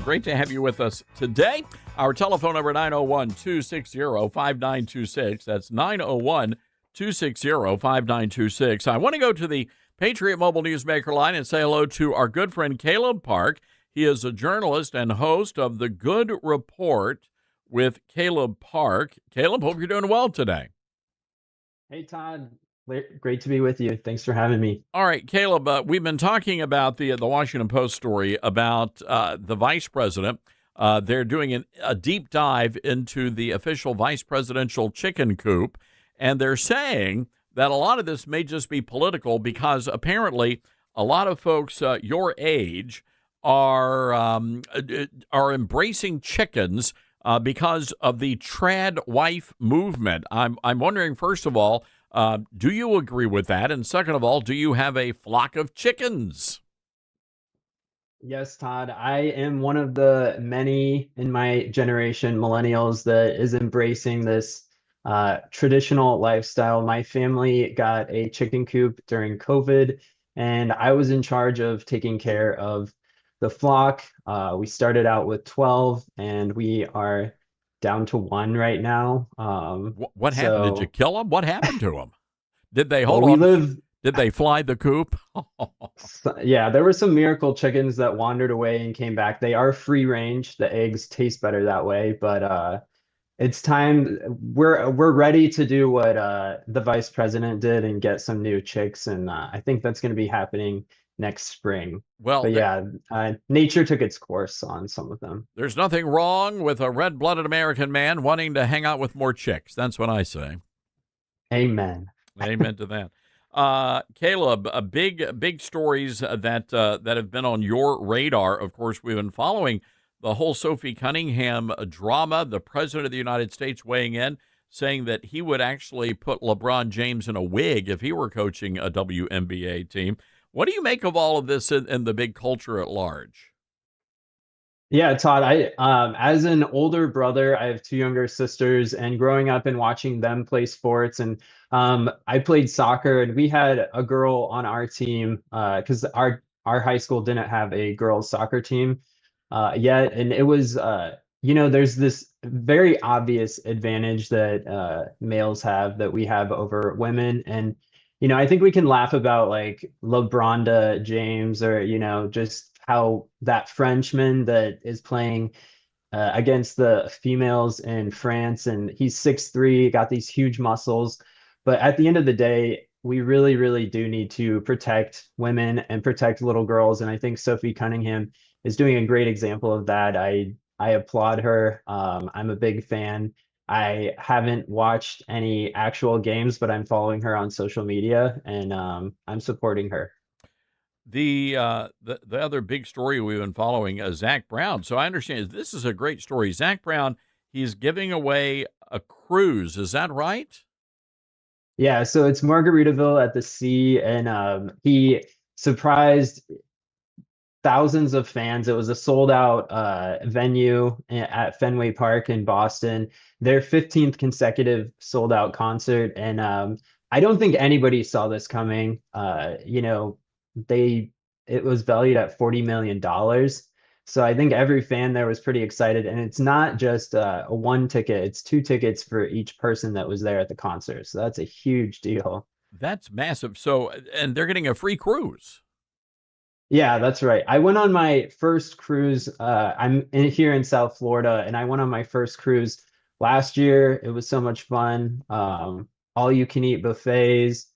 Great to have you with us today. Our telephone number 901-260-5926. That's 901-260-5926. I want to go to the Patriot Mobile Newsmaker line and say hello to our good friend Caleb Park. He is a journalist and host of The Good Report with Caleb Park. Caleb, hope you're doing well today. Hey, Todd. Great to be with you. Thanks for having me. All right, Caleb, we've been talking about the Washington Post story about the vice president. They're doing a deep dive into the official vice presidential chicken coop, and they're saying that a lot of this may just be political because apparently a lot of folks your age are embracing chickens because of the trad wife movement. I'm wondering, first of all, do you agree with that? And second of all, do you have a flock of chickens? Yes, Todd. I am one of the many in my generation, millennials, that is embracing this traditional lifestyle. My family got a chicken coop during COVID, and I was in charge of taking care of the flock. We started out with 12, and we are down to 1 right now. What happened? Did you kill them? What happened to them? Did they Did they fly the coop? Yeah, there were some miracle chickens that wandered away and came back. They are free range. The eggs taste better that way, but it's time. We're ready to do what the vice president did and get some new chicks, and I think that's going to be happening next spring. Well, but yeah, nature took its course on some of them. There's nothing wrong with a red-blooded American man wanting to hang out with more chicks. That's what I say. Amen. Amen to that. Caleb, big stories that have been on your radar. Of course, we've been following the whole Sophie Cunningham drama. The president of the United States weighing in, saying that he would actually put LeBron James in a wig if he were coaching a WNBA team. What do you make of all of this in the big culture at large? Yeah, Todd, I as an older brother, I have 2 younger sisters, and growing up and watching them play sports, and I played soccer, and we had a girl on our team because our high school didn't have a girls soccer team yet, and it was there's this very obvious advantage that males have that we have over women, and I think we can laugh about like LeBronda James or just how that Frenchman that is playing against the females in France, and he's 6'3", got these huge muscles. But at the end of the day, we really, really do need to protect women and protect little girls. And I think Sophie Cunningham is doing a great example of that. I applaud her. I'm a big fan. I haven't watched any actual games, but I'm following her on social media, and I'm supporting her. The other big story we've been following is Zach Brown. So I understand this is a great story. Zach Brown, he's giving away a cruise. Is that right? Yeah, so it's Margaritaville at the sea, and he surprised thousands of fans. It was a sold-out venue at Fenway Park in Boston. Their 15th consecutive sold-out concert, and I don't think anybody saw this coming. It was valued at $40 million. So I think every fan there was pretty excited. And it's not just a 1 ticket, it's 2 tickets for each person that was there at the concert. So that's a huge deal. That's massive. So, and they're getting a free cruise. Yeah, that's right. I went on my first cruise. I'm here in South Florida, and I went on my first cruise last year. It was so much fun. All you can eat buffets.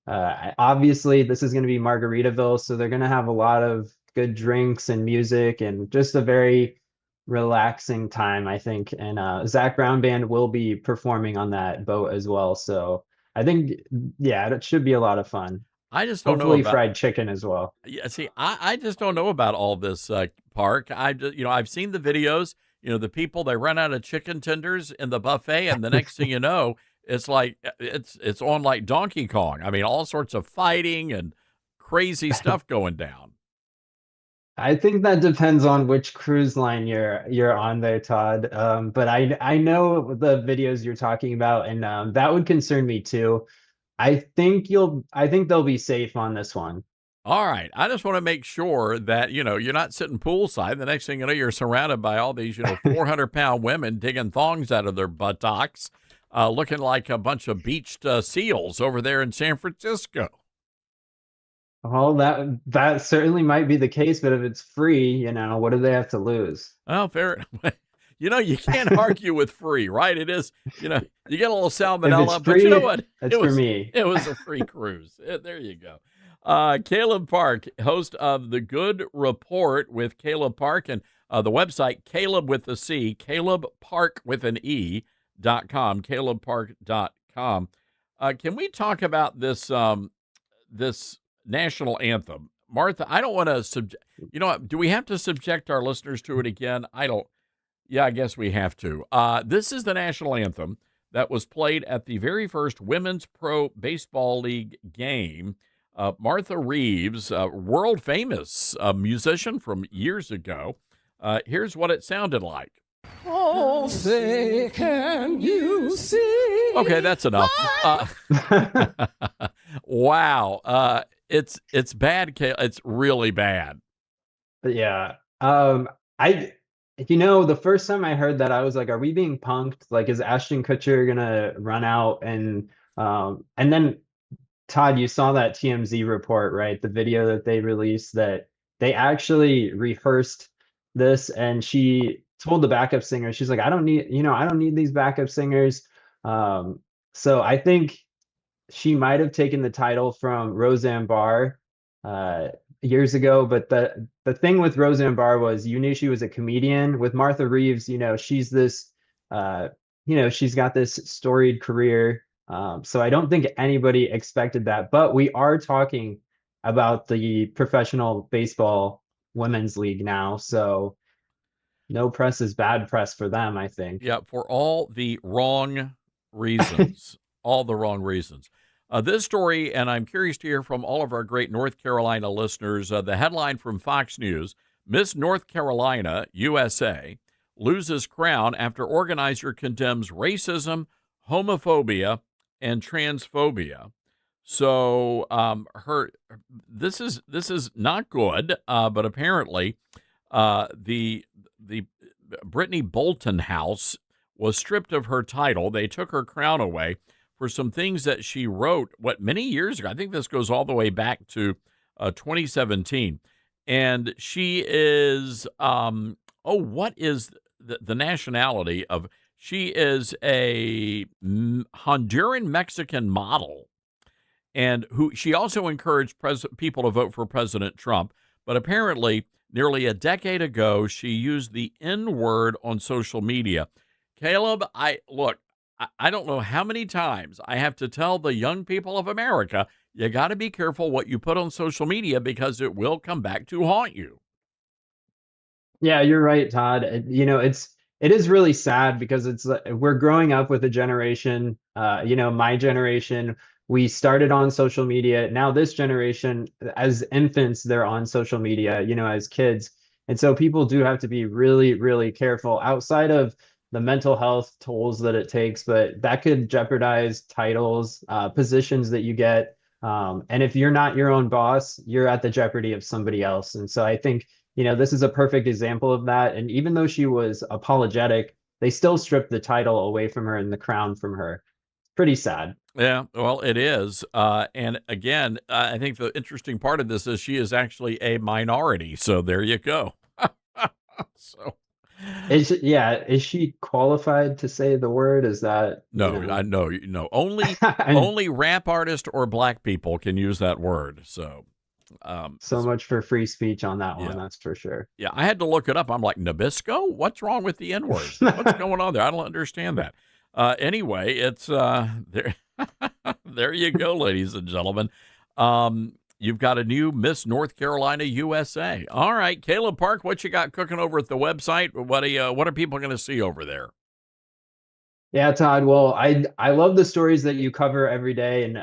Obviously, this is going to be Margaritaville, so they're going to have a lot of good drinks and music and just a very relaxing time, I think. And Zach Brown Band will be performing on that boat as well. So I think, yeah, it should be a lot of fun. I just don't Hopefully know about fried chicken as well. Yeah, see, I just don't know about all this, Park. I just, I've seen the videos. The people, they run out of chicken tenders in the buffet, and the next thing you know, it's like it's on like Donkey Kong. I mean, all sorts of fighting and crazy stuff going down. I think that depends on which cruise line you're on there, Todd. But I know the videos you're talking about, and that would concern me too. I think they'll be safe on this one. All right. I just want to make sure that, you're not sitting poolside. The next thing you know, you're surrounded by all these, 400-pound women digging thongs out of their buttocks, looking like a bunch of beached seals over there in San Francisco. Well, that certainly might be the case, but if it's free, what do they have to lose? Oh, fair. You can't argue with free, right? It is, you get a little salmonella, but you know what? That's for me. It was a free cruise. There you go. Caleb Park, host of The Good Report with Caleb Park, and the website, Caleb with a C, Caleb Park with an E.com, calebpark.com. Can we talk about this this national anthem? Martha, I don't want to do we have to subject our listeners to it again? Yeah, I guess we have to. This is the national anthem that was played at the very first Women's Pro Baseball League game. Martha Reeves, world famous musician from years ago. Here's what it sounded like. Oh, say, can you see? Okay, that's enough. Wow. It's bad. It's really bad. Yeah. The first time I heard that, I was like, are we being punked? Like, is Ashton Kutcher gonna run out? And then Todd, you saw that TMZ report, right? The video that they released, that they actually rehearsed this, and she told the backup singer, she's like, I don't need these backup singers. So I think she might have taken the title from Roseanne Barr years ago, but the thing with Roseanne Barr was, you knew she was a comedian. With Martha Reeves, she's this she's got this storied career. So I don't think anybody expected that, but we are talking about the professional baseball women's league now. So no press is bad press for them, I think. Yeah, for all the wrong reasons, all the wrong reasons. This story, and I'm curious to hear from all of our great North Carolina listeners, the headline from Fox News, Miss North Carolina, USA, loses crown after organizer condemns racism, homophobia, and transphobia. So this is not good, but apparently the Brittany Bolton house was stripped of her title. They took her crown away for some things that she wrote, many years ago. I think this goes all the way back to 2017. And she is, what is the nationality of, she is a Honduran Mexican model, and she also encouraged people to vote for President Trump. But apparently, nearly a decade ago, she used the N-word on social media. Caleb, I don't know how many times I have to tell the young people of America, you got to be careful what you put on social media, because it will come back to haunt you. Yeah, you're right, Todd. It is really sad, because we're growing up with a generation, my generation, we started on social media. Now this generation, as infants, they're on social media, as kids. And so people do have to be really, really careful outside of the mental health tolls that it takes, but that could jeopardize titles, positions that you get. And if you're not your own boss, you're at the jeopardy of somebody else. And so I think, this is a perfect example of that. And even though she was apologetic, they still stripped the title away from her and the crown from her. Pretty sad. Yeah, well, it is. And again, I think the interesting part of this is she is actually a minority. So there you go. So. Is she qualified to say the word? Is that no. Only rap artists or black people can use that word. So much for free speech on that one, that's for sure. Yeah, I had to look it up. I'm like, Nabisco? What's wrong with the N-word? What's going on there? I don't understand that. Anyway, it's there. There you go, ladies and gentlemen. You've got a new Miss North Carolina USA. All right, Caleb Park, what you got cooking over at the website? What are people going to see over there? Yeah, Todd. Well, I love the stories that you cover every day, and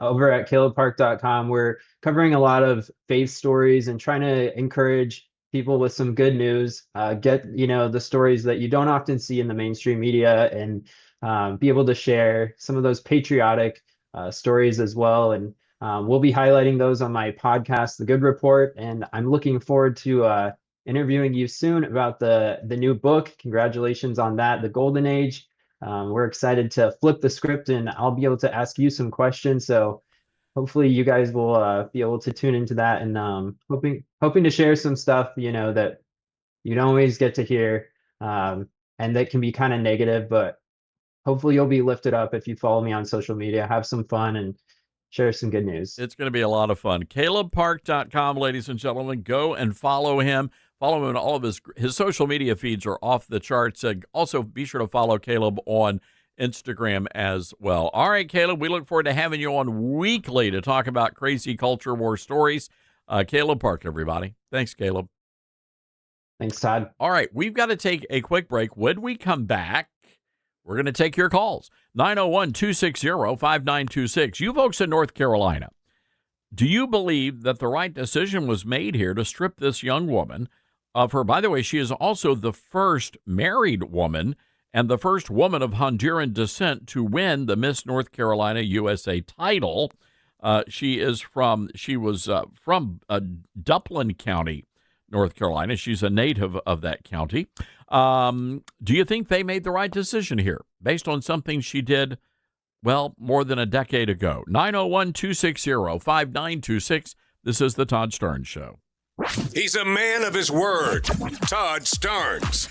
over at calebpark.com, we're covering a lot of faith stories and trying to encourage people with some good news. Get the stories that you don't often see in the mainstream media, and be able to share some of those patriotic stories as well. And We'll be highlighting those on my podcast, The Good Report, and I'm looking forward to interviewing you soon about the new book. Congratulations on that, The Golden Age. We're excited to flip the script, and I'll be able to ask you some questions. So hopefully you guys will be able to tune into that, and hoping to share some stuff, that you don't always get to hear, and that can be kind of negative, but hopefully you'll be lifted up if you follow me on social media. Have some fun and share some good news. It's going to be a lot of fun. CalebPark.com, ladies and gentlemen. Go and follow him. Follow him on all of his social media feeds are off the charts. Also, be sure to follow Caleb on Instagram as well. All right, Caleb, we look forward to having you on weekly to talk about crazy culture war stories. Caleb Park, everybody. Thanks, Caleb. Thanks, Todd. All right, we've got to take a quick break. When we come back, we're going to take your calls. 901-260-5926. You folks in North Carolina, do you believe that the right decision was made here to strip this young woman of her? By the way, she is also the first married woman and the first woman of Honduran descent to win the Miss North Carolina USA title. She was from Duplin County, North Carolina. She's a native of that county. Do you think they made the right decision here based on something she did, well, more than a decade ago? 901-260-5926. This is the Todd Starnes Show. He's a man of his word. Todd Starnes.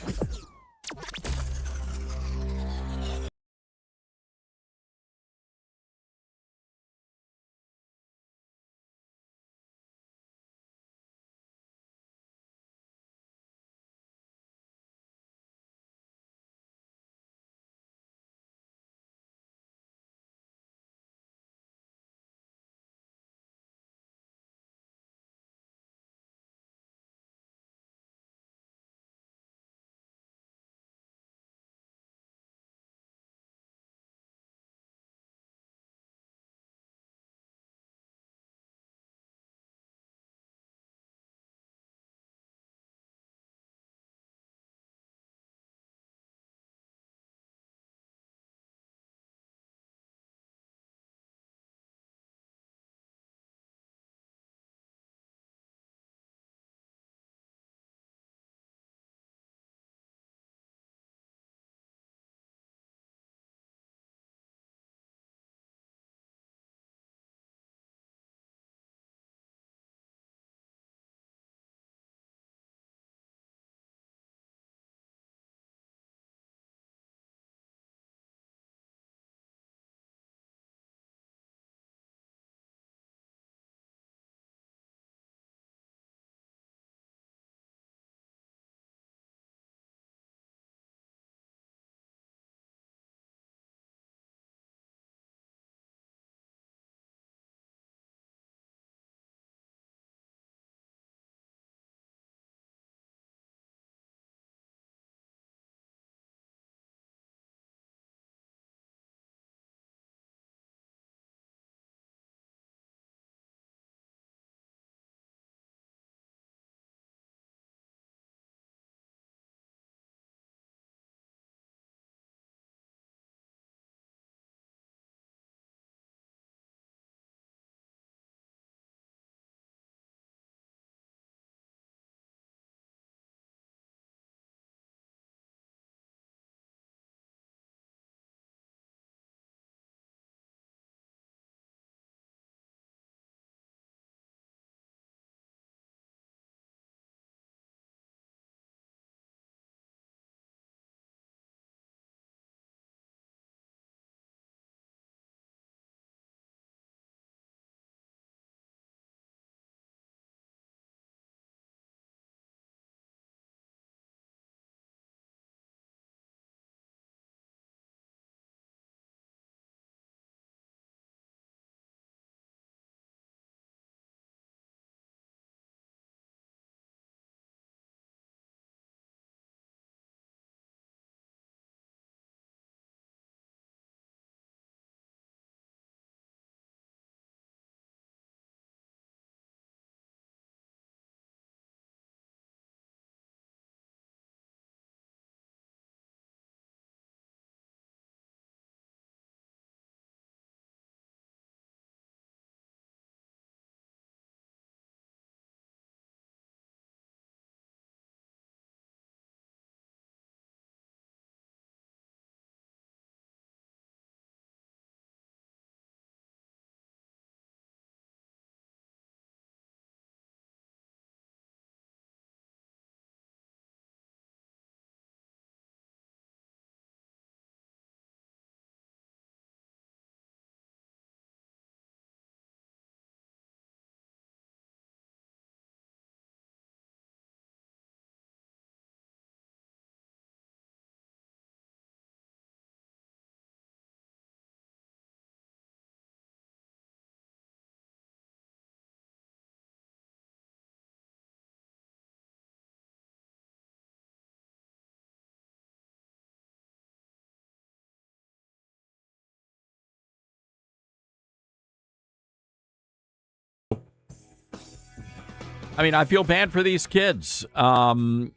I mean, I feel bad for these kids. They're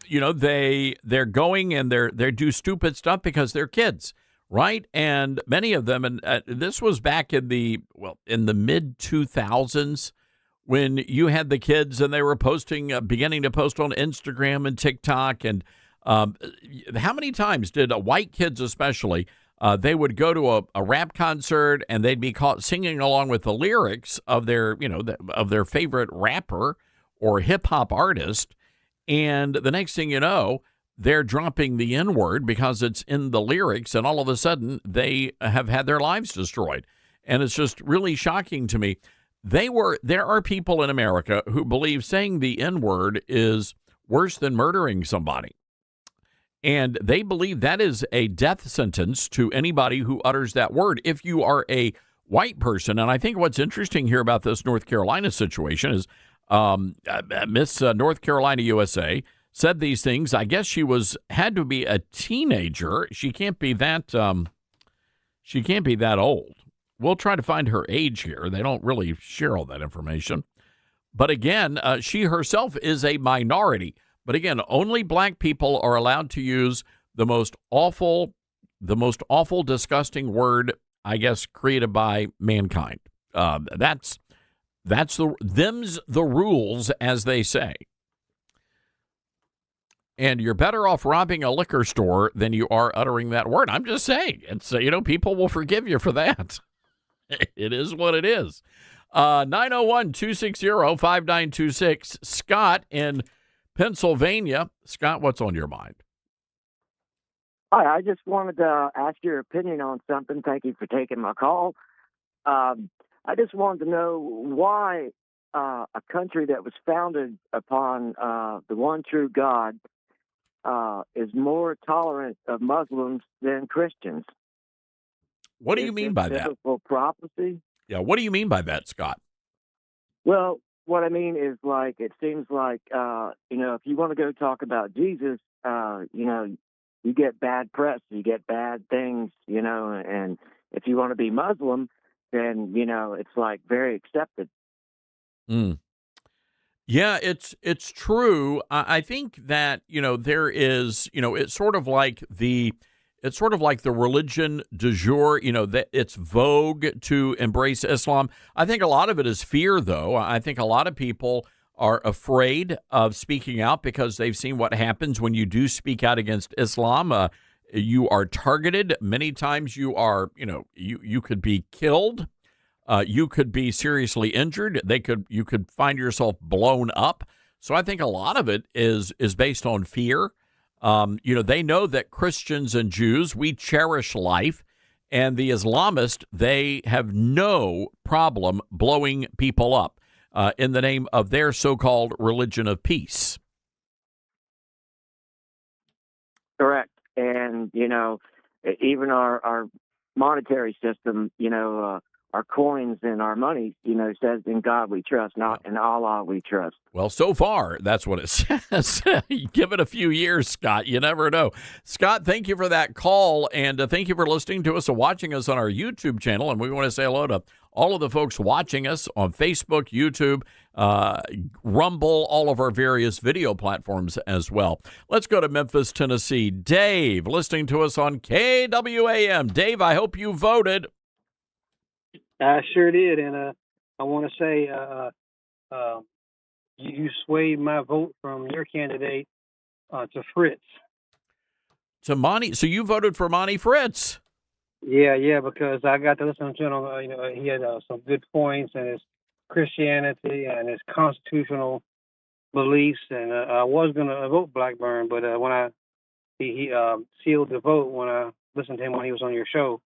going and they do stupid stuff because they're kids, right? And many of them, and this was back in the mid 2000s when you had the kids and they were beginning to post on Instagram and TikTok. And how many times did white kids, especially, they would go to a rap concert and they'd be caught singing along with the lyrics of their favorite rapper or hip hop artist, and the next thing you know, they're dropping the N-word because it's in the lyrics, and all of a sudden they have had their lives destroyed. And it's just really shocking to me. There are people in America who believe saying the N-word is worse than murdering somebody. And they believe that is a death sentence to anybody who utters that word if you are a white person. And I think what's interesting here about this North Carolina situation is Miss North Carolina, USA, said these things. I guess she had to be a teenager. She can't be that old. We'll try to find her age here. They don't really share all that information. But again, she herself is a minority. But again, only black people are allowed to use the most awful, disgusting word, I guess, created by mankind. Them's the rules, as they say. And you're better off robbing a liquor store than you are uttering that word. I'm just saying. It's people will forgive you for that. It is what it is. 901-260-5926. Scott in Pennsylvania. Scott, what's on your mind? Hi, I just wanted to ask your opinion on something. Thank you for taking my call. I just wanted to know why a country that was founded upon the one true God is more tolerant of Muslims than Christians. What do you mean by that? Biblical prophecy? Yeah, what do you mean by that, Scott? Well, what I mean is, it seems like, if you want to go talk about Jesus, you get bad press, you get bad things, and if you want to be Muslim, then, it's very accepted. Yeah, it's true. I think that, there is, it's sort of like the religion du jour, that it's vogue to embrace Islam. I think a lot of it is fear, though. I think a lot of people are afraid of speaking out because they've seen what happens when you do speak out against Islam. You are targeted. Many times you are, you could be killed. You could be seriously injured. You could find yourself blown up. So I think a lot of it is based on fear. They know that Christians and Jews, we cherish life, and the Islamists, they have no problem blowing people up in the name of their so-called religion of peace. Correct. And, even our monetary system, our coins and our money, says in God we trust, not in Allah we trust. Well, so far, that's what it says. Give it a few years, Scott. You never know. Scott, thank you for that call, and thank you for listening to us and watching us on our YouTube channel. And we want to say hello to all of the folks watching us on Facebook, YouTube, Rumble, all of our various video platforms as well. Let's go to Memphis, Tennessee. Dave, listening to us on KWAM. Dave, I hope you voted. I sure did, and I want to say you swayed my vote from your candidate to Fritz. To Monty, so you voted for Monty Fritz? Yeah, because I got to listen to him. He had some good points and his Christianity and his constitutional beliefs, and I was going to vote Blackburn, but when he sealed the vote when I listened to him when he was on your show.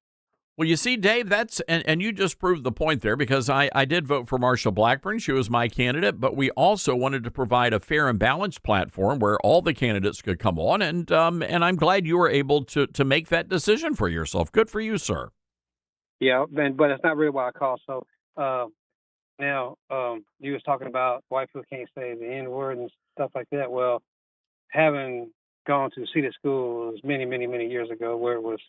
Well, you see, Dave, and you just proved the point there, because I did vote for Marsha Blackburn. She was my candidate, but we also wanted to provide a fair and balanced platform where all the candidates could come on, and I'm glad you were able to make that decision for yourself. Good for you, sir. Yeah, but that's not really why I called. So now you was talking about white people can't say the N-word and stuff like that. Well, having gone to Cedar School many, many, many years ago, where it was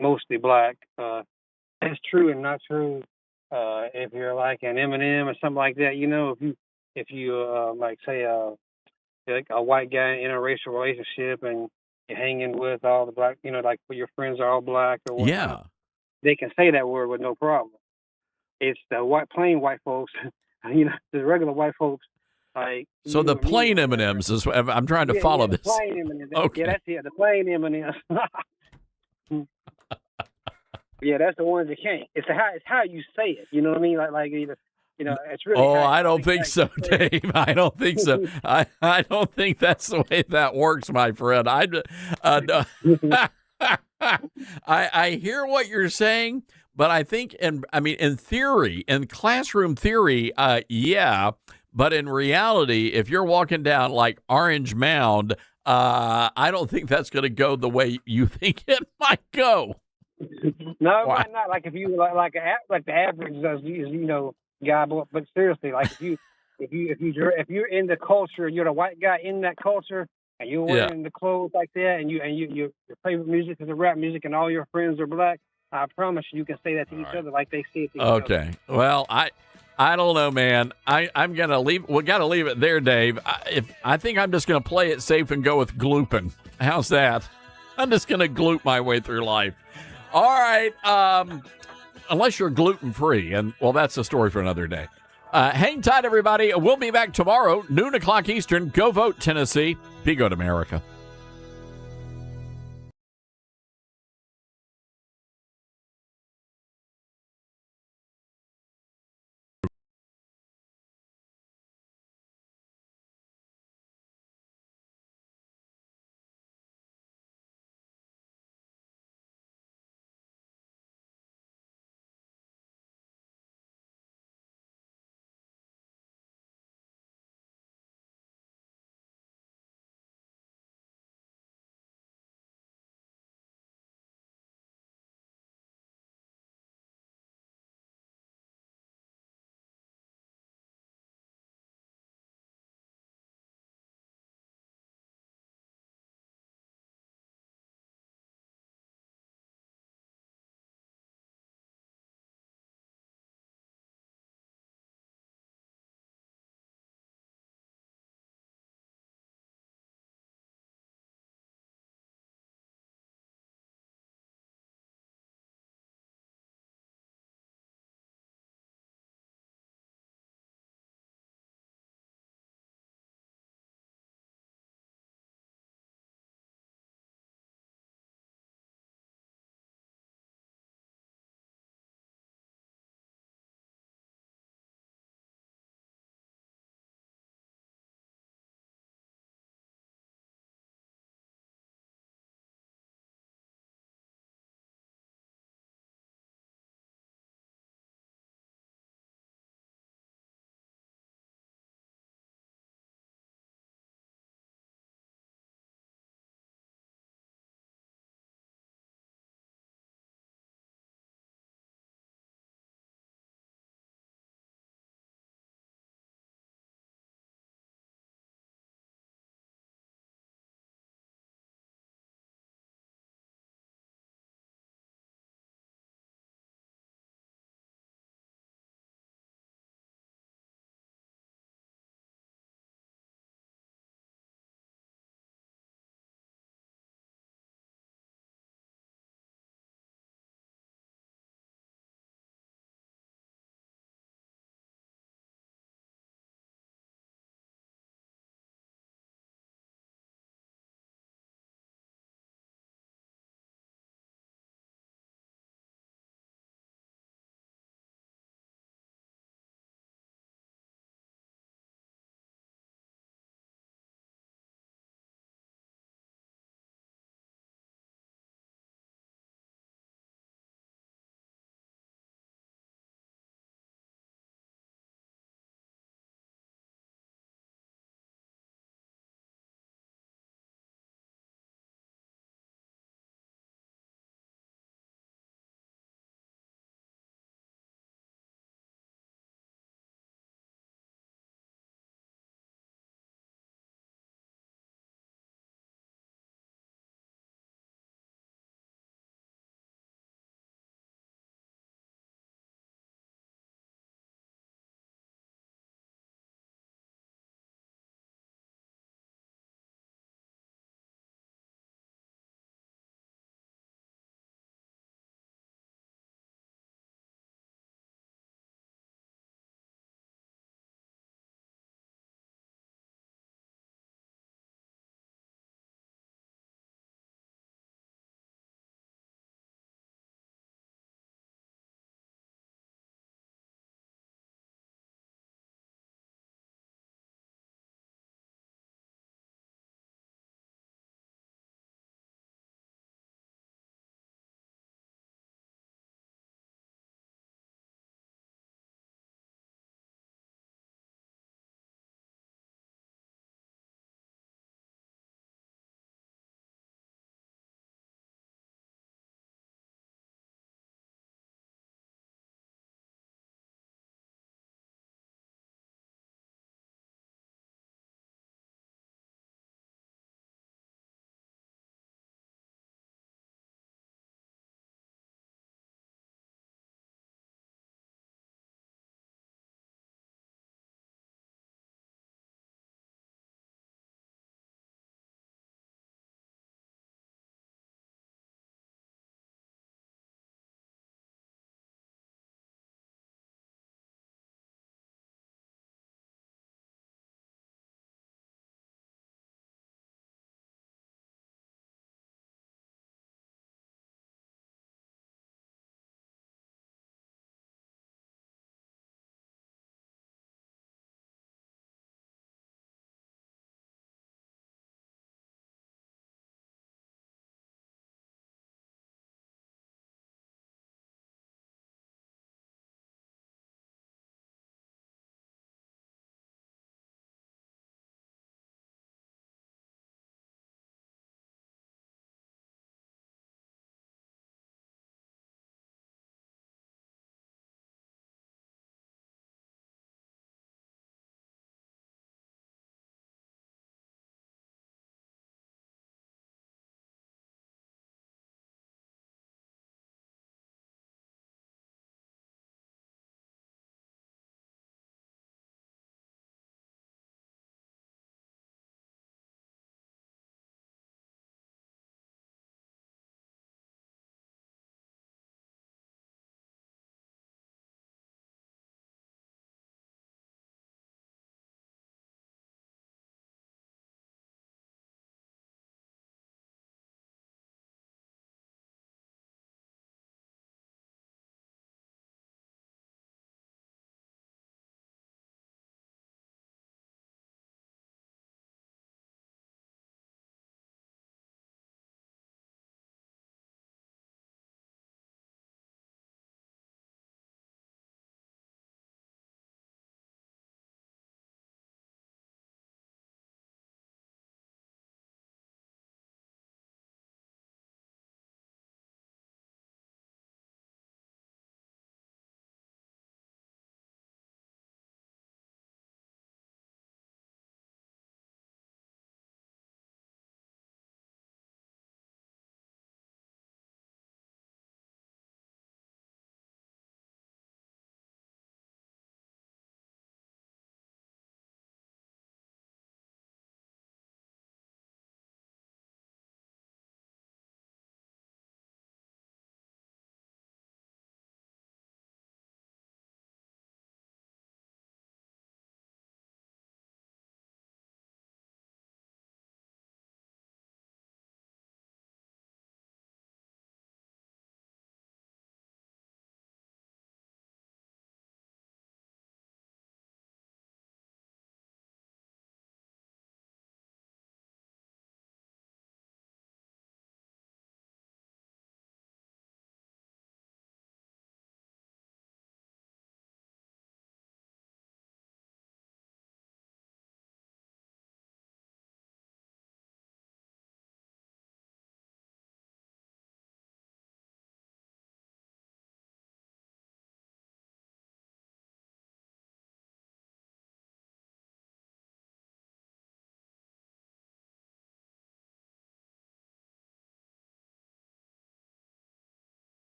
mostly black. That's true and not true. If you're like an Eminem or something like that, if you if you like say like a white guy in a interracial relationship and you're hanging with all the black, like your friends are all black or whatnot, Yeah. they can say that word with no problem. It's the plain white folks, the regular white folks. Like, So the plain M&Ms is I'm trying to follow the this. plain M&Ms. Okay. Yeah, that's it. The plain M&Ms. Yeah, that's the ones that can't. It's how you say it. You know what I mean? It's really. Oh, how I don't you think so, say it. Dave. I don't think so. I don't think that's the way that works, my friend. No. I hear what you're saying, but I think, in theory, in classroom theory, yeah. But in reality, if you're walking down like Orange Mound, I don't think that's going to go the way you think it might go. No, it might not. Like if you like the average does, guy. But seriously, like if you're in the culture, you're the white guy in that culture, and you're wearing the clothes like that, and your favorite music is the rap music, and all your friends are black. I promise you can say that to each other like they say it to each other. Okay. Well, I don't know, man. I'm gonna leave. We got to leave it there, Dave. I think I'm just gonna play it safe and go with glooping. How's that? I'm just gonna gloop my way through life. All right. Unless you're gluten free, and well, that's a story for another day. Hang tight, everybody. We'll be back tomorrow, noon o'clock Eastern. Go vote, Tennessee. Be good, America.